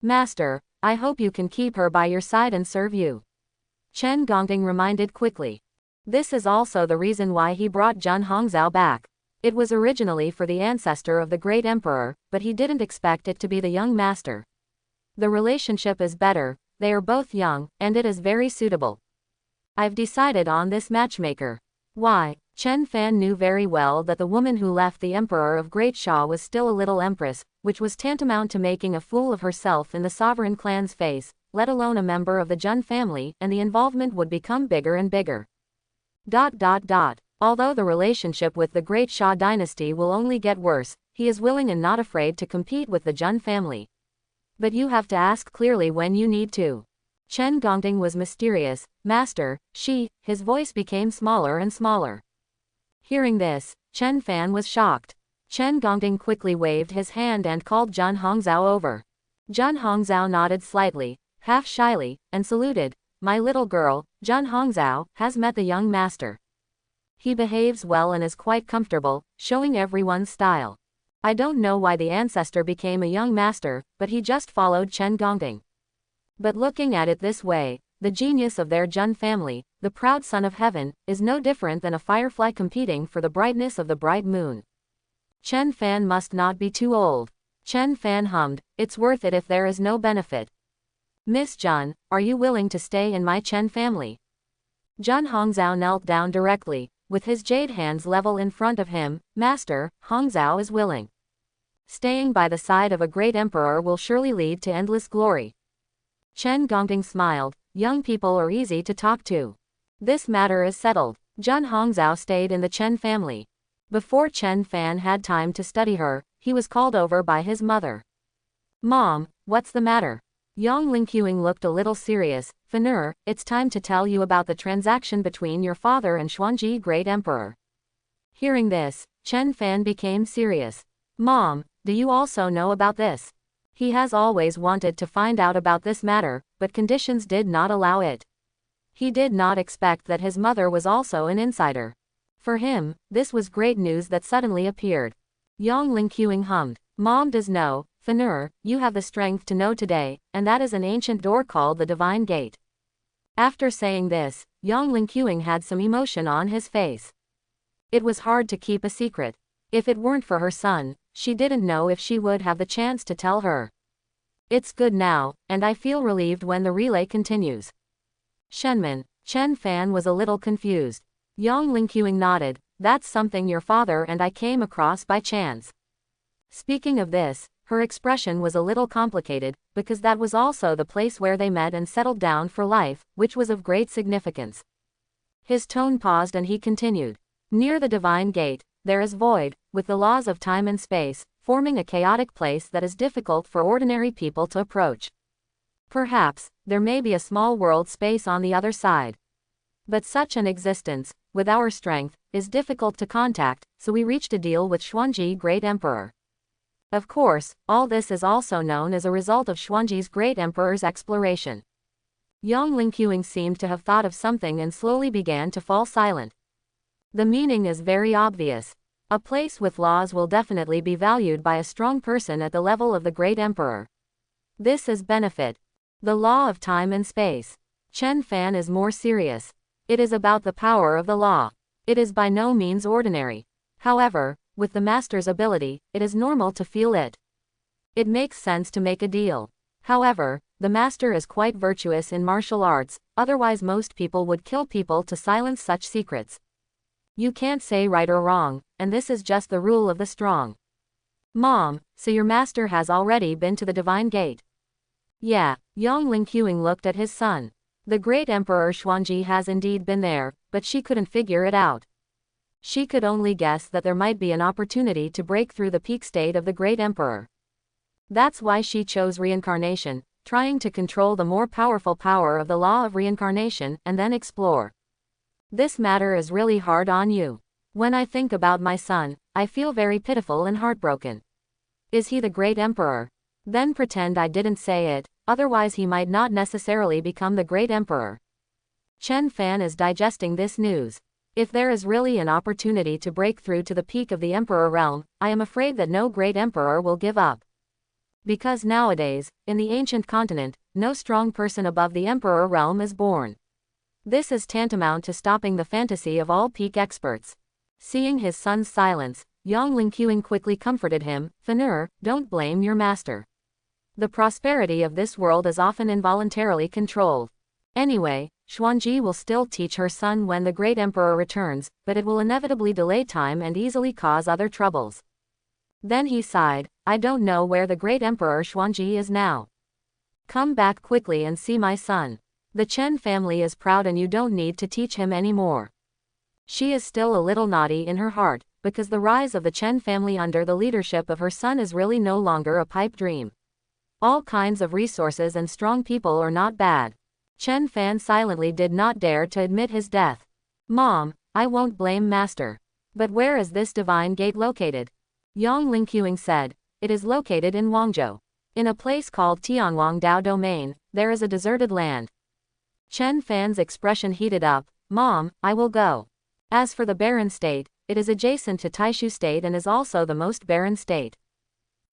Master, I hope you can keep her by your side and serve you. Chen Gongding reminded quickly. This is also the reason why he brought Zhen Hongzhou back. It was originally for the ancestor of the great emperor, but he didn't expect it to be the young master. The relationship is better, they are both young, and it is very suitable. I've decided on this matchmaker. Why? Chen Fan knew very well that the woman who left the emperor of Great Sha was still a little empress, which was tantamount to making a fool of herself in the sovereign clan's face, let alone a member of the Zhen family, and the involvement would become bigger and bigger. Although the relationship with the Great Sha dynasty will only get worse, he is willing and not afraid to compete with the Zhen family. But you have to ask clearly when you need to. Chen Gongding was mysterious. Master, his voice became smaller and smaller. Hearing this, Chen Fan was shocked. Chen Gongding quickly waved his hand and called Zhen Hongzhou over. Zhen Hongzhou nodded slightly, half shyly, and saluted. My little girl, Zhen Hongzhou, has met the young master. He behaves well and is quite comfortable, showing everyone's style. I don't know why the ancestor became a young master, but he just followed Chen Gongting. But looking at it this way, the genius of their Jun family, the proud son of heaven, is no different than a firefly competing for the brightness of the bright moon. Chen Fan must not be too old. Chen Fan hummed, it's worth it if there is no benefit. Miss Jun, are you willing to stay in my Chen family? Jun Hongzhou knelt down directly, with his jade hands level in front of him. Master, Hongzhou is willing. Staying by the side of a great emperor will surely lead to endless glory. Chen Gongting smiled, young people are easy to talk to. This matter is settled. Jun Hongzhou stayed in the Chen family. Before Chen Fan had time to study her, he was called over by his mother. Mom, what's the matter? Yang Lingqiang looked a little serious. Fanur, it's time to tell you about the transaction between your father and Xuanji Great Emperor. Hearing this, Chen Fan became serious. Mom, do you also know about this? He has always wanted to find out about this matter, but conditions did not allow it. He did not expect that his mother was also an insider. For him, this was great news that suddenly appeared. Yang Lingqiang hummed. Mom does know. Fanur, you have the strength to know today, and that is an ancient door called the Divine Gate. After saying this, Yang Lingqiang had some emotion on his face. It was hard to keep a secret. If it weren't for her son, she didn't know if she would have the chance to tell her. It's good now, and I feel relieved when the relay continues. Shenman, Chen Fan was a little confused. Yang Lingqiang nodded, that's something your father and I came across by chance. Speaking of this, her expression was a little complicated, because that was also the place where they met and settled down for life, which was of great significance. His tone paused and he continued. Near the Divine Gate, there is void, with the laws of time and space, forming a chaotic place that is difficult for ordinary people to approach. Perhaps, there may be a small world space on the other side. But such an existence, with our strength, is difficult to contact, so we reached a deal with Xuanji Great Emperor. Of course, all this is also known as a result of Xuanji's Great Emperor's exploration. Yang Lingqiang seemed to have thought of something and slowly began to fall silent. The meaning is very obvious. A place with laws will definitely be valued by a strong person at the level of the Great Emperor. This is benefit. The law of time and space. Chen Fan is more serious. It is about the power of the law. It is by no means ordinary. However, with the master's ability, it is normal to feel it. It makes sense to make a deal. However, the master is quite virtuous in martial arts, otherwise most people would kill people to silence such secrets. You can't say right or wrong, and this is just the rule of the strong. Mom, so your master has already been to the Divine Gate? Yeah, Yang Lingqiang looked at his son. The great Emperor Xuanji has indeed been there, but she couldn't figure it out. She could only guess that there might be an opportunity to break through the peak state of the great emperor. That's why she chose reincarnation, trying to control the more powerful power of the law of reincarnation and then explore. This matter is really hard on you. When I think about my son, I feel very pitiful and heartbroken. Is he the great emperor? Then pretend I didn't say it, otherwise he might not necessarily become the great emperor. Chen Fan is digesting this news. If there is really an opportunity to break through to the peak of the emperor realm, I am afraid that no great emperor will give up. Because nowadays, in the ancient continent, no strong person above the emperor realm is born. This is tantamount to stopping the fantasy of all peak experts. Seeing his son's silence, Yang Lingqiang quickly comforted him. Fanur, don't blame your master. The prosperity of this world is often involuntarily controlled. Anyway, Xuanji will still teach her son when the great emperor returns, but it will inevitably delay time and easily cause other troubles. Then he sighed, I don't know where the great emperor Xuanji is now. Come back quickly and see my son. The Chen family is proud and you don't need to teach him anymore. She is still a little naughty in her heart, because the rise of the Chen family under the leadership of her son is really no longer a pipe dream. All kinds of resources and strong people are not bad. Chen Fan silently did not dare to admit his death. Mom, I won't blame master. But where is this divine gate located? Yang Lingqiang said, it is located in Wangzhou. In a place called Tianwang Dao Domain, there is a deserted land. Chen Fan's expression heated up. Mom, I will go. As for the barren state, it is adjacent to Taishu state and is also the most barren state.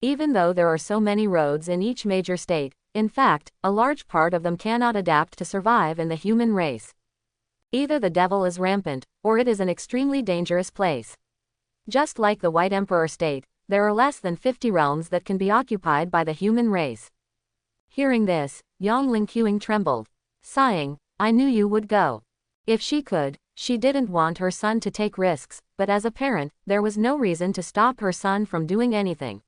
Even though there are so many roads in each major state, in fact, a large part of them cannot adapt to survive in the human race. Either the devil is rampant, or it is an extremely dangerous place. Just like the White Emperor state, there are less than 50 realms that can be occupied by the human race. Hearing this, Yang Lingqiang trembled. Sighing, I knew you would go. If she could, she didn't want her son to take risks, but as a parent, there was no reason to stop her son from doing anything.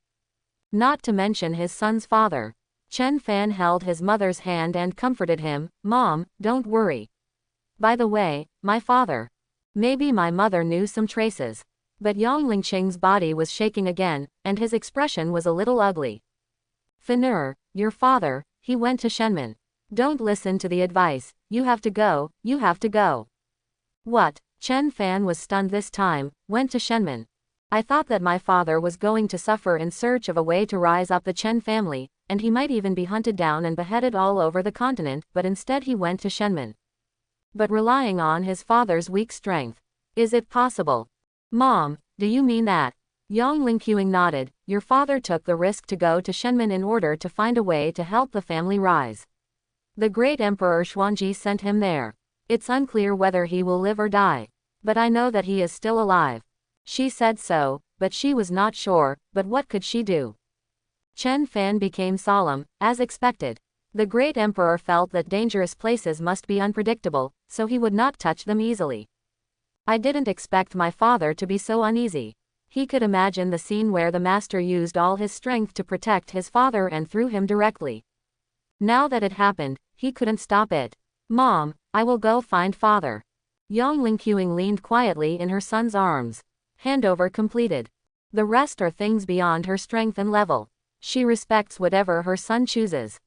Not to mention his son's father. Chen Fan held his mother's hand and comforted him. Mom, don't worry. By the way, my father. Maybe my mother knew some traces. But Yang Lingqiang's body was shaking again, and his expression was a little ugly. Fenur, your father, he went to Shenmen. Don't listen to the advice, you have to go, you have to go. What? Chen Fan was stunned this time, went to Shenmen. I thought that my father was going to suffer in search of a way to rise up the Chen family, and he might even be hunted down and beheaded all over the continent, but instead he went to Shenmen. But relying on his father's weak strength. Is it possible? Mom, do you mean that? Yang Lingqiang nodded. Your father took the risk to go to Shenmen in order to find a way to help the family rise. The great Emperor Xuanji sent him there. It's unclear whether he will live or die. But I know that he is still alive. She said so, but she was not sure, but what could she do? Chen Fan became solemn, as expected. The great emperor felt that dangerous places must be unpredictable, so he would not touch them easily. I didn't expect my father to be so uneasy. He could imagine the scene where the master used all his strength to protect his father and threw him directly. Now that it happened, he couldn't stop it. Mom, I will go find father. Yang Lingqiang leaned quietly in her son's arms. Handover completed. The rest are things beyond her strength and level. She respects whatever her son chooses.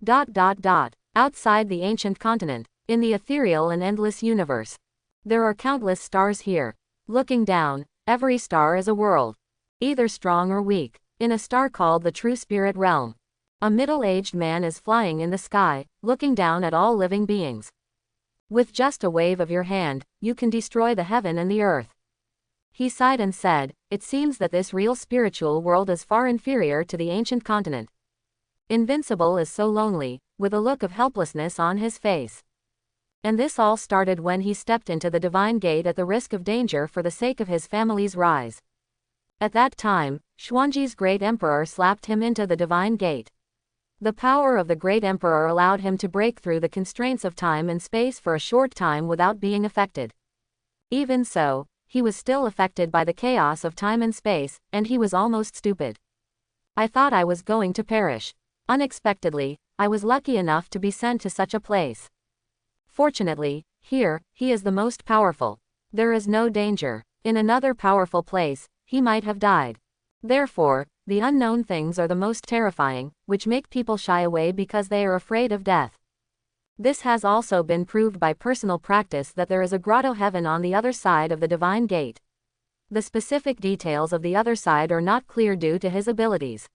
Outside the ancient continent, in the ethereal and endless universe. There are countless stars here. Looking down, every star is a world. Either strong or weak. In a star called the True Spirit Realm. A middle-aged man is flying in the sky, looking down at all living beings. With just a wave of your hand, you can destroy the heaven and the earth. He sighed and said, it seems that this real spiritual world is far inferior to the ancient continent. Invincible is so lonely, with a look of helplessness on his face. And this all started when he stepped into the divine gate at the risk of danger for the sake of his family's rise. At that time, Xuanji's great emperor slapped him into the divine gate. The power of the great emperor allowed him to break through the constraints of time and space for a short time without being affected. Even so, he was still affected by the chaos of time and space, and he was almost stupid. I thought I was going to perish. Unexpectedly, I was lucky enough to be sent to such a place. Fortunately, here, he is the most powerful. There is no danger. In another powerful place, he might have died. Therefore, the unknown things are the most terrifying, which make people shy away because they are afraid of death. This has also been proved by personal practice that there is a grotto heaven on the other side of the divine gate. The specific details of the other side are not clear due to his abilities.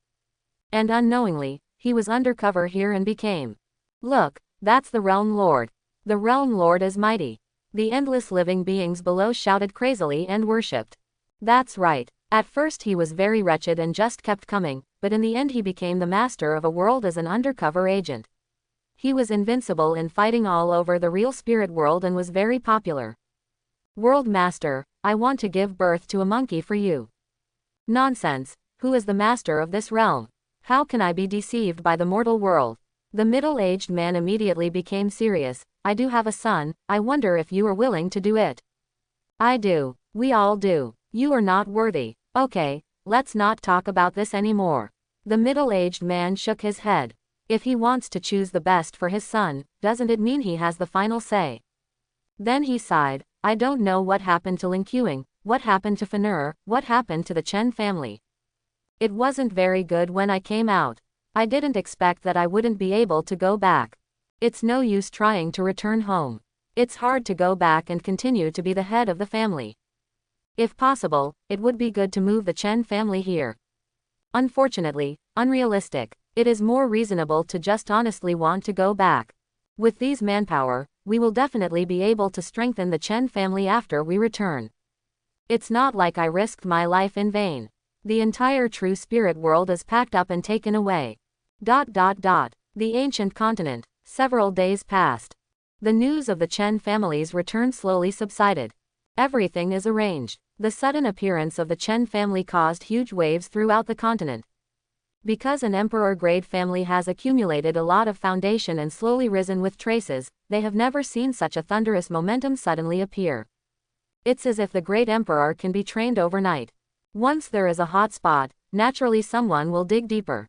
And unknowingly, he was undercover here and became. Look, that's the Realm Lord. The Realm Lord is mighty. The endless living beings below shouted crazily and worshipped. That's right. At first he was very wretched and just kept coming, but in the end he became the master of a world as an undercover agent. He was invincible in fighting all over the real spirit world and was very popular. World Master, I want to give birth to a monkey for you. Nonsense, who is the master of this realm? How can I be deceived by the mortal world? The middle-aged man immediately became serious. I do have a son, I wonder if you are willing to do it. I do, we all do. You are not worthy. Okay, let's not talk about this anymore. The middle-aged man shook his head. If he wants to choose the best for his son, doesn't it mean he has the final say? Then he sighed. I don't know what happened to Lingqiang, what happened to Fenur, what happened to the Chen family. It wasn't very good when I came out. I didn't expect that I wouldn't be able to go back. It's no use trying to return home. It's hard to go back and continue to be the head of the family. If possible, it would be good to move the Chen family here. Unfortunately, unrealistic. It is more reasonable to just honestly want to go back. With these manpower, we will definitely be able to strengthen the Chen family after we return. It's not like I risked my life in vain. The entire true spirit world is packed up and taken away. The ancient continent. Several days passed. The news of the Chen family's return slowly subsided. Everything is arranged. The sudden appearance of the Chen family caused huge waves throughout the continent. Because an emperor-grade family has accumulated a lot of foundation and slowly risen with traces, they have never seen such a thunderous momentum suddenly appear. It's as if the great emperor can be trained overnight. Once there is a hot spot, naturally someone will dig deeper.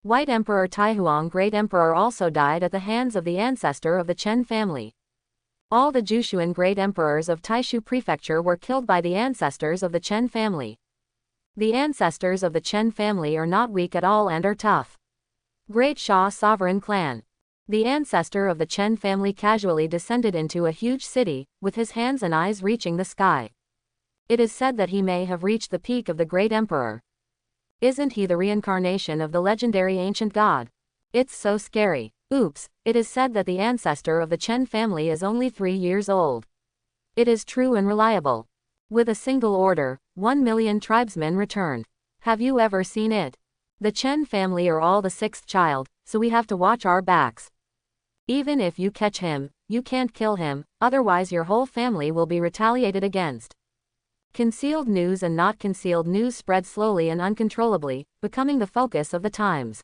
White Emperor Taihuang Great Emperor also died at the hands of the ancestor of the Chen family. All the Jushuan Great Emperors of Taishu Prefecture were killed by the ancestors of the Chen family. The ancestors of the Chen family are not weak at all and are tough. Great Xia Sovereign Clan. The ancestor of the Chen family casually descended into a huge city, with his hands and eyes reaching the sky. It is said that he may have reached the peak of the Great Emperor. Isn't he the reincarnation of the legendary ancient god? It's so scary. Oops, it is said that the ancestor of the Chen family is only 3 years old. It is true and reliable. With a single order, 1 million tribesmen returned. Have you ever seen it? The Chen family are all the 6th child, so we have to watch our backs. Even if you catch him, you can't kill him, otherwise your whole family will be retaliated against. Concealed news and not concealed news spread slowly and uncontrollably, becoming the focus of the times.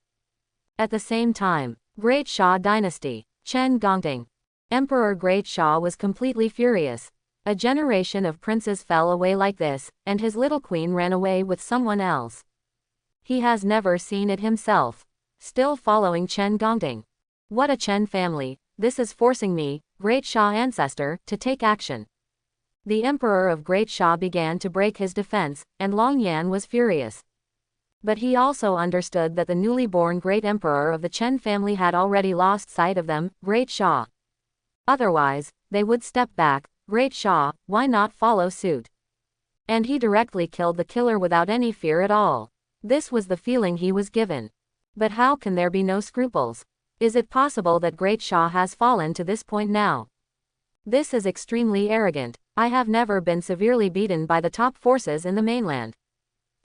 At the same time, Great Xia Dynasty. Chen Gongting. Emperor Great Xia was completely furious. A generation of princes fell away like this, and his little queen ran away with someone else. He has never seen it himself. Still following Chen Gongting. What a Chen family, this is forcing me, Great Xia ancestor, to take action. The emperor of Great Xia began to break his defense, and Long Yan was furious. But he also understood that the newly born great emperor of the Chen family had already lost sight of them, Great Xia. Otherwise, they would step back. Great Xia, why not follow suit? And he directly killed the killer without any fear at all. This was the feeling he was given. But how can there be no scruples? Is it possible that Great Xia has fallen to this point now? This is extremely arrogant. I have never been severely beaten by the top forces in the mainland.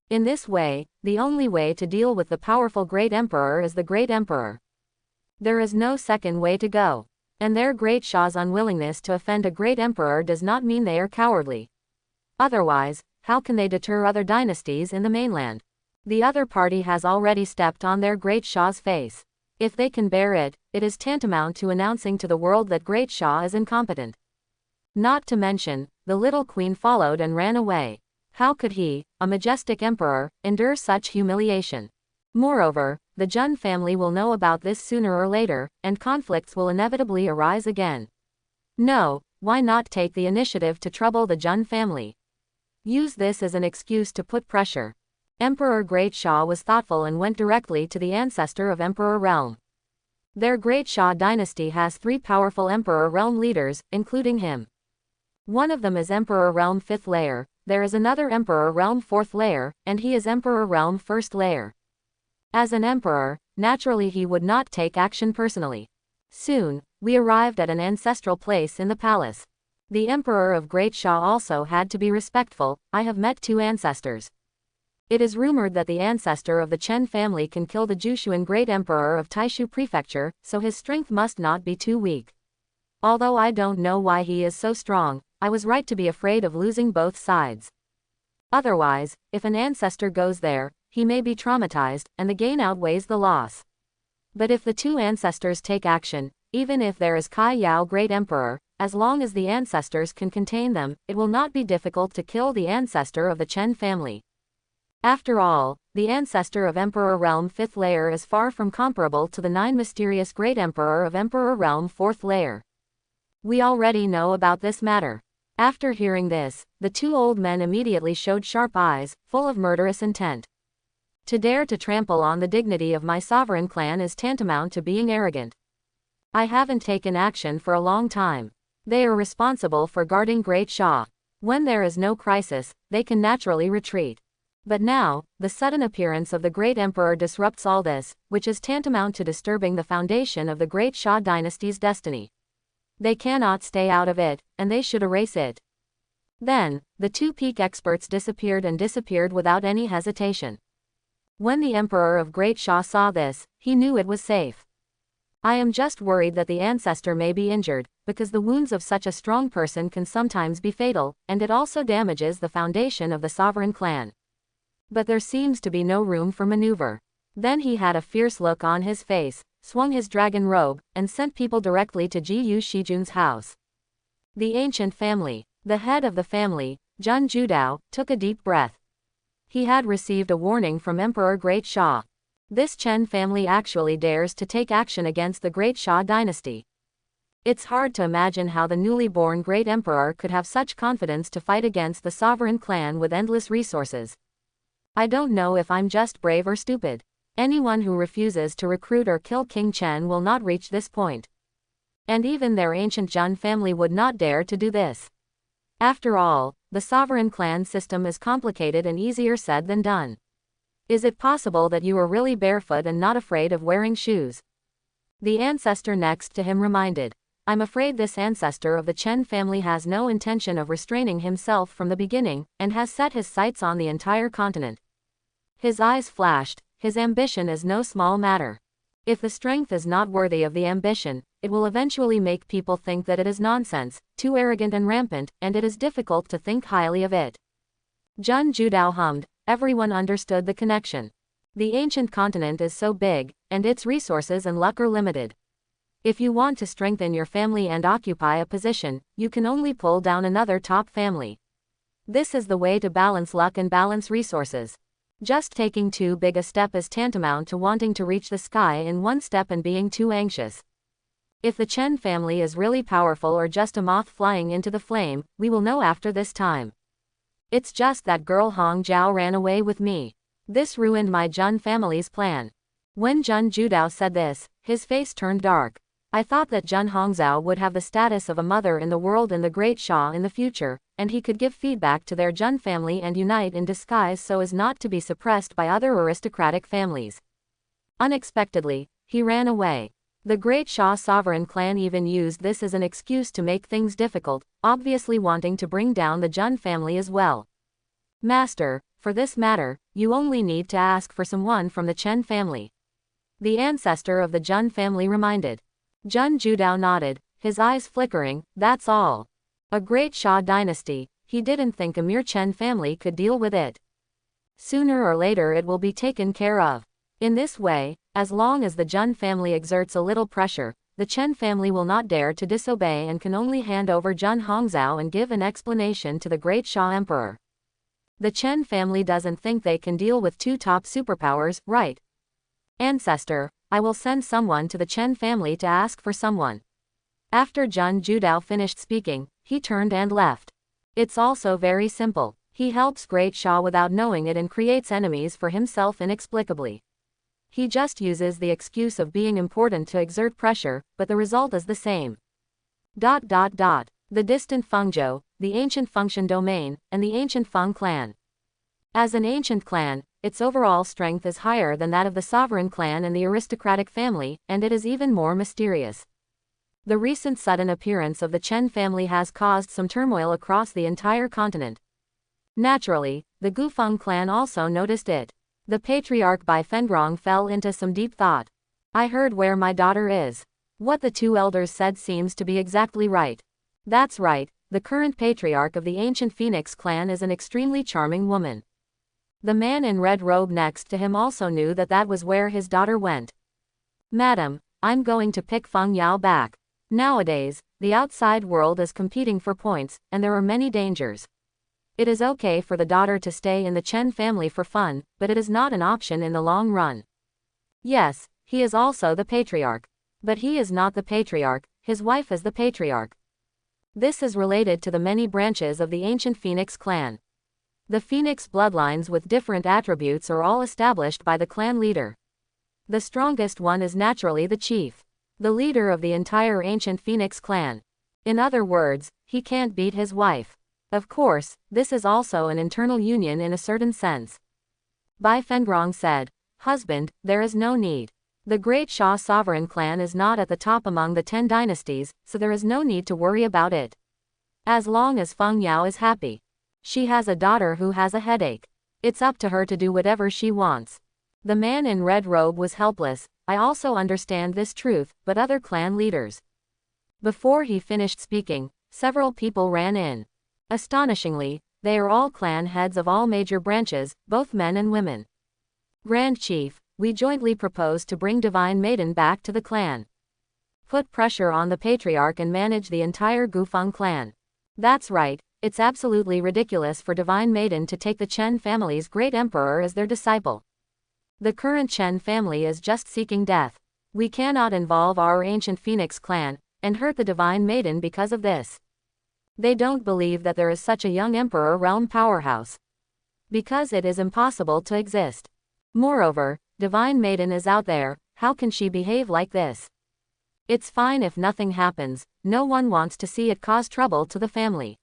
In this way, the only way to deal with the powerful Great Emperor is the Great Emperor. There is no second way to go. And their Great Xia's unwillingness to offend a Great Emperor does not mean they are cowardly. Otherwise, how can they deter other dynasties in the mainland? The other party has already stepped on their Great Xia's face. If they can bear it, it is tantamount to announcing to the world that Great Xia is incompetent. Not to mention, the little queen followed and ran away. How could he, a majestic emperor, endure such humiliation? Moreover, the Jun family will know about this sooner or later, and conflicts will inevitably arise again. No, why not take the initiative to trouble the Jun family? Use this as an excuse to put pressure. Emperor Great Xia was thoughtful and went directly to the ancestor of Emperor Realm. Their Great Xia dynasty has 3 powerful Emperor Realm leaders, including him. One of them is Emperor Realm 5th layer, there is another Emperor Realm 4th layer, and he is Emperor Realm 1st layer. As an emperor, naturally he would not take action personally. Soon, we arrived at an ancestral place in the palace. The Emperor of Great Xia also had to be respectful. I have met 2 ancestors. It is rumored that the ancestor of the Chen family can kill the Jushuan Great Emperor of Taishu Prefecture, so his strength must not be too weak. Although I don't know why he is so strong, I was right to be afraid of losing both sides. Otherwise, if an ancestor goes there, he may be traumatized, and the gain outweighs the loss. But if the 2 ancestors take action, even if there is Kai Yao Great Emperor, as long as the ancestors can contain them, it will not be difficult to kill the ancestor of the Chen family. After all, the ancestor of Emperor Realm 5th layer is far from comparable to the 9 mysterious Great Emperor of Emperor Realm 4th layer. We already know about this matter. After hearing this, the 2 old men immediately showed sharp eyes, full of murderous intent. To dare to trample on the dignity of my sovereign clan is tantamount to being arrogant. I haven't taken action for a long time. They are responsible for guarding Great Xia. When there is no crisis, they can naturally retreat. But now, the sudden appearance of the Great Emperor disrupts all this, which is tantamount to disturbing the foundation of the Great Xia dynasty's destiny. They cannot stay out of it, and they should erase it. Then, the two peak experts disappeared without any hesitation. When the Emperor of Great Sha saw this, he knew it was safe. I am just worried that the ancestor may be injured, because the wounds of such a strong person can sometimes be fatal, and it also damages the foundation of the sovereign clan. But there seems to be no room for maneuver. Then he had a fierce look on his face, swung his dragon robe, and sent people directly to Ji Shijun's house. The ancient family. The head of the family, Jun Judao, took a deep breath. He had received a warning from Emperor Great Sha. This Chen family actually dares to take action against the Great Sha dynasty. It's hard to imagine how the newly born Great Emperor could have such confidence to fight against the sovereign clan with endless resources. I don't know if I'm just brave or stupid. Anyone who refuses to recruit or kill King Chen will not reach this point. And even their ancient Jun family would not dare to do this. After all, the sovereign clan system is complicated and easier said than done. Is it possible that you are really barefoot and not afraid of wearing shoes? The ancestor next to him reminded. I'm afraid this ancestor of the Chen family has no intention of restraining himself from the beginning, and has set his sights on the entire continent. His eyes flashed. His ambition is no small matter. If the strength is not worthy of the ambition, it will eventually make people think that it is nonsense, too arrogant and rampant, and it is difficult to think highly of it. Jun Judao hummed. Everyone understood the connection. The ancient continent is so big, and its resources and luck are limited. If you want to strengthen your family and occupy a position, you can only pull down another top family. This is the way to balance luck and balance resources. Just taking too big a step is tantamount to wanting to reach the sky in one step and being too anxious. If the Chen family is really powerful or just a moth flying into the flame, we will know after this time. It's just that girl Hong Jiao ran away with me. This ruined my Jun family's plan. When Jun Judao said this, his face turned dark. I thought that Jun Hongzhao would have the status of a mother in the world in the Great Sha in the future, and he could give feedback to their Jun family and unite in disguise so as not to be suppressed by other aristocratic families. Unexpectedly, he ran away. The Great Sha sovereign clan even used this as an excuse to make things difficult, obviously wanting to bring down the Jun family as well. Master, for this matter, you only need to ask for someone from the Chen family. The ancestor of the Jun family reminded. Jun Judao nodded, his eyes flickering. That's all. A Great Sha dynasty. He didn't think a mere Chen family could deal with it. Sooner or later it will be taken care of. In this way, as long as the Jun family exerts a little pressure, the Chen family will not dare to disobey and can only hand over Jun Hongzhao and give an explanation to the Great Sha Emperor. The Chen family doesn't think they can deal with two top superpowers, right? Ancestor, I will send someone to the Chen family to ask for someone. After Jun Judao finished speaking, he turned and left. It's also very simple. He helps Great Sha without knowing it and creates enemies for himself inexplicably. He just uses the excuse of being important to exert pressure, but the result is the same. The distant Fengzhou, the ancient Fengshan domain, and the ancient Feng clan. As an ancient clan, its overall strength is higher than that of the sovereign clan and the aristocratic family, and it is even more mysterious. The recent sudden appearance of the Chen family has caused some turmoil across the entire continent. Naturally, the Gufeng clan also noticed it. The Patriarch Bai Fengrong fell into some deep thought. I heard where my daughter is. What the two elders said seems to be exactly right. That's right, the current Patriarch of the ancient Phoenix clan is an extremely charming woman. The man in red robe next to him also knew that that was where his daughter went. Madam, I'm going to pick Feng Yao back. Nowadays, the outside world is competing for points, and there are many dangers. It is okay for the daughter to stay in the Chen family for fun, but it is not an option in the long run. Yes, he is also the Patriarch. But he is not the Patriarch, his wife is the Patriarch. This is related to the many branches of the ancient Phoenix clan. The Phoenix bloodlines with different attributes are all established by the clan leader. The strongest one is naturally the chief, the leader of the entire ancient Phoenix clan. In other words, he can't beat his wife. Of course, this is also an internal union in a certain sense. Bai Fengrong said, Husband, there is no need. The Great Sha sovereign clan is not at the top among the 10 dynasties, so there is no need to worry about it. As long as Feng Yao is happy. She has a daughter who has a headache. It's up to her to do whatever she wants. The man in red robe was helpless. I also understand this truth, but other clan leaders. Before he finished speaking, several people ran in. Astonishingly, they are all clan heads of all major branches, both men and women. Grand Chief, we jointly propose to bring Divine Maiden back to the clan. Put pressure on the Patriarch and manage the entire Gufeng clan. That's right, it's absolutely ridiculous for Divine Maiden to take the Chen family's great emperor as their disciple. The current Chen family is just seeking death. We cannot involve our ancient Phoenix clan and hurt the Divine Maiden because of this. They don't believe that there is such a young emperor realm powerhouse. Because it is impossible to exist. Moreover, Divine Maiden is out there, how can she behave like this? It's fine if nothing happens, no one wants to see it cause trouble to the family.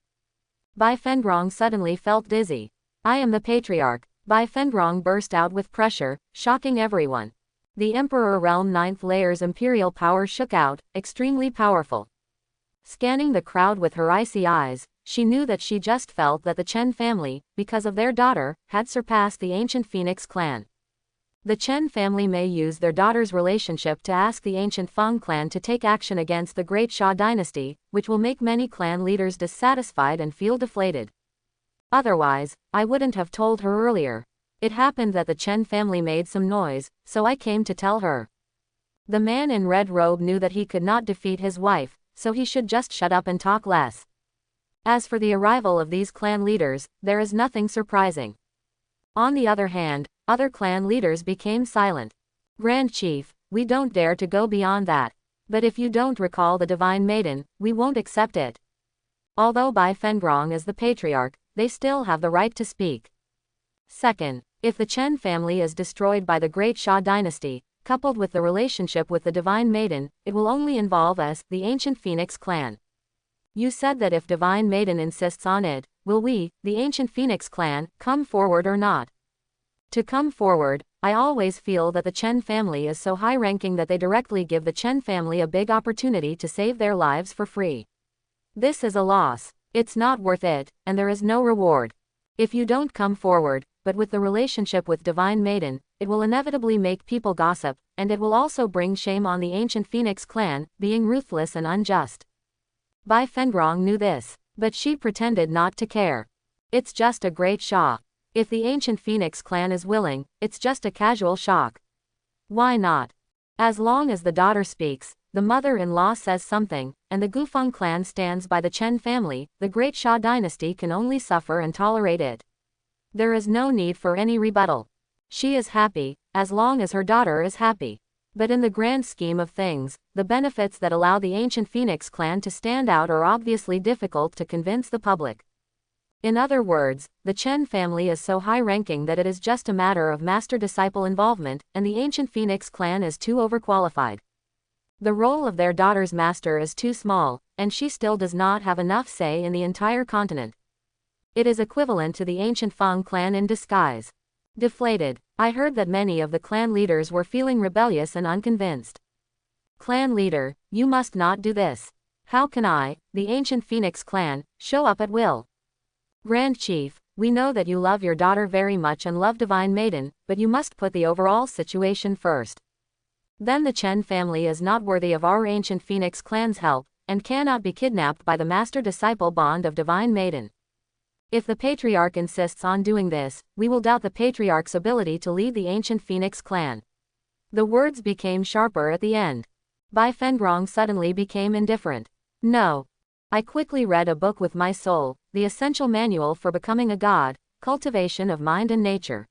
Bai Fengrong suddenly felt dizzy. I am the Patriarch. Bai Fengrong burst out with pressure, shocking everyone. The Emperor Realm 9th layer's Imperial power shook out, extremely powerful. Scanning the crowd with her icy eyes, she knew that she just felt that the Chen family, because of their daughter, had surpassed the ancient Phoenix clan. The Chen family may use their daughter's relationship to ask the ancient Feng clan to take action against the Great Sha dynasty, which will make many clan leaders dissatisfied and feel deflated. Otherwise, I wouldn't have told her earlier. It happened that the Chen family made some noise, so I came to tell her. The man in red robe knew that he could not defeat his wife, so he should just shut up and talk less. As for the arrival of these clan leaders, there is nothing surprising. On the other hand, other clan leaders became silent. Grand Chief, we don't dare to go beyond that. But if you don't recall the Divine Maiden, we won't accept it. Although Bai Fengrong is the Patriarch, they still have the right to speak. Second, if the Chen family is destroyed by the Great Sha dynasty, coupled with the relationship with the Divine Maiden, it will only involve us, the ancient Phoenix clan. You said that if Divine Maiden insists on it, will we, the ancient Phoenix clan, come forward or not? To come forward, I always feel that the Chen family is so high-ranking that they directly give the Chen family a big opportunity to save their lives for free. This is a loss. It's not worth it, and there is no reward. If you don't come forward, but with the relationship with Divine Maiden, it will inevitably make people gossip, and it will also bring shame on the ancient Phoenix clan, being ruthless and unjust. Bai Fengrong knew this, but she pretended not to care. It's just a Great Sha. If the ancient Phoenix clan is willing, it's just a casual shock. Why not? As long as the daughter speaks, the mother-in-law says something, and the Gufeng clan stands by the Chen family, the Great Sha dynasty can only suffer and tolerate it. There is no need for any rebuttal. She is happy, as long as her daughter is happy. But in the grand scheme of things, the benefits that allow the ancient Phoenix clan to stand out are obviously difficult to convince the public. In other words, the Chen family is so high-ranking that it is just a matter of master-disciple involvement, and the ancient Phoenix clan is too overqualified. The role of their daughter's master is too small, and she still does not have enough say in the entire continent. It is equivalent to the ancient Feng clan in disguise. Deflated, I heard that many of the clan leaders were feeling rebellious and unconvinced. Clan leader, you must not do this. How can I, the ancient Phoenix clan, show up at will? Grand Chief, we know that you love your daughter very much and love Divine Maiden, but you must put the overall situation first. Then the Chen family is not worthy of our ancient Phoenix clan's help, and cannot be kidnapped by the master-disciple bond of Divine Maiden. If the Patriarch insists on doing this, we will doubt the Patriarch's ability to lead the ancient Phoenix clan. The words became sharper at the end. Bai Fengrong suddenly became indifferent. No. I quickly read a book with my soul, the essential manual for becoming a god, cultivation of mind and nature.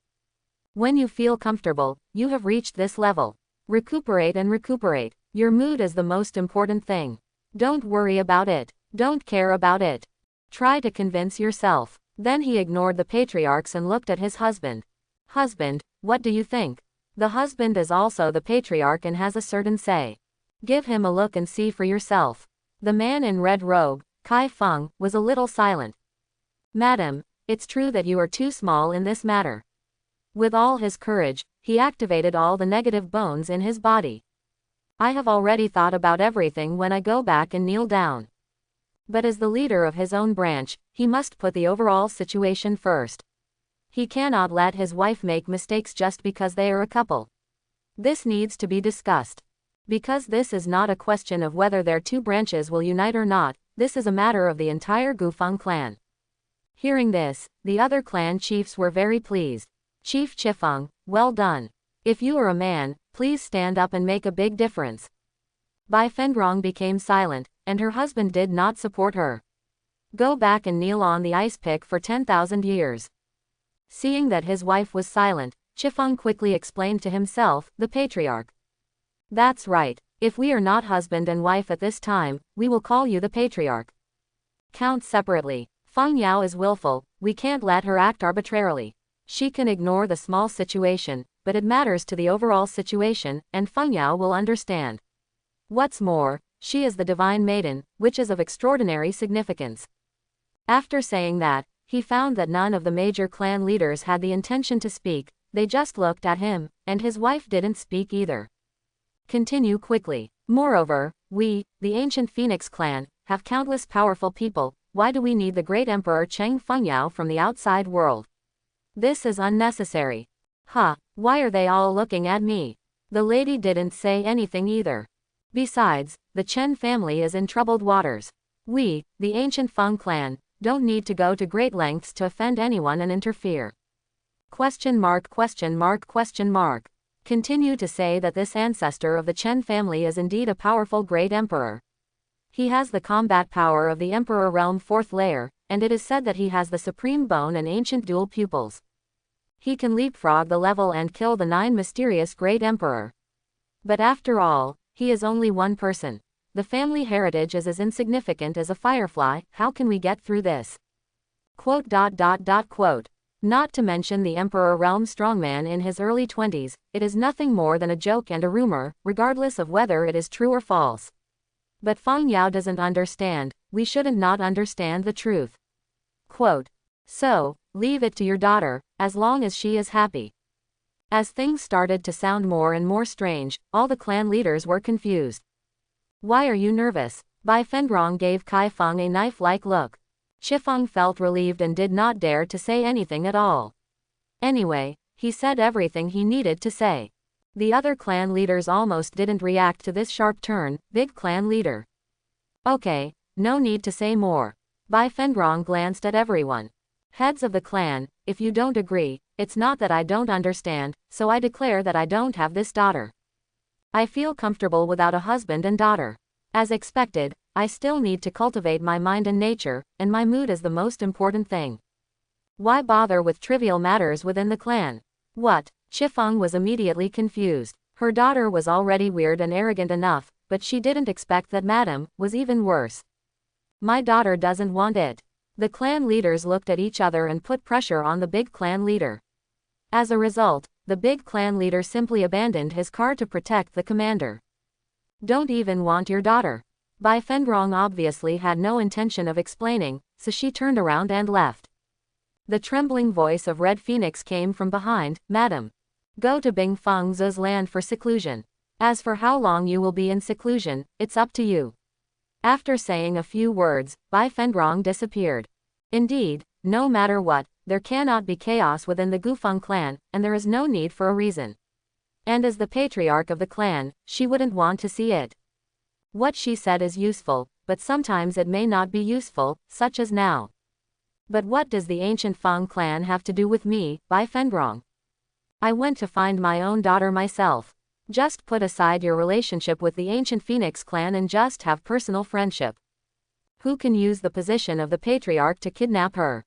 When you feel comfortable, you have reached this level. Recuperate and recuperate. Your mood is the most important thing. Don't worry about it. Don't care about it. Try to convince yourself. Then he ignored the patriarchs and looked at his husband. Husband, what do you think? The husband is also the patriarch and has a certain say. Give him a look and see for yourself. The man in red robe, Kai Feng, was a little silent. Madam, it's true that you are too small in this matter. With all his courage, he activated all the negative bones in his body. I have already thought about everything when I go back and kneel down. But as the leader of his own branch, he must put the overall situation first. He cannot let his wife make mistakes just because they are a couple. This needs to be discussed. Because this is not a question of whether their two branches will unite or not, this is a matter of the entire Gufeng clan. Hearing this, the other clan chiefs were very pleased. Chief Chifeng, well done. If you are a man, please stand up and make a big difference. Bai Fenrong became silent, and her husband did not support her. Go back and kneel on the ice pick for 10,000 years. Seeing that his wife was silent, Chifeng quickly explained to himself, the patriarch. That's right. If we are not husband and wife at this time, we will call you the patriarch. Count separately. Feng Yao is willful, we can't let her act arbitrarily. She can ignore the small situation, but it matters to the overall situation, and Feng Yao will understand. What's more, she is the divine maiden, which is of extraordinary significance. After saying that, he found that none of the major clan leaders had the intention to speak, they just looked at him, and his wife didn't speak either. Continue quickly. Moreover, we, the ancient Phoenix clan, have countless powerful people. Why do we need the great Emperor Cheng Fengyao from the outside world? This is unnecessary. Why are they all looking at me? The lady didn't say anything either. Besides, the Chen family is in troubled waters. We, the ancient Feng clan, don't need to go to great lengths to offend anyone and interfere. Question mark. Continue to say that this ancestor of the Chen family is indeed a powerful great emperor. He has the combat power of the Emperor Realm 4th layer, and it is said that he has the supreme bone and ancient dual pupils. He can leapfrog the level and kill the 9 mysterious great emperor. But after all, he is only one person. The family heritage is as insignificant as a firefly. How can we get through this? Quote. Not to mention the Emperor Realm strongman in his early 20s, it is nothing more than a joke and a rumor, regardless of whether it is true or false. But Feng Yao doesn't understand, we shouldn't not understand the truth. Quote. So, leave it to your daughter, as long as she is happy. As things started to sound more and more strange, all the clan leaders were confused. Why are you nervous? Bai Fenrong gave Kai Feng a knife-like look. Chifeng felt relieved and did not dare to say anything at all. Anyway, he said everything he needed to say. The other clan leaders almost didn't react to this sharp turn. Big clan leader. Okay, no need to say more. Bai Fenrong glanced at everyone. Heads of the clan, if you don't agree, it's not that I don't understand, so I declare that I don't have this daughter. I feel comfortable without a husband and daughter. As expected, I still need to cultivate my mind and nature, and my mood is the most important thing. Why bother with trivial matters within the clan? What? Chifeng was immediately confused. Her daughter was already weird and arrogant enough, but she didn't expect that Madam was even worse. My daughter doesn't want it. The clan leaders looked at each other and put pressure on the big clan leader. As a result, the big clan leader simply abandoned his car to protect the commander. Don't even want your daughter. Bai Fenrong obviously had no intention of explaining, so she turned around and left. The trembling voice of Red Phoenix came from behind. Madam, go to Bing Feng Zhe's land for seclusion. As for how long you will be in seclusion, it's up to you. After saying a few words, Bai Fenrong disappeared. Indeed, no matter what, there cannot be chaos within the Gufeng clan, and there is no need for a reason. And as the patriarch of the clan, she wouldn't want to see it. What she said is useful, but sometimes it may not be useful, such as now. But what does the ancient Feng clan have to do with me, Bai Fenrong? I went to find my own daughter myself. Just put aside your relationship with the ancient Phoenix clan and just have personal friendship. Who can use the position of the patriarch to kidnap her?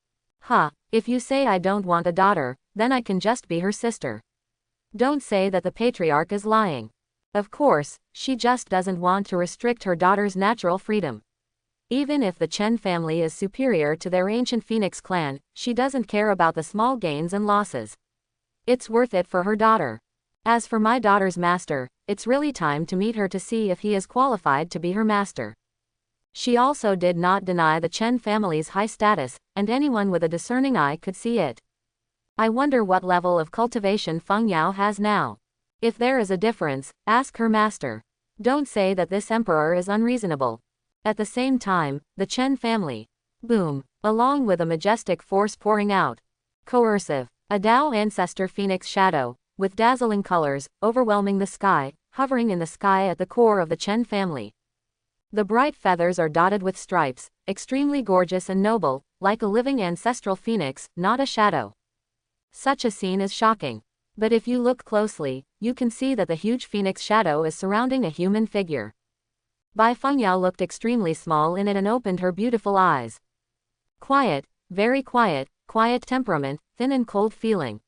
If you say I don't want a daughter, then I can just be her sister. Don't say that the patriarch is lying. Of course, she just doesn't want to restrict her daughter's natural freedom. Even if the Chen family is superior to their ancient Phoenix clan, she doesn't care about the small gains and losses. It's worth it for her daughter. As for my daughter's master, it's really time to meet her to see if he is qualified to be her master. She also did not deny the Chen family's high status, and anyone with a discerning eye could see it. I wonder what level of cultivation Feng Yao has now. If there is a difference, ask her master. Don't say that this emperor is unreasonable. At the same time, the Chen family. Boom. Along with a majestic force pouring out. Coercive. A Dao ancestor phoenix shadow, with dazzling colors, overwhelming the sky, hovering in the sky at the core of the Chen family. The bright feathers are dotted with stripes, extremely gorgeous and noble, like a living ancestral phoenix, not a shadow. Such a scene is shocking. But if you look closely, you can see that the huge phoenix shadow is surrounding a human figure. Bai Fengyao looked extremely small in it and opened her beautiful eyes. Quiet, very quiet, quiet temperament, thin and cold feeling.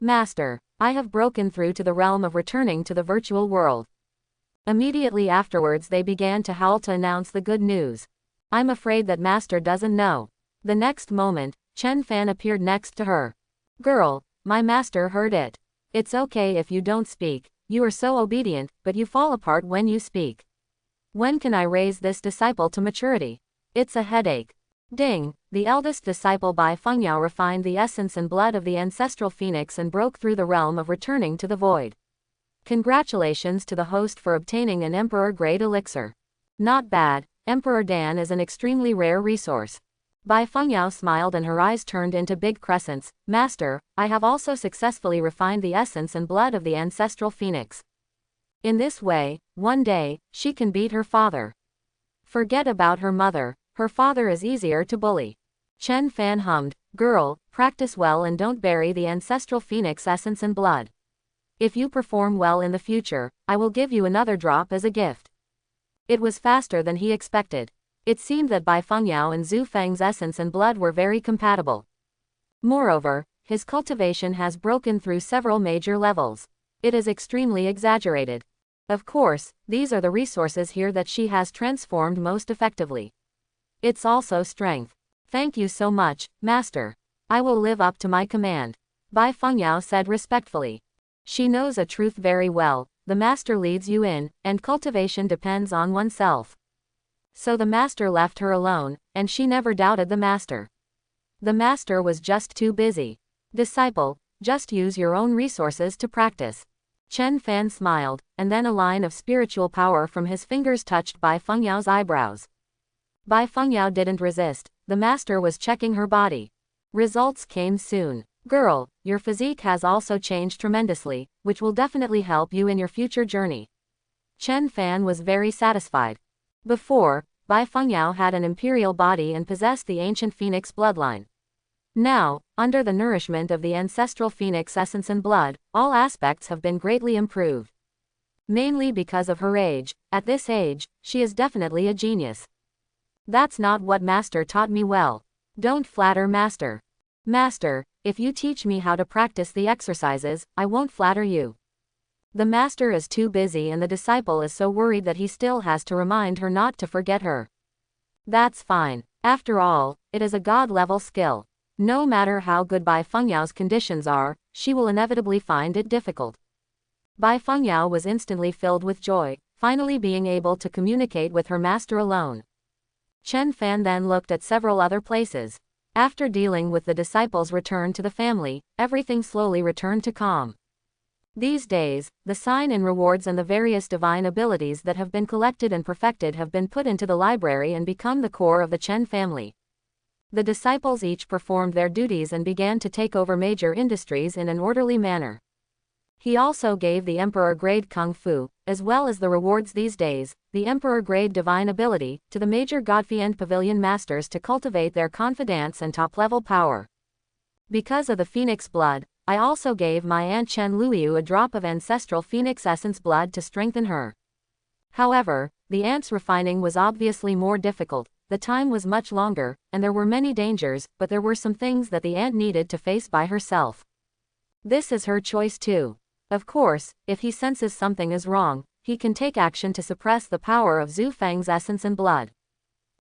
Master, I have broken through to the realm of returning to the virtual world. Immediately afterwards they began to howl to announce the good news. I'm afraid that Master doesn't know. The next moment, Chen Fan appeared next to her. Girl, my master heard it. It's okay if you don't speak, you are so obedient, but you fall apart when you speak. When can I raise this disciple to maturity? It's a headache. Ding, the eldest disciple Bai Fengyao refined the essence and blood of the ancestral phoenix and broke through the realm of returning to the void. Congratulations to the host for obtaining an emperor-grade elixir. Not bad, Emperor Dan is an extremely rare resource. Bai Fengyao smiled and her eyes turned into big crescents. Master, I have also successfully refined the essence and blood of the ancestral phoenix. In this way, one day, she can beat her father. Forget about her mother, her father is easier to bully. Chen Fan hummed, girl, practice well and don't bury the ancestral phoenix essence and blood. If you perform well in the future, I will give you another drop as a gift. It was faster than he expected. It seemed that Bai Fengyao and Zhu Feng's essence and blood were very compatible. Moreover, his cultivation has broken through several major levels. It is extremely exaggerated. Of course, these are the resources here that she has transformed most effectively. It's also strength. Thank you so much, Master. I will live up to my command. Bai Fengyao said respectfully. She knows a truth very well, the Master leads you in, and cultivation depends on oneself. So the Master left her alone, and she never doubted the Master. The Master was just too busy. Disciple, just use your own resources to practice. Chen Fan smiled, and then a line of spiritual power from his fingers touched Bai Fengyao's eyebrows. Bai Fengyao didn't resist, the Master was checking her body. Results came soon. Girl, your physique has also changed tremendously, which will definitely help you in your future journey. Chen Fan was very satisfied. Before, Bai Fengyao had an imperial body and possessed the ancient phoenix bloodline. Now, under the nourishment of the ancestral phoenix essence and blood, all aspects have been greatly improved. Mainly because of her age, at this age, she is definitely a genius. That's not what Master taught me well. Don't flatter Master. Master, if you teach me how to practice the exercises, I won't flatter you. The Master is too busy and the disciple is so worried that he still has to remind her not to forget her. That's fine. After all, it is a god-level skill. No matter how good Bai Fengyao's conditions are, she will inevitably find it difficult. Bai Fengyao was instantly filled with joy, finally being able to communicate with her master alone. Chen Fan then looked at several other places. After dealing with the disciple's return to the family, everything slowly returned to calm. These days, the sign and rewards and the various divine abilities that have been collected and perfected have been put into the library and become the core of the Chen family. The disciples each performed their duties and began to take over major industries in an orderly manner. He also gave the Emperor-grade Kung Fu, as well as the rewards these days, the Emperor-grade Divine Ability, to the major Godfrey and Pavilion Masters to cultivate their confidence and top-level power. Because of the Phoenix blood, I also gave my Aunt Chen Luoyu a drop of ancestral Phoenix essence blood to strengthen her. However, the aunt's refining was obviously more difficult, the time was much longer, and there were many dangers, but there were some things that the aunt needed to face by herself. This is her choice too. Of course, if he senses something is wrong, he can take action to suppress the power of Zhu Feng's essence and blood.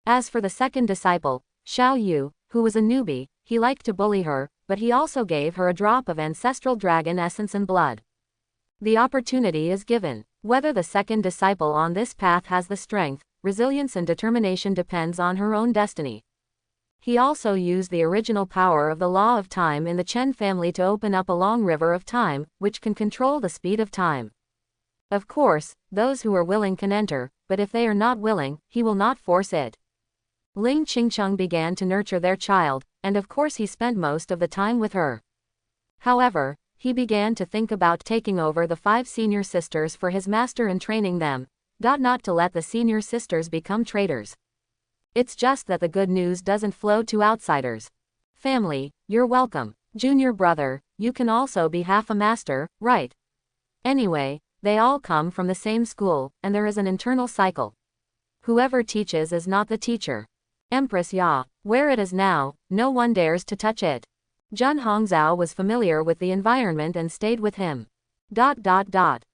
As for the second disciple, Xiao Yu, who was a newbie, he liked to bully her, but he also gave her a drop of ancestral dragon essence and blood. The opportunity is given. Whether the second disciple on this path has the strength, resilience and determination depends on her own destiny. He also used the original power of the law of time in the Chen family to open up a long river of time, which can control the speed of time. Of course, those who are willing can enter, but if they are not willing, he will not force it. Ling Qingcheng began to nurture their child, and of course he spent most of the time with her. However, he began to think about taking over the 5 senior sisters for his master and training them, not to let the senior sisters become traitors. It's just that the good news doesn't flow to outsiders. Family, you're welcome. Junior brother, you can also be half a master, right? Anyway, they all come from the same school, and there is an internal cycle. Whoever teaches is not the teacher. Empress Ya, where it is now, no one dares to touch it. Zhen Hongzhou was familiar with the environment and stayed with him.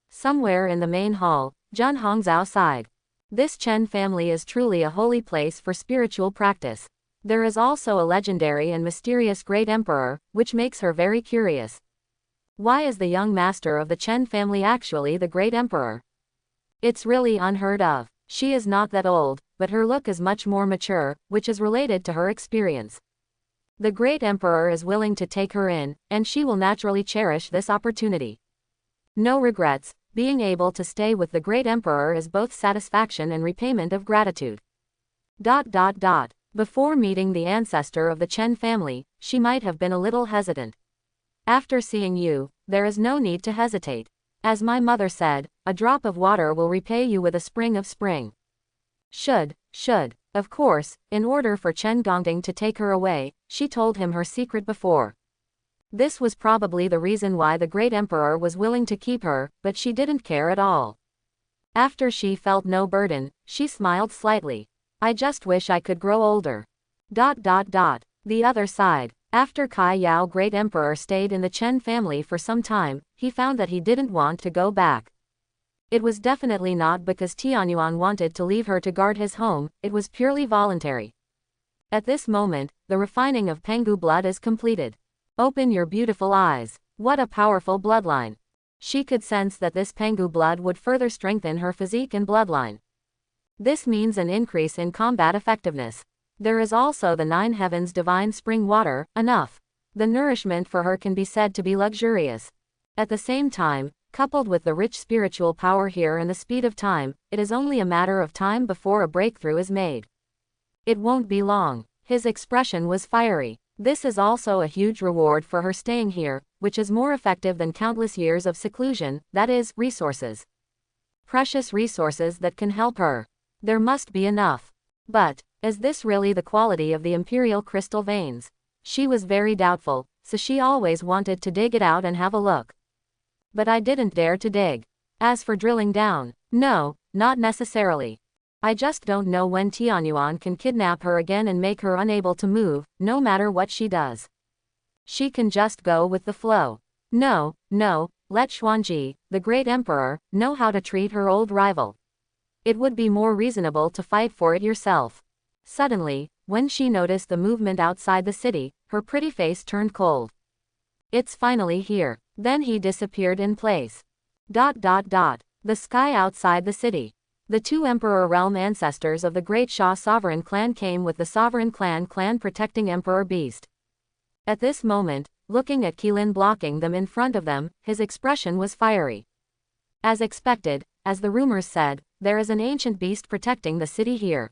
Somewhere in the main hall, Zhen Hongzhou sighed. This Chen family is truly a holy place for spiritual practice. There is also a legendary and mysterious great emperor, which makes her very curious. Why is the young master of the Chen family actually the great emperor? It's really unheard of. She is not that old, but her look is much more mature, which is related to her experience. The great emperor is willing to take her in, and she will naturally cherish this opportunity. No regrets. Being able to stay with the great emperor is both satisfaction and repayment of gratitude. Before meeting the ancestor of the Chen family, she might have been a little hesitant. After seeing you, there is no need to hesitate. As my mother said, a drop of water will repay you with a spring of spring. Should. Of course, in order for Chen Gongding to take her away, she told him her secret before. This was probably the reason why the great emperor was willing to keep her, but she didn't care at all. After she felt no burden, she smiled slightly. I just wish I could grow older. The other side. After Kai Yao great emperor stayed in the Chen family for some time, he found that he didn't want to go back. It was definitely not because Tianyuan wanted to leave her to guard his home, it was purely voluntary. At this moment, the refining of Penghu blood is completed. Open your beautiful eyes. What a powerful bloodline. She could sense that this Penghu blood would further strengthen her physique and bloodline. This means an increase in combat effectiveness. There is also the 9 heavens divine spring water, enough. The nourishment for her can be said to be luxurious. At the same time, coupled with the rich spiritual power here and the speed of time, it is only a matter of time before a breakthrough is made. It won't be long. His expression was fiery. This is also a huge reward for her staying here, which is more effective than countless years of seclusion, that is, resources. Precious resources that can help her. There must be enough. But, is this really the quality of the Imperial crystal veins? She was very doubtful, so she always wanted to dig it out and have a look. But I didn't dare to dig. As for drilling down, no, not necessarily. I just don't know when Tianyuan can kidnap her again and make her unable to move, no matter what she does. She can just go with the flow. No, let Xuanji, the great emperor, know how to treat her old rival. It would be more reasonable to fight for it yourself. Suddenly, when she noticed the movement outside the city, her pretty face turned cold. It's finally here. Then he disappeared in place. The sky outside the city. The 2 Emperor realm ancestors of the Great Sha sovereign clan came with the sovereign clan protecting Emperor Beast. At this moment, looking at Qilin blocking them in front of them, his expression was fiery. As expected, as the rumors said, there is an ancient beast protecting the city here.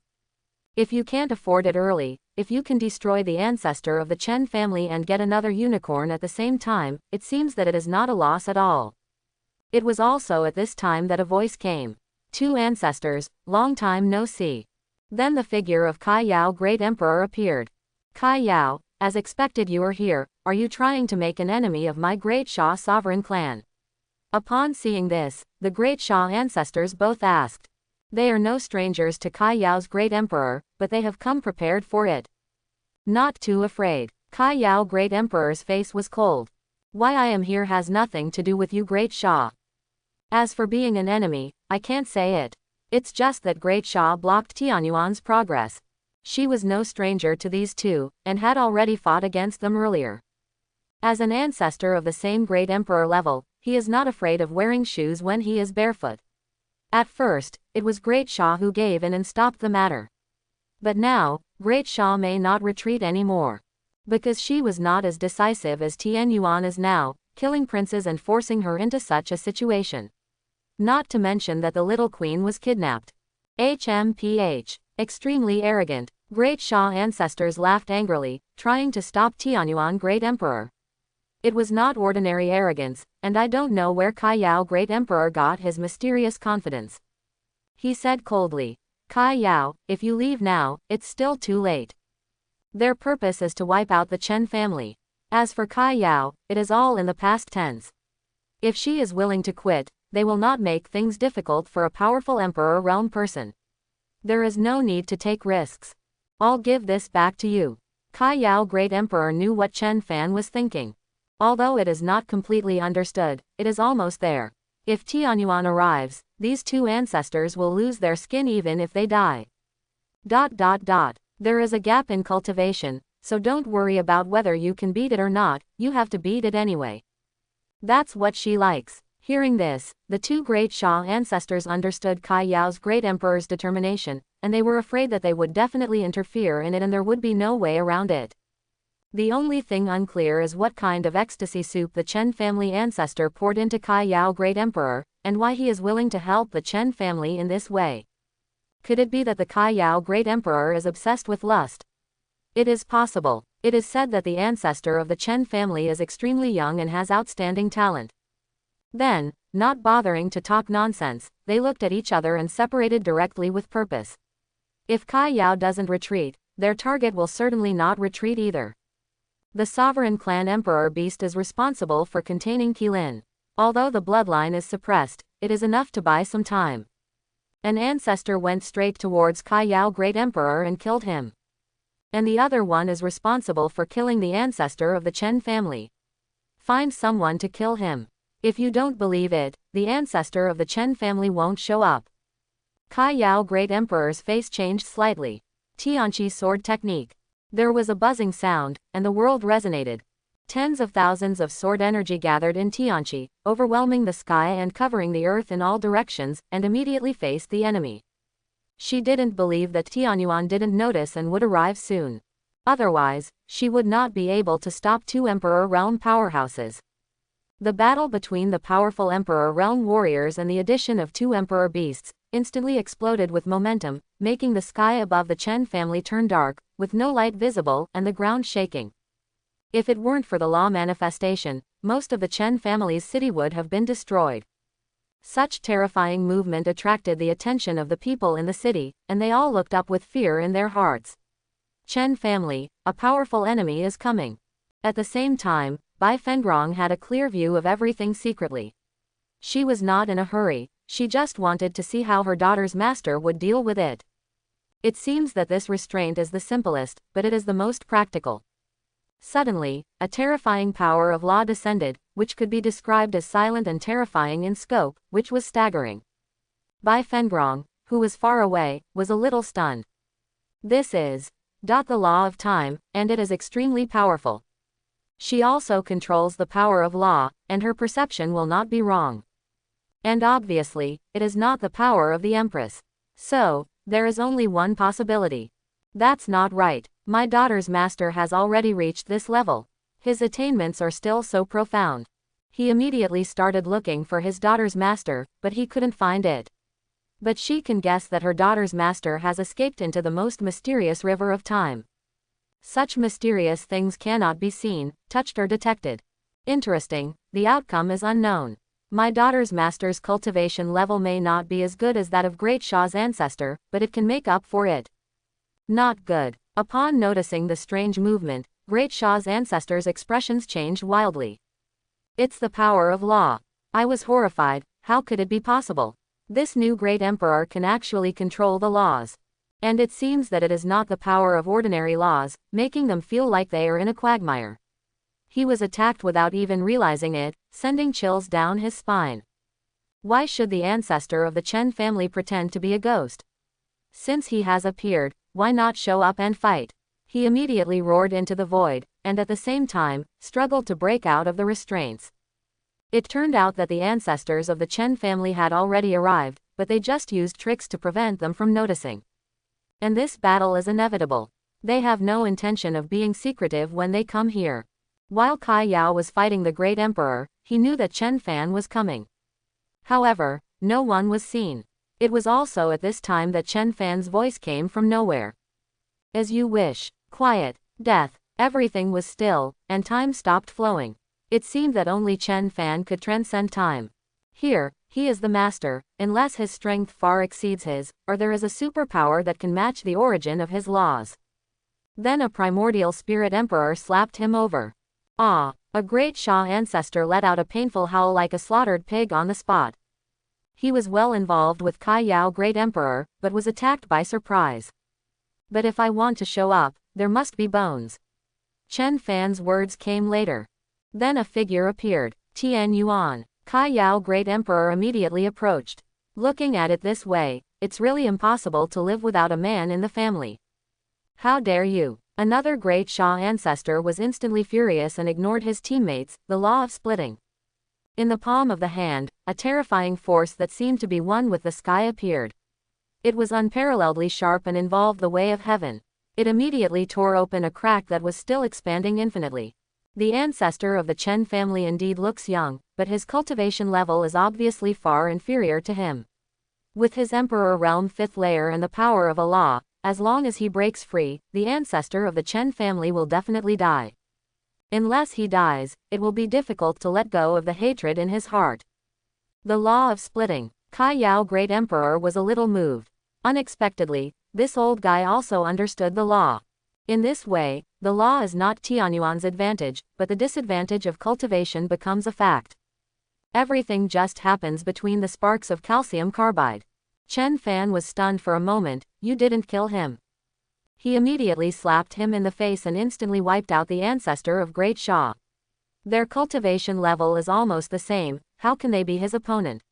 If you can't afford it early, if you can destroy the ancestor of the Chen family and get another unicorn at the same time, it seems that it is not a loss at all. It was also at this time that a voice came. 2 ancestors, long time no see. Then the figure of Kai Yao great emperor appeared. Kai Yao, as expected you are here, are you trying to make an enemy of my great Sha sovereign clan? Upon seeing this, the great Sha ancestors both asked. They are no strangers to Kai Yao's great emperor, but they have come prepared for it. Not too afraid. Kai Yao great emperor's face was cold. Why I am here has nothing to do with you great Sha. As for being an enemy, I can't say it. It's just that great Sha blocked Tianyuan's progress. She was no stranger to these 2, and had already fought against them earlier. As an ancestor of the same great emperor level, he is not afraid of wearing shoes when he is barefoot. At first, it was great Sha who gave in and stopped the matter. But now, Great Sha may not retreat anymore. Because she was not as decisive as Tian Yuan is now, killing princes and forcing her into such a situation. Not to mention that the little queen was kidnapped. HMPH. Extremely arrogant. Great Sha ancestors laughed angrily, trying to stop Tianyuan Great Emperor. It was not ordinary arrogance, and I don't know where Kai Yao Great Emperor got his mysterious confidence. He said coldly, Kai Yao, if you leave now, it's still too late. Their purpose is to wipe out the Chen family. As for Kai Yao, it is all in the past tense. If she is willing to quit, they will not make things difficult for a powerful emperor realm person. There is no need to take risks. I'll give this back to you. Kai Yao Great Emperor knew what Chen Fan was thinking. Although it is not completely understood, it is almost there. If Tianyuan arrives, these two ancestors will lose their skin even if they die. There is a gap in cultivation, so don't worry about whether you can beat it or not, you have to beat it anyway. That's what she likes. Hearing this, the two great Sha ancestors understood Kai Yao's great emperor's determination, and they were afraid that they would definitely interfere in it and there would be no way around it. The only thing unclear is what kind of ecstasy soup the Chen family ancestor poured into Kai Yao Great Emperor, and why he is willing to help the Chen family in this way. Could it be that the Kai Yao Great Emperor is obsessed with lust? It is possible. It is said that the ancestor of the Chen family is extremely young and has outstanding talent. Then, not bothering to talk nonsense, they looked at each other and separated directly with purpose. If Kai Yao doesn't retreat, their target will certainly not retreat either. The sovereign clan emperor beast is responsible for containing Qilin. Although the bloodline is suppressed, it is enough to buy some time. An ancestor went straight towards Kai Yao Great Emperor and killed him. And the other one is responsible for killing the ancestor of the Chen family. Find someone to kill him. If you don't believe it, the ancestor of the Chen family won't show up. Kai Yao Great Emperor's face changed slightly. Tianqi sword technique. There was a buzzing sound, and the world resonated. Tens of thousands of sword energy gathered in Tianqi, overwhelming the sky and covering the earth in all directions, and immediately faced the enemy. She didn't believe that Tianyuan didn't notice and would arrive soon. Otherwise, she would not be able to stop two Emperor Realm powerhouses. The battle between the powerful Emperor Realm warriors and the addition of two Emperor beasts instantly exploded with momentum, making the sky above the Chen family turn dark, with no light visible and the ground shaking. If it weren't for the law manifestation, most of the Chen family's city would have been destroyed. Such terrifying movement attracted the attention of the people in the city, and they all looked up with fear in their hearts. Chen family, a powerful enemy is coming. At the same time, Bai Fengrong had a clear view of everything secretly. She was not in a hurry, she just wanted to see how her daughter's master would deal with it. It seems that this restraint is the simplest, but it is the most practical. Suddenly, a terrifying power of law descended, which could be described as silent and terrifying in scope, which was staggering. Bai Fengrong, who was far away, was a little stunned. This is the law of time, and it is extremely powerful. She also controls the power of law, and her perception will not be wrong. And obviously, it is not the power of the Empress. So, there is only one possibility. That's not right. My daughter's master has already reached this level. His attainments are still so profound. He immediately started looking for his daughter's master, but he couldn't find it. But she can guess that her daughter's master has escaped into the most mysterious river of time. Such mysterious things cannot be seen, touched or detected. Interesting, the outcome is unknown. My daughter's master's cultivation level may not be as good as that of Great Sha's ancestor, but it can make up for it. Not good. Upon noticing the strange movement, Great Sha's ancestors' expressions changed wildly. It's the power of law. I was horrified, how could it be possible? This new great emperor can actually control the laws. And it seems that it is not the power of ordinary laws, making them feel like they are in a quagmire. He was attacked without even realizing it, sending chills down his spine. Why should the ancestor of the Chen family pretend to be a ghost? Since he has appeared, why not show up and fight? He immediately roared into the void, and at the same time, struggled to break out of the restraints. It turned out that the ancestors of the Chen family had already arrived, but they just used tricks to prevent them from noticing. And this battle is inevitable. They have no intention of being secretive when they come here. While Kai Yao was fighting the Great Emperor, he knew that Chen Fan was coming. However, no one was seen. It was also at this time that Chen Fan's voice came from nowhere. As you wish. Quiet. Death. Everything was still, and time stopped flowing. It seemed that only Chen Fan could transcend time. Here, he is the master, unless his strength far exceeds his, or there is a superpower that can match the origin of his laws. Then a primordial spirit emperor slapped him over. Ah! A great Sha ancestor let out a painful howl like a slaughtered pig on the spot. He was well involved with Kai Yao Great Emperor, but was attacked by surprise. But if I want to show up, there must be bones. Chen Fan's words came later. Then a figure appeared. Tian Yuan. Kai Yao Great Emperor immediately approached. Looking at it this way, it's really impossible to live without a man in the family. How dare you? Another great Sha ancestor was instantly furious and ignored his teammates, the law of splitting. In the palm of the hand, a terrifying force that seemed to be one with the sky appeared. It was unparalleledly sharp and involved the way of heaven. It immediately tore open a crack that was still expanding infinitely. The ancestor of the Chen family indeed looks young, but his cultivation level is obviously far inferior to him. With his Emperor Realm 5th layer and the power of a law, as long as he breaks free, the ancestor of the Chen family will definitely die. Unless he dies, it will be difficult to let go of the hatred in his heart. The law of splitting. Kai Yao Great Emperor was a little moved. Unexpectedly, this old guy also understood the law. In this way, the law is not Tianyuan's advantage, but the disadvantage of cultivation becomes a fact. Everything just happens between the sparks of calcium carbide. Chen Fan was stunned for a moment. You didn't kill him. He immediately slapped him in the face and instantly wiped out the ancestor of Great Sha. Their cultivation level is almost the same, how can they be his opponent?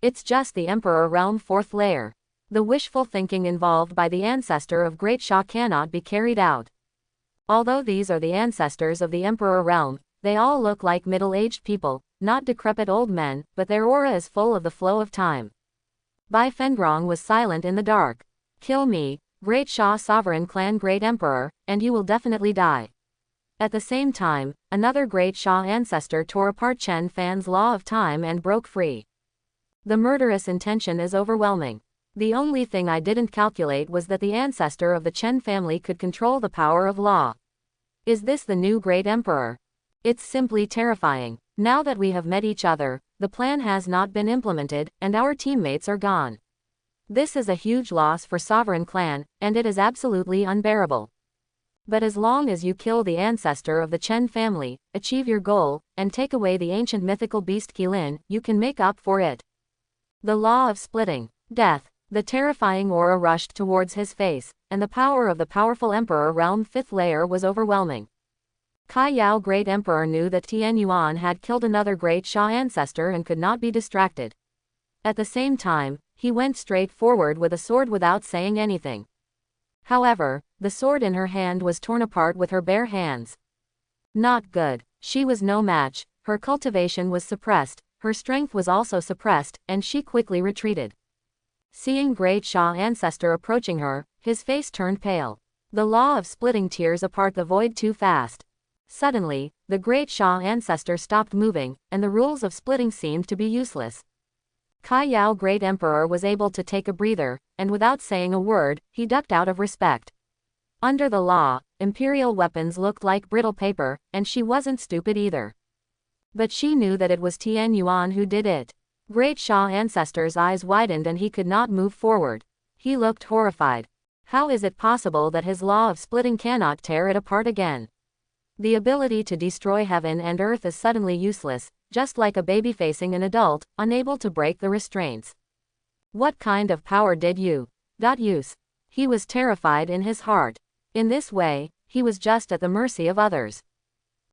It's just the Emperor Realm 4th layer. The wishful thinking involved by the ancestor of Great Sha cannot be carried out. Although these are the ancestors of the Emperor Realm, they all look like middle-aged people, not decrepit old men, but their aura is full of the flow of time. Bai Fengrong was silent in the dark. Kill me, Great Sha Sovereign Clan Great Emperor, and you will definitely die. At the same time, another Great Sha ancestor tore apart Chen Fan's law of time and broke free. The murderous intention is overwhelming. The only thing I didn't calculate was that the ancestor of the Chen family could control the power of law. Is this the new Great Emperor? It's simply terrifying. Now that we have met each other, the plan has not been implemented, and our teammates are gone. This is a huge loss for Sovereign Clan, and it is absolutely unbearable. But as long as you kill the ancestor of the Chen family, achieve your goal, and take away the ancient mythical beast Qilin, you can make up for it. The law of splitting. Death. The terrifying aura rushed towards his face, and the power of the powerful Emperor Realm 5th layer was overwhelming. Kai Yao Great Emperor knew that Tian Yuan had killed another Great Sha ancestor and could not be distracted. At the same time, he went straight forward with a sword without saying anything. However, the sword in her hand was torn apart with her bare hands. Not good. She was no match, her cultivation was suppressed, her strength was also suppressed, and she quickly retreated. Seeing Great Sha ancestor approaching her, his face turned pale. The law of splitting tears apart the void too fast. Suddenly, the Great Sha ancestor stopped moving, and the rules of splitting seemed to be useless. Kai Yao Great Emperor was able to take a breather, and without saying a word, he ducked out of respect. Under the law, Imperial weapons looked like brittle paper, and she wasn't stupid either. But she knew that it was Tian Yuan who did it. Great Sha ancestor's eyes widened and he could not move forward. He looked horrified. How is it possible that his law of splitting cannot tear it apart again? The ability to destroy heaven and earth is suddenly useless, just like a baby facing an adult, unable to break the restraints. What kind of power did you use? He was terrified in his heart. In this way, he was just at the mercy of others.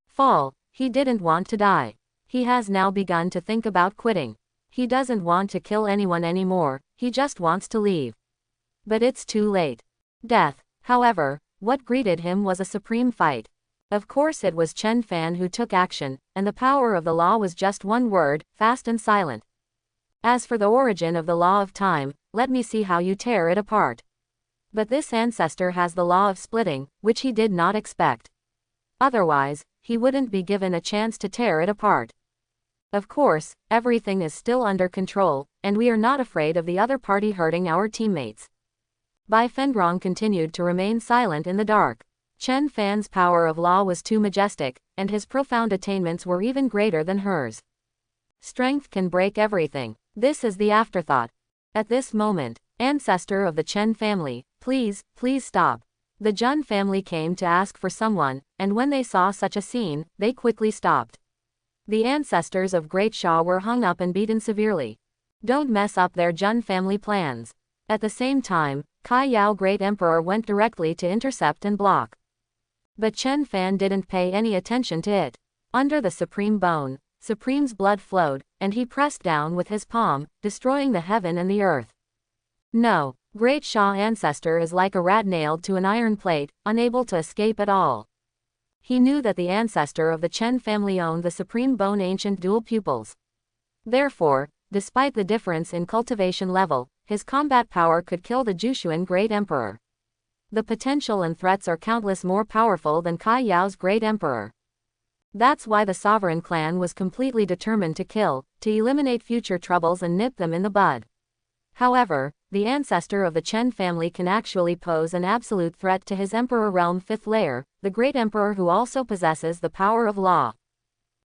Fall. He didn't want to die. He has now begun to think about quitting. He doesn't want to kill anyone anymore, he just wants to leave. But it's too late. Death. However, what greeted him was a supreme fight. Of course it was Chen Fan who took action, and the power of the law was just one word, fast and silent. As for the origin of the law of time, let me see how you tear it apart. But this ancestor has the law of splitting, which he did not expect. Otherwise, he wouldn't be given a chance to tear it apart. Of course, everything is still under control, and we are not afraid of the other party hurting our teammates. Bai Fengrong continued to remain silent in the dark. Chen Fan's power of law was too majestic, and his profound attainments were even greater than hers. Strength can break everything. This is the afterthought. At this moment, ancestor of the Chen family, please stop. The Jun family came to ask for someone, and when they saw such a scene, they quickly stopped. The ancestors of Great Sha were hung up and beaten severely. Don't mess up their Jun family plans. At the same time, Kai Yao Great Emperor went directly to intercept and block. But Chen Fan didn't pay any attention to it. Under the Supreme Bone, Supreme's blood flowed, and he pressed down with his palm, destroying the heaven and the earth. No, Great Sha ancestor is like a rat nailed to an iron plate, unable to escape at all. He knew that the ancestor of the Chen family owned the Supreme Bone ancient dual pupils. Therefore, despite the difference in cultivation level, his combat power could kill the Jushuan Great Emperor. The potential and threats are countless more powerful than Kai Yao's Great Emperor. That's why the sovereign clan was completely determined to kill, to eliminate future troubles and nip them in the bud. However, the ancestor of the Chen family can actually pose an absolute threat to his Emperor Realm 5th layer, the Great Emperor who also possesses the power of law.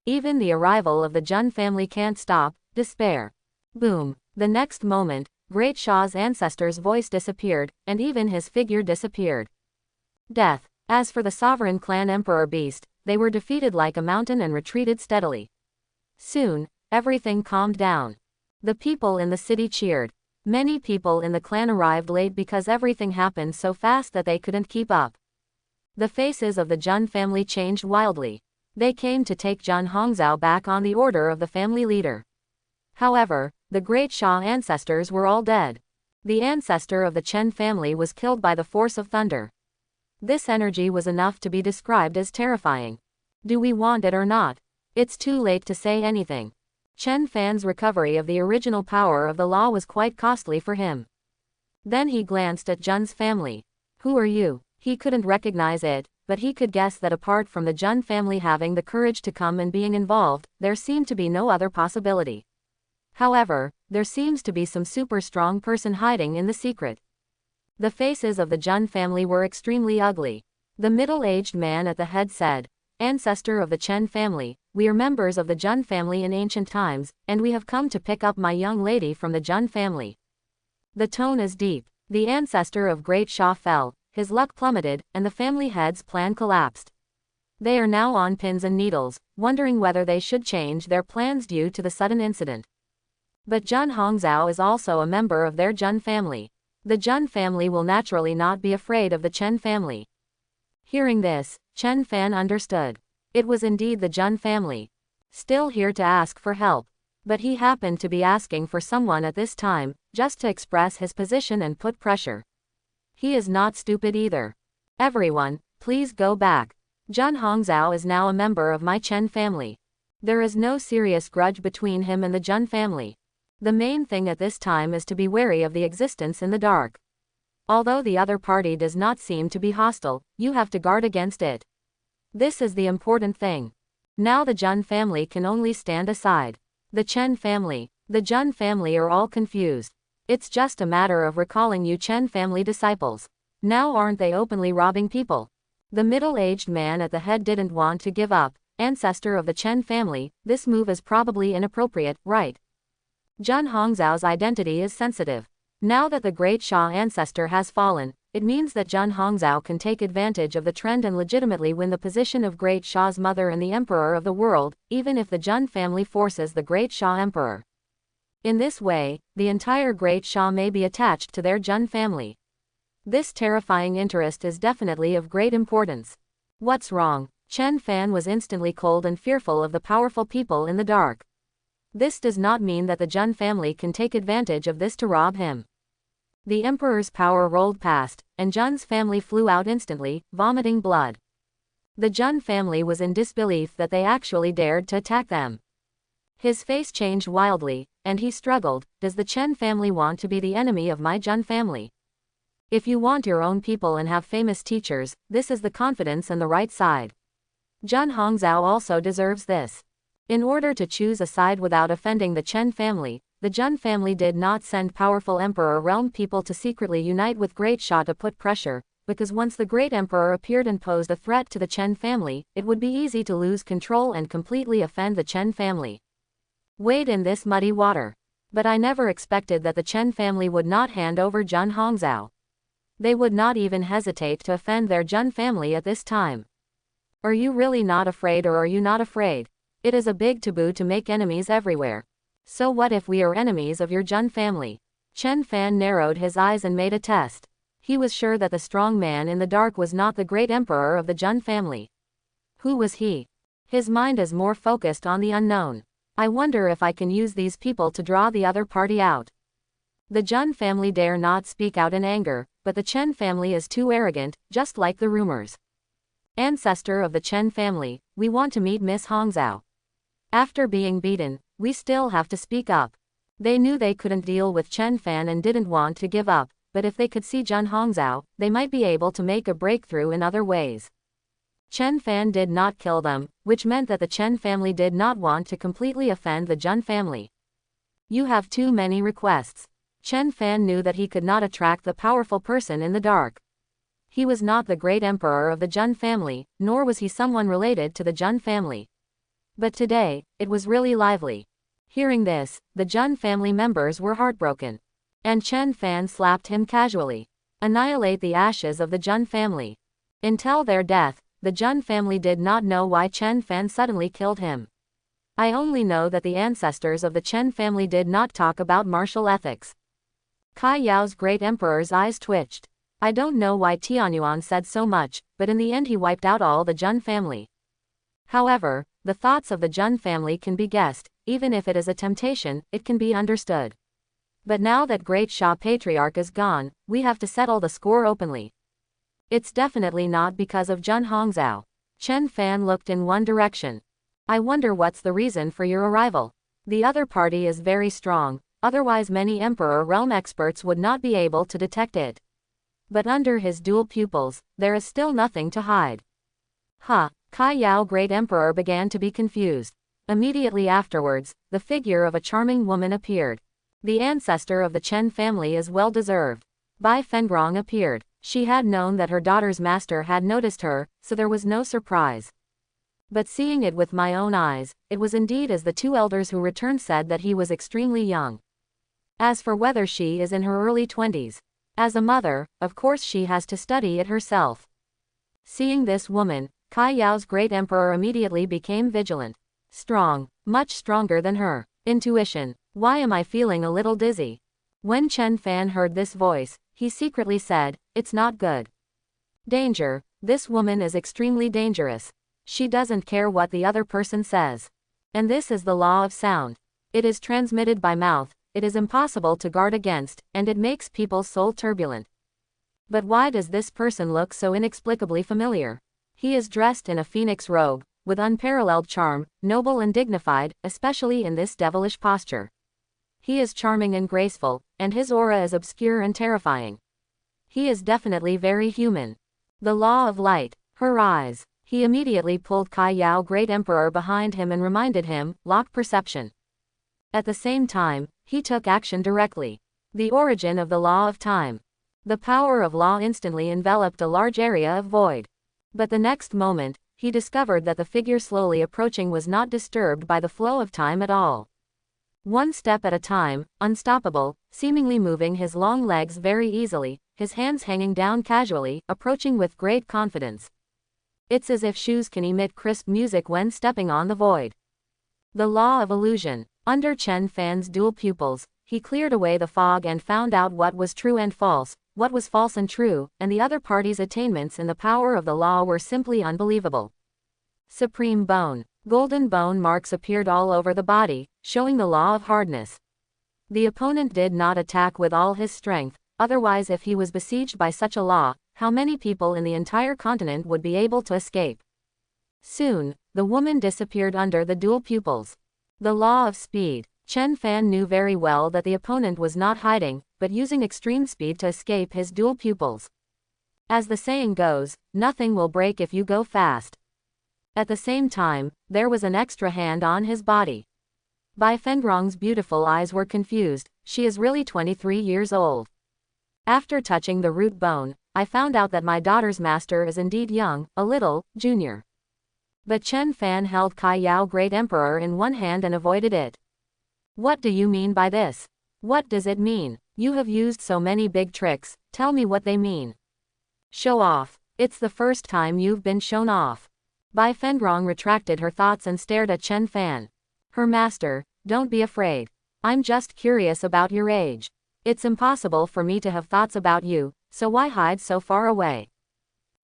Even the arrival of the Jun family can't stop despair. Boom. The next moment, Great Sha's ancestor's voice disappeared, and even his figure disappeared. Death. As for the sovereign clan Emperor Beast, they were defeated like a mountain and retreated steadily. Soon, everything calmed down. The people in the city cheered. Many people in the clan arrived late because everything happened so fast that they couldn't keep up. The faces of the Jun family changed wildly. They came to take Jun Hongzhou back on the order of the family leader. However, the Great Sha ancestors were all dead. The ancestor of the Chen family was killed by the force of thunder. This energy was enough to be described as terrifying. Do we want it or not? It's too late to say anything. Chen Fan's recovery of the original power of the law was quite costly for him. Then he glanced at Jun's family. Who are you? He couldn't recognize it, but he could guess that apart from the Jun family having the courage to come and being involved, there seemed to be no other possibility. However, there seems to be some super strong person hiding in the secret. The faces of the Jun family were extremely ugly. The middle-aged man at the head said, "Ancestor of the Chen family, we are members of the Jun family in ancient times, and we have come to pick up my young lady from the Jun family." The tone is deep. The ancestor of Great Sha fell, his luck plummeted, and the family head's plan collapsed. They are now on pins and needles, wondering whether they should change their plans due to the sudden incident. But Jun Hongzhou is also a member of their Jun family. The Jun family will naturally not be afraid of the Chen family. Hearing this, Chen Fan understood. It was indeed the Jun family. Still here to ask for help. But he happened to be asking for someone at this time, just to express his position and put pressure. He is not stupid either. Everyone, please go back. Jun Hongzhou is now a member of my Chen family. There is no serious grudge between him and the Jun family. The main thing at this time is to be wary of the existence in the dark. Although the other party does not seem to be hostile, you have to guard against it. This is the important thing. Now the Jun family can only stand aside. The Chen family, the Jun family are all confused. It's just a matter of recalling you Chen family disciples. Now aren't they openly robbing people? The middle-aged man at the head didn't want to give up. Ancestor of the Chen family, this move is probably inappropriate, right? Jun Hongzhou's identity is sensitive. Now that the Great Sha ancestor has fallen, it means that Jun Hongzhou can take advantage of the trend and legitimately win the position of Great Sha's mother and the emperor of the world, even if the Jun family forces the Great Sha emperor. In this way, the entire Great Sha may be attached to their Jun family. This terrifying interest is definitely of great importance. What's wrong? Chen Fan was instantly cold and fearful of the powerful people in the dark. This does not mean that the Jun family can take advantage of this to rob him. The emperor's power rolled past, and Jun's family flew out instantly, vomiting blood. The Jun family was in disbelief that they actually dared to attack them. His face changed wildly, and he struggled. Does the Chen family want to be the enemy of my Jun family? If you want your own people and have famous teachers, this is the confidence and the right side. Zhen Hongzhou also deserves this. In order to choose a side without offending the Chen family, the Zhen family did not send powerful Emperor realm people to secretly unite with Great Sha to put pressure, because once the Great Emperor appeared and posed a threat to the Chen family, it would be easy to lose control and completely offend the Chen family. Wade in this muddy water. But I never expected that the Chen family would not hand over Zhen Hongzhou. They would not even hesitate to offend their Zhen family at this time. Are you really not afraid, or are you not afraid? It is a big taboo to make enemies everywhere. So what if we are enemies of your Zhen family? Chen Fan narrowed his eyes and made a test. He was sure that the strong man in the dark was not the great emperor of the Zhen family. Who was he? His mind is more focused on the unknown. I wonder if I can use these people to draw the other party out. The Zhen family dare not speak out in anger, but the Chen family is too arrogant, just like the rumors. Ancestor of the Chen family, we want to meet Miss Hongzhou. After being beaten, we still have to speak up. They knew they couldn't deal with Chen Fan and didn't want to give up, but if they could see Zhen Hongzhou, they might be able to make a breakthrough in other ways. Chen Fan did not kill them, which meant that the Chen family did not want to completely offend the Zhen family. You have too many requests. Chen Fan knew that he could not attract the powerful person in the dark. He was not the great emperor of the Zhen family, nor was he someone related to the Zhen family. But today, it was really lively. Hearing this, the Zhen family members were heartbroken. And Chen Fan slapped him casually. Annihilate the ashes of the Zhen family. Until their death, the Zhen family did not know why Chen Fan suddenly killed him. I only know that the ancestors of the Chen family did not talk about martial ethics. Kai Yao's great emperor's eyes twitched. I don't know why Tianyuan said so much, but in the end he wiped out all the Zhen family. However, the thoughts of the Zhen family can be guessed, even if it is a temptation, it can be understood. But now that Great Sha Patriarch is gone, we have to settle the score openly. It's definitely not because of Zhen Hongzhou. Chen Fan looked in one direction. I wonder what's the reason for your arrival. The other party is very strong, otherwise many Emperor realm experts would not be able to detect it. But under his dual pupils, there is still nothing to hide. Kai Yao Great Emperor began to be confused. Immediately afterwards, the figure of a charming woman appeared. The ancestor of the Chen family is well deserved. Bai Fengrong appeared. She had known that her daughter's master had noticed her, so there was no surprise. But seeing it with my own eyes, it was indeed as the two elders who returned said that he was extremely young. As for whether she is in her early 20s, as a mother, of course she has to study it herself. Seeing this woman, Kai Yao's great emperor immediately became vigilant. Strong, much stronger than her. Intuition. Why am I feeling a little dizzy? When Chen Fan heard this voice, he secretly said, it's not good. Danger. This woman is extremely dangerous. She doesn't care what the other person says. And this is the law of sound. It is transmitted by mouth, it is impossible to guard against, and it makes people's soul turbulent. But why does this person look so inexplicably familiar? He is dressed in a phoenix robe, with unparalleled charm, noble and dignified, especially in this devilish posture. He is charming and graceful, and his aura is obscure and terrifying. He is definitely very human. The law of light, her eyes. He immediately pulled Kai Yao Great Emperor behind him and reminded him, lock perception. At the same time, he took action directly. The origin of the law of time. The power of law instantly enveloped a large area of void. But the next moment, he discovered that the figure slowly approaching was not disturbed by the flow of time at all. One step at a time, unstoppable, seemingly moving his long legs very easily, his hands hanging down casually, approaching with great confidence. It's as if shoes can emit crisp music when stepping on the void. The law of illusion. Under Chen Fan's dual pupils, he cleared away the fog and found out what was true and false, what was false and true, and the other party's attainments in the power of the law were simply unbelievable. Supreme bone. Golden bone marks appeared all over the body, showing the law of hardness. The opponent did not attack with all his strength, otherwise if he was besieged by such a law, how many people in the entire continent would be able to escape? Soon, the woman disappeared under the dual pupils. The law of speed. Chen Fan knew very well that the opponent was not hiding, but using extreme speed to escape his dual pupils. As the saying goes, nothing will break if you go fast. At the same time, there was an extra hand on his body. Bai Fengrong's beautiful eyes were confused. She is really 23 years old. After touching the root bone, I found out that my daughter's master is indeed young, a little, junior. But Chen Fan held Kai Yao Great Emperor in one hand and avoided it. What do you mean by this? What does it mean? You have used so many big tricks, tell me what they mean. Show off. It's the first time you've been shown off. Bai Fengrong retracted her thoughts and stared at Chen Fan. Her master, don't be afraid. I'm just curious about your age. It's impossible for me to have thoughts about you, so why hide so far away?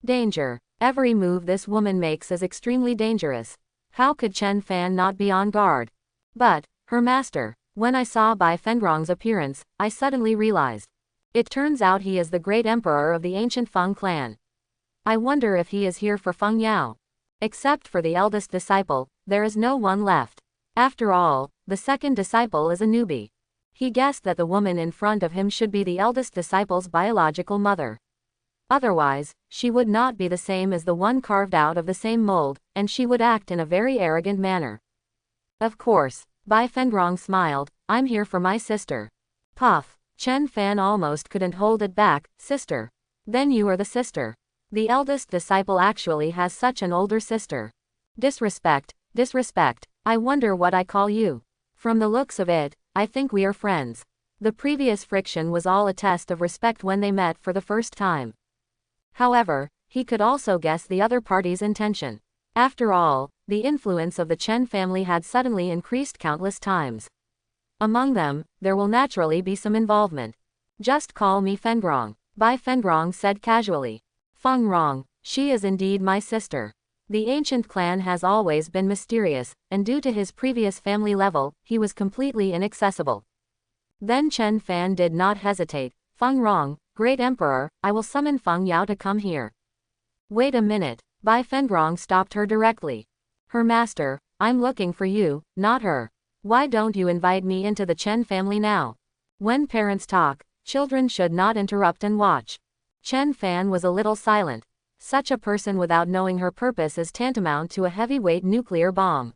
Danger. Every move this woman makes is extremely dangerous. How could Chen Fan not be on guard? But, her master, when I saw Bai Fengrong's appearance, I suddenly realized. It turns out he is the great emperor of the ancient Feng clan. I wonder if he is here for Feng Yao. Except for the eldest disciple, there is no one left. After all, the second disciple is a newbie. He guessed that the woman in front of him should be the eldest disciple's biological mother. Otherwise, she would not be the same as the one carved out of the same mold, and she would act in a very arrogant manner. Of course, Bai Fengrong smiled, I'm here for my sister. Puff. Chen Fan almost couldn't hold it back, sister. Then you are the sister. The eldest disciple actually has such an older sister. Disrespect, disrespect. I wonder what I call you. From the looks of it, I think we are friends. The previous friction was all a test of respect when they met for the first time. However, he could also guess the other party's intention. After all, the influence of the Chen family had suddenly increased countless times. Among them, there will naturally be some involvement. Just call me Fengrong, Bai Fengrong said casually. Fengrong, she is indeed my sister. The ancient clan has always been mysterious, and due to his previous family level, he was completely inaccessible. Then Chen Fan did not hesitate. Fengrong, Great Emperor, I will summon Feng Yao to come here. Wait a minute, Bai Fengrong stopped her directly. Her master, I'm looking for you, not her. Why don't you invite me into the Chen family now? When parents talk, children should not interrupt and watch. Chen Fan was a little silent. Such a person without knowing her purpose is tantamount to a heavyweight nuclear bomb.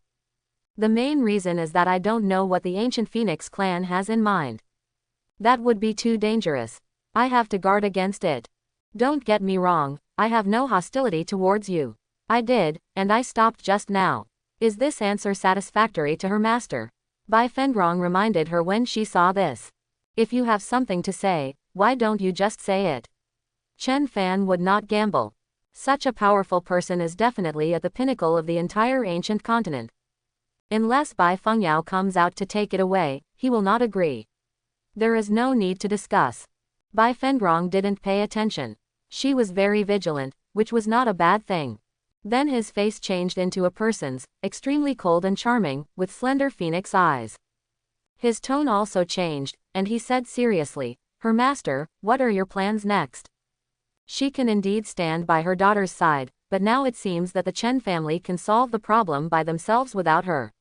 The main reason is that I don't know what the ancient Phoenix clan has in mind. That would be too dangerous. I have to guard against it. Don't get me wrong, I have no hostility towards you. I did, and I stopped just now. Is this answer satisfactory to her master? Bai Fengrong reminded her when she saw this. If you have something to say, why don't you just say it? Chen Fan would not gamble. Such a powerful person is definitely at the pinnacle of the entire ancient continent. Unless Bai Fengyao comes out to take it away, he will not agree. There is no need to discuss. Bai Fengrong didn't pay attention. She was very vigilant, which was not a bad thing. Then his face changed into a person's, extremely cold and charming, with slender phoenix eyes. His tone also changed, and he said seriously, Her master, what are your plans next? She can indeed stand by her daughter's side, but now it seems that the Chen family can solve the problem by themselves without her.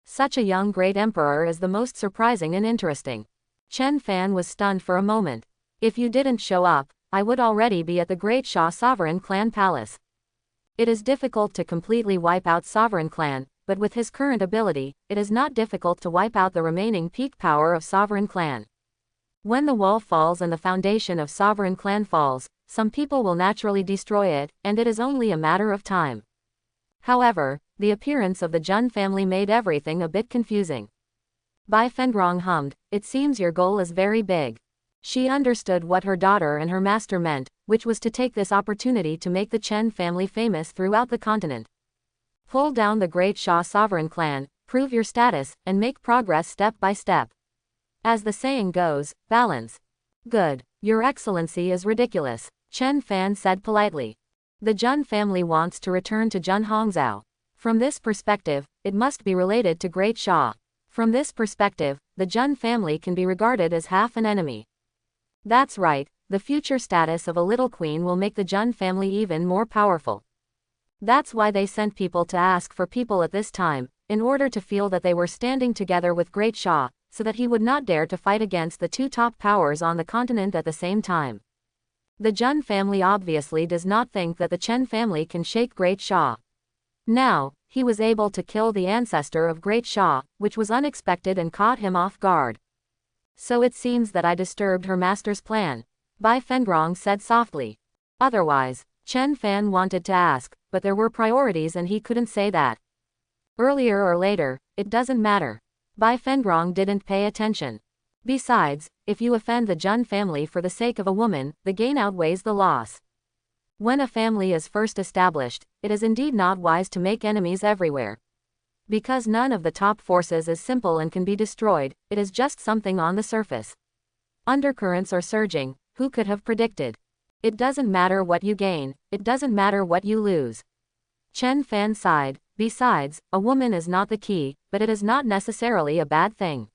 Such a young great emperor is the most surprising and interesting. Chen Fan was stunned for a moment. If you didn't show up, I would already be at the Great Sha Sovereign Clan Palace. It is difficult to completely wipe out Sovereign Clan, but with his current ability, it is not difficult to wipe out the remaining peak power of Sovereign Clan. When the wall falls and the foundation of Sovereign Clan falls, some people will naturally destroy it, and it is only a matter of time. However, the appearance of the Jun family made everything a bit confusing. Bai Fengrong hummed, it seems your goal is very big. She understood what her daughter and her master meant, which was to take this opportunity to make the Chen family famous throughout the continent. Pull down the Great Sha Sovereign Clan, prove your status, and make progress step by step. As the saying goes, balance. Good. Your Excellency is ridiculous, Chen Fan said politely. The Jun family wants to return to Jun Hongzhou. From this perspective, it must be related to Great Sha. From this perspective, the Jun family can be regarded as half an enemy. That's right, the future status of a little queen will make the Jun family even more powerful. That's why they sent people to ask for people at this time, in order to feel that they were standing together with Great Sha, so that he would not dare to fight against the two top powers on the continent at the same time. The Jun family obviously does not think that the Chen family can shake Great Sha. Now, he was able to kill the ancestor of Great Sha, which was unexpected and caught him off guard. So it seems that I disturbed her master's plan, Bai Fengrong said softly. Otherwise, Chen Fan wanted to ask, but there were priorities and he couldn't say that. Earlier or later, it doesn't matter. Bai Fengrong didn't pay attention. Besides, if you offend the Jun family for the sake of a woman, the gain outweighs the loss. When a family is first established, it is indeed not wise to make enemies everywhere. Because none of the top forces is simple and can be destroyed, it is just something on the surface. Undercurrents are surging, who could have predicted? It doesn't matter what you gain, it doesn't matter what you lose. Chen Fan sighed. Besides, a woman is not the key, but it is not necessarily a bad thing.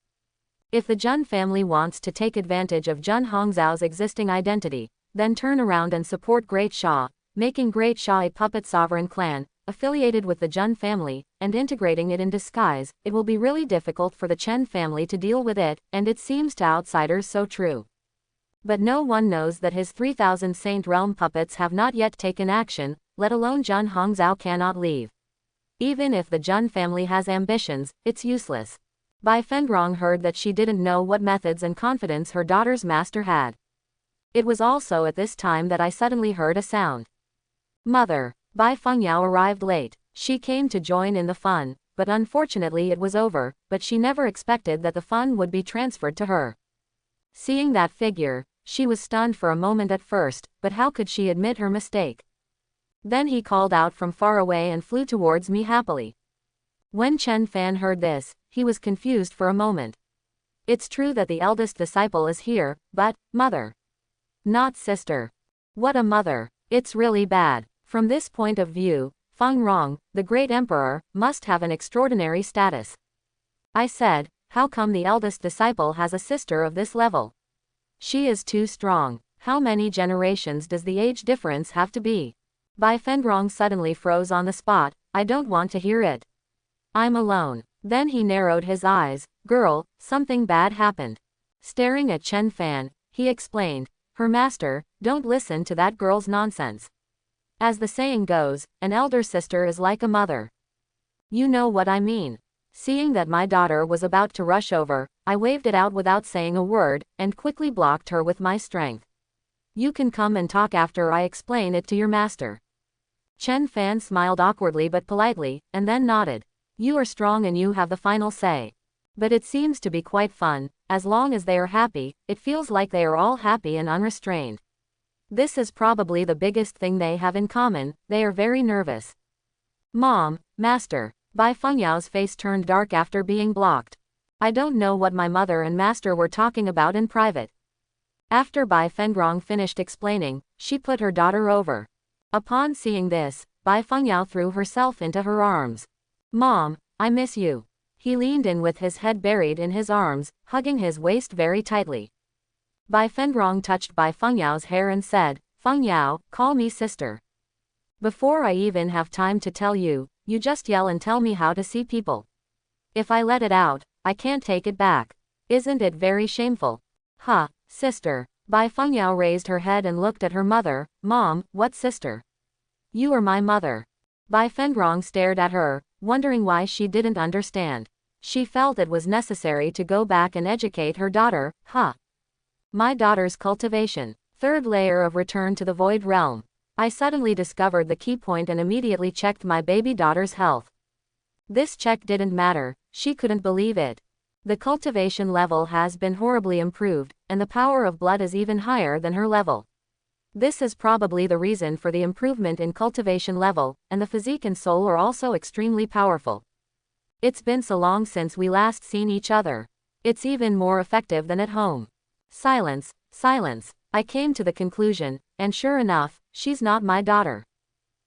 If the Jun family wants to take advantage of Jun Hongzhao's existing identity, then turn around and support Great Sha, making Great Sha a puppet sovereign clan, affiliated with the Jun family, and integrating it in disguise, it will be really difficult for the Chen family to deal with it, and it seems to outsiders so true. But no one knows that his 3,000 Saint Realm puppets have not yet taken action, let alone Jun Hongzhao cannot leave. Even if the Jun family has ambitions, it's useless. Bai Fengrong heard that she didn't know what methods and confidence her daughter's master had. It was also at this time that I suddenly heard a sound. Mother. Bai Fengyao arrived late. She came to join in the fun, but unfortunately it was over, but she never expected that the fun would be transferred to her. Seeing that figure, she was stunned for a moment at first, but how could she admit her mistake? Then he called out from far away and flew towards me happily. When Chen Fan heard this, he was confused for a moment. It's true that the eldest disciple is here, but, mother. Not sister. What a mother. It's really bad. From this point of view, Feng Rong, the great emperor, must have an extraordinary status. I said, how come the eldest disciple has a sister of this level? She is too strong. How many generations does the age difference have to be? Bai Fengrong suddenly froze on the spot. I don't want to hear it. I'm alone. Then he narrowed his eyes. Girl, something bad happened. Staring at Chen Fan, he explained, her master, don't listen to that girl's nonsense. As the saying goes, an elder sister is like a mother. You know what I mean. Seeing that my daughter was about to rush over, I waved it out without saying a word, and quickly blocked her with my strength. You can come and talk after I explain it to your master. Chen Fan smiled awkwardly but politely, and then nodded. You are strong and you have the final say. But it seems to be quite fun. As long as they are happy, it feels like they are all happy and unrestrained. This is probably the biggest thing they have in common, they are very nervous. Mom, master. Bai Fengyao's face turned dark after being blocked. I don't know what my mother and master were talking about in private. After Bai Fengrong finished explaining, she put her daughter over. Upon seeing this, Bai Fengyao threw herself into her arms. Mom, I miss you. He leaned in with his head buried in his arms, hugging his waist very tightly. Bai Fengrong touched Bai Fengyao's hair and said, Fengyao, call me sister. Before I even have time to tell you, you just yell and tell me how to see people. If I let it out, I can't take it back. Isn't it very shameful? Huh, sister. Bai Fengyao raised her head and looked at her mother. Mom, what sister? You are my mother. Bai Fengrong stared at her, wondering why she didn't understand. She felt it was necessary to go back and educate her daughter. My daughter's cultivation. Third layer of return to the void realm. I suddenly discovered the key point and immediately checked my baby daughter's health. This check didn't matter, she couldn't believe it. The cultivation level has been horribly improved, and the power of blood is even higher than her level. This is probably the reason for the improvement in cultivation level, and the physique and soul are also extremely powerful. It's been so long since we last seen each other. It's even more effective than at home. Silence, silence. I came to the conclusion, and sure enough, she's not my daughter.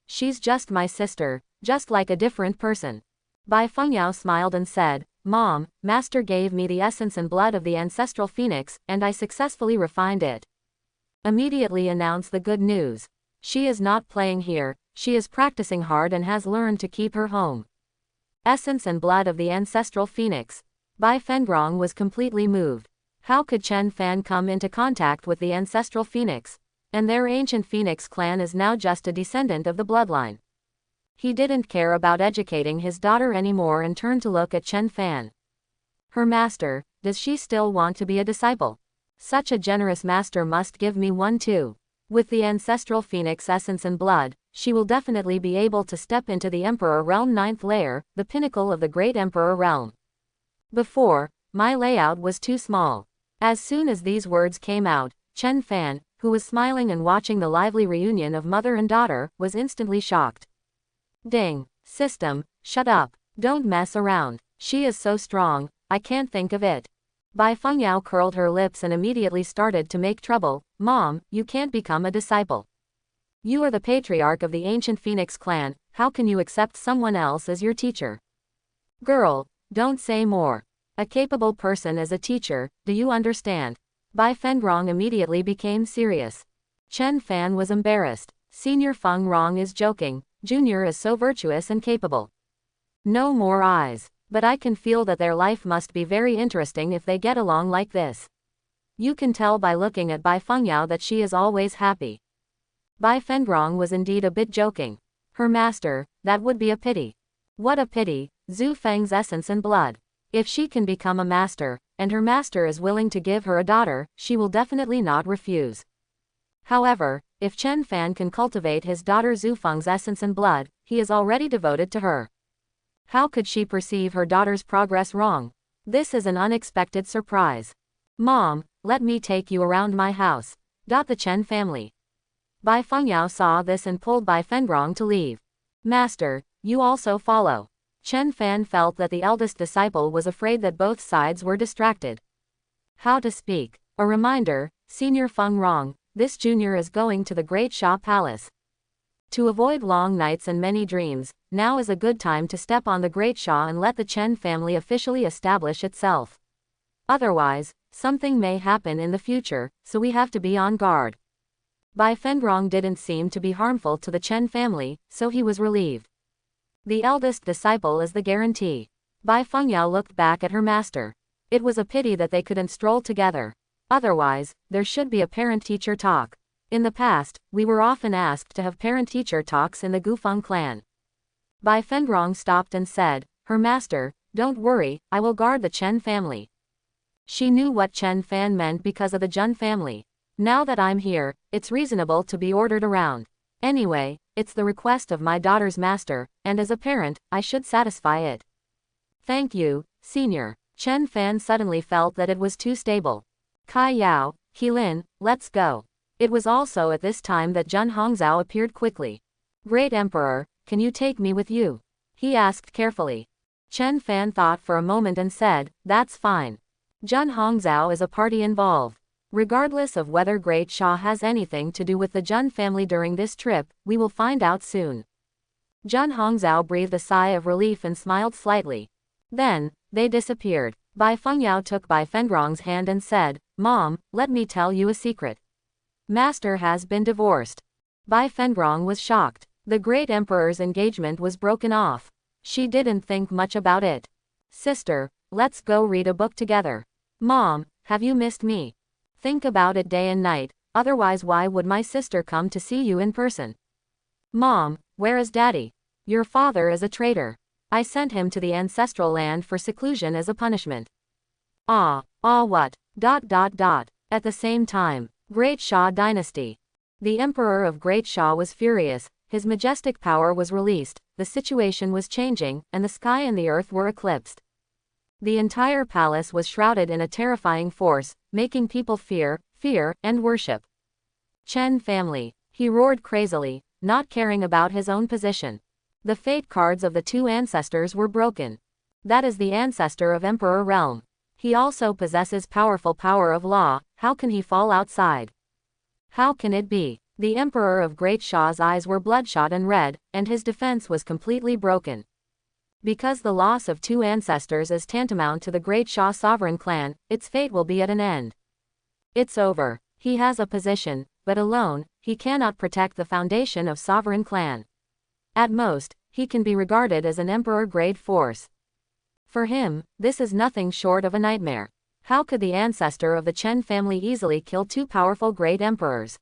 She's just my sister, just like a different person. Bai Fengyao smiled and said, Mom, Master gave me the essence and blood of the ancestral phoenix, and I successfully refined it. Immediately announce the good news. She is not playing here, she is practicing hard and has learned to keep her home. Essence and blood of the ancestral phoenix. Bai Fengrong was completely moved. How could Chen Fan come into contact with the ancestral phoenix? And their ancient phoenix clan is now just a descendant of the bloodline. He didn't care about educating his daughter anymore and turned to look at Chen Fan. Her master, does she still want to be a disciple? Such a generous master must give me one too. With the ancestral phoenix essence and blood, she will definitely be able to step into the Emperor Realm 9th layer, the pinnacle of the Great Emperor Realm. Before, my layout was too small. As soon as these words came out, Chen Fan, who was smiling and watching the lively reunion of mother and daughter, was instantly shocked. Ding. System, shut up. Don't mess around. She is so strong, I can't think of it. Bai Fengyao curled her lips and immediately started to make trouble. Mom, you can't become a disciple. You are the patriarch of the ancient Phoenix clan, how can you accept someone else as your teacher? Girl, don't say more. A capable person as a teacher, do you understand? Bai Fengrong immediately became serious. Chen Fan was embarrassed. Senior Feng Rong is joking, Junior is so virtuous and capable. No more eyes. But I can feel that their life must be very interesting if they get along like this. You can tell by looking at Bai Fengyao that she is always happy. Bai Fengrong was indeed a bit joking. Her master, that would be a pity. What a pity, Zhu Feng's essence and blood. If she can become a master, and her master is willing to give her a daughter, she will definitely not refuse. However, if Chen Fan can cultivate his daughter Zhu Feng's essence and blood, he is already devoted to her. How could she perceive her daughter's progress wrong? This is an unexpected surprise. Mom, let me take you around my house. The Chen family. Bai Fengyao saw this and pulled Bai Fengrong to leave. Master, you also follow. Chen Fan felt that the eldest disciple was afraid that both sides were distracted. How to speak. A reminder, Senior Feng Rong, this junior is going to the Great Sha Palace. To avoid long nights and many dreams, now is a good time to step on the Great Sha and let the Chen family officially establish itself. Otherwise, something may happen in the future, so we have to be on guard. Bai Fengrong didn't seem to be harmful to the Chen family, so he was relieved. The eldest disciple is the guarantee. Bai Fengyao looked back at her master. It was a pity that they couldn't stroll together. Otherwise, there should be a parent-teacher talk. In the past, we were often asked to have parent-teacher talks in the Gufeng clan. Bai Fengrong stopped and said, her master, don't worry, I will guard the Chen family. She knew what Chen Fan meant because of the Jun family. Now that I'm here, it's reasonable to be ordered around. Anyway, it's the request of my daughter's master, and as a parent, I should satisfy it. Thank you, Senior. Chen Fan suddenly felt that it was too stable. Kai Yao, Heilin, let's go. It was also at this time that Jun Hongzhao appeared quickly. Great Emperor, can you take me with you? He asked carefully. Chen Fan thought for a moment and said, that's fine. Jun Hongzhao is a party involved. Regardless of whether Great Sha has anything to do with the Jun family during this trip, we will find out soon. Jun Hongzhao breathed a sigh of relief and smiled slightly. Then, they disappeared. Bai Fengyao took Bai Fengrong's hand and said, Mom, let me tell you a secret. Master has been divorced. Bai Fengrong was shocked. The Great Emperor's engagement was broken off. She didn't think much about it. Sister, let's go read a book together. Mom, have you missed me? Think about it day and night, otherwise why would my sister come to see you in person? Mom, where is Daddy? Your father is a traitor. I sent him to the ancestral land for seclusion as a punishment. What? At the same time, Great Sha dynasty. The Emperor of Great Sha was furious, his majestic power was released, the situation was changing, and the sky and the earth were eclipsed. The entire palace was shrouded in a terrifying force, making people fear, and worship. Chen family. He roared crazily, not caring about his own position. The fate cards of the two ancestors were broken. That is the ancestor of Emperor Realm. He also possesses powerful power of law, how can he fall outside? How can it be? The Emperor of Great Sha's eyes were bloodshot and red, and his defense was completely broken. Because the loss of two ancestors is tantamount to the Great Sha sovereign clan, its fate will be at an end. It's over. He has a position, but alone, he cannot protect the foundation of sovereign clan. At most, he can be regarded as an emperor-grade force. For him, this is nothing short of a nightmare. How could the ancestor of the Chen family easily kill two powerful great emperors?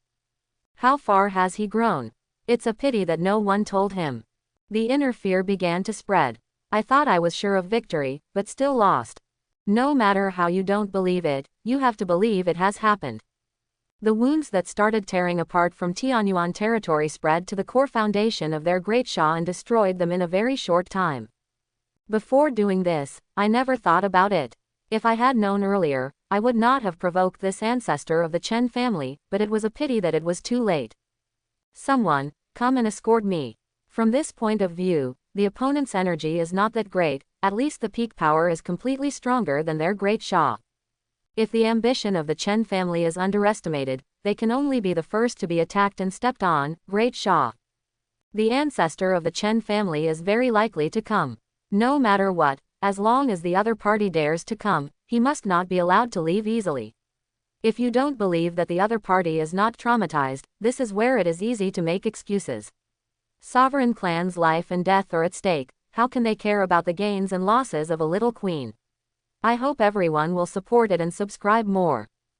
How far has he grown? It's a pity that no one told him. The inner fear began to spread. I thought I was sure of victory, but still lost. No matter how you don't believe it, you have to believe it has happened. The wounds that started tearing apart from Tianyuan territory spread to the core foundation of their great Shah and destroyed them in a very short time. Before doing this, I never thought about it. If I had known earlier, I would not have provoked this ancestor of the Chen family, but it was a pity that it was too late. Someone, come and escort me. From this point of view, the opponent's energy is not that great, at least the peak power is completely stronger than their great Shah. If the ambition of the Chen family is underestimated, they can only be the first to be attacked and stepped on, great Shah. The ancestor of the Chen family is very likely to come. No matter what, as long as the other party dares to come, he must not be allowed to leave easily. If you don't believe that the other party is not traumatized, this is where it is easy to make excuses. Sovereign clans' life and death are at stake, how can they care about the gains and losses of a little queen? I hope everyone will support it and subscribe more.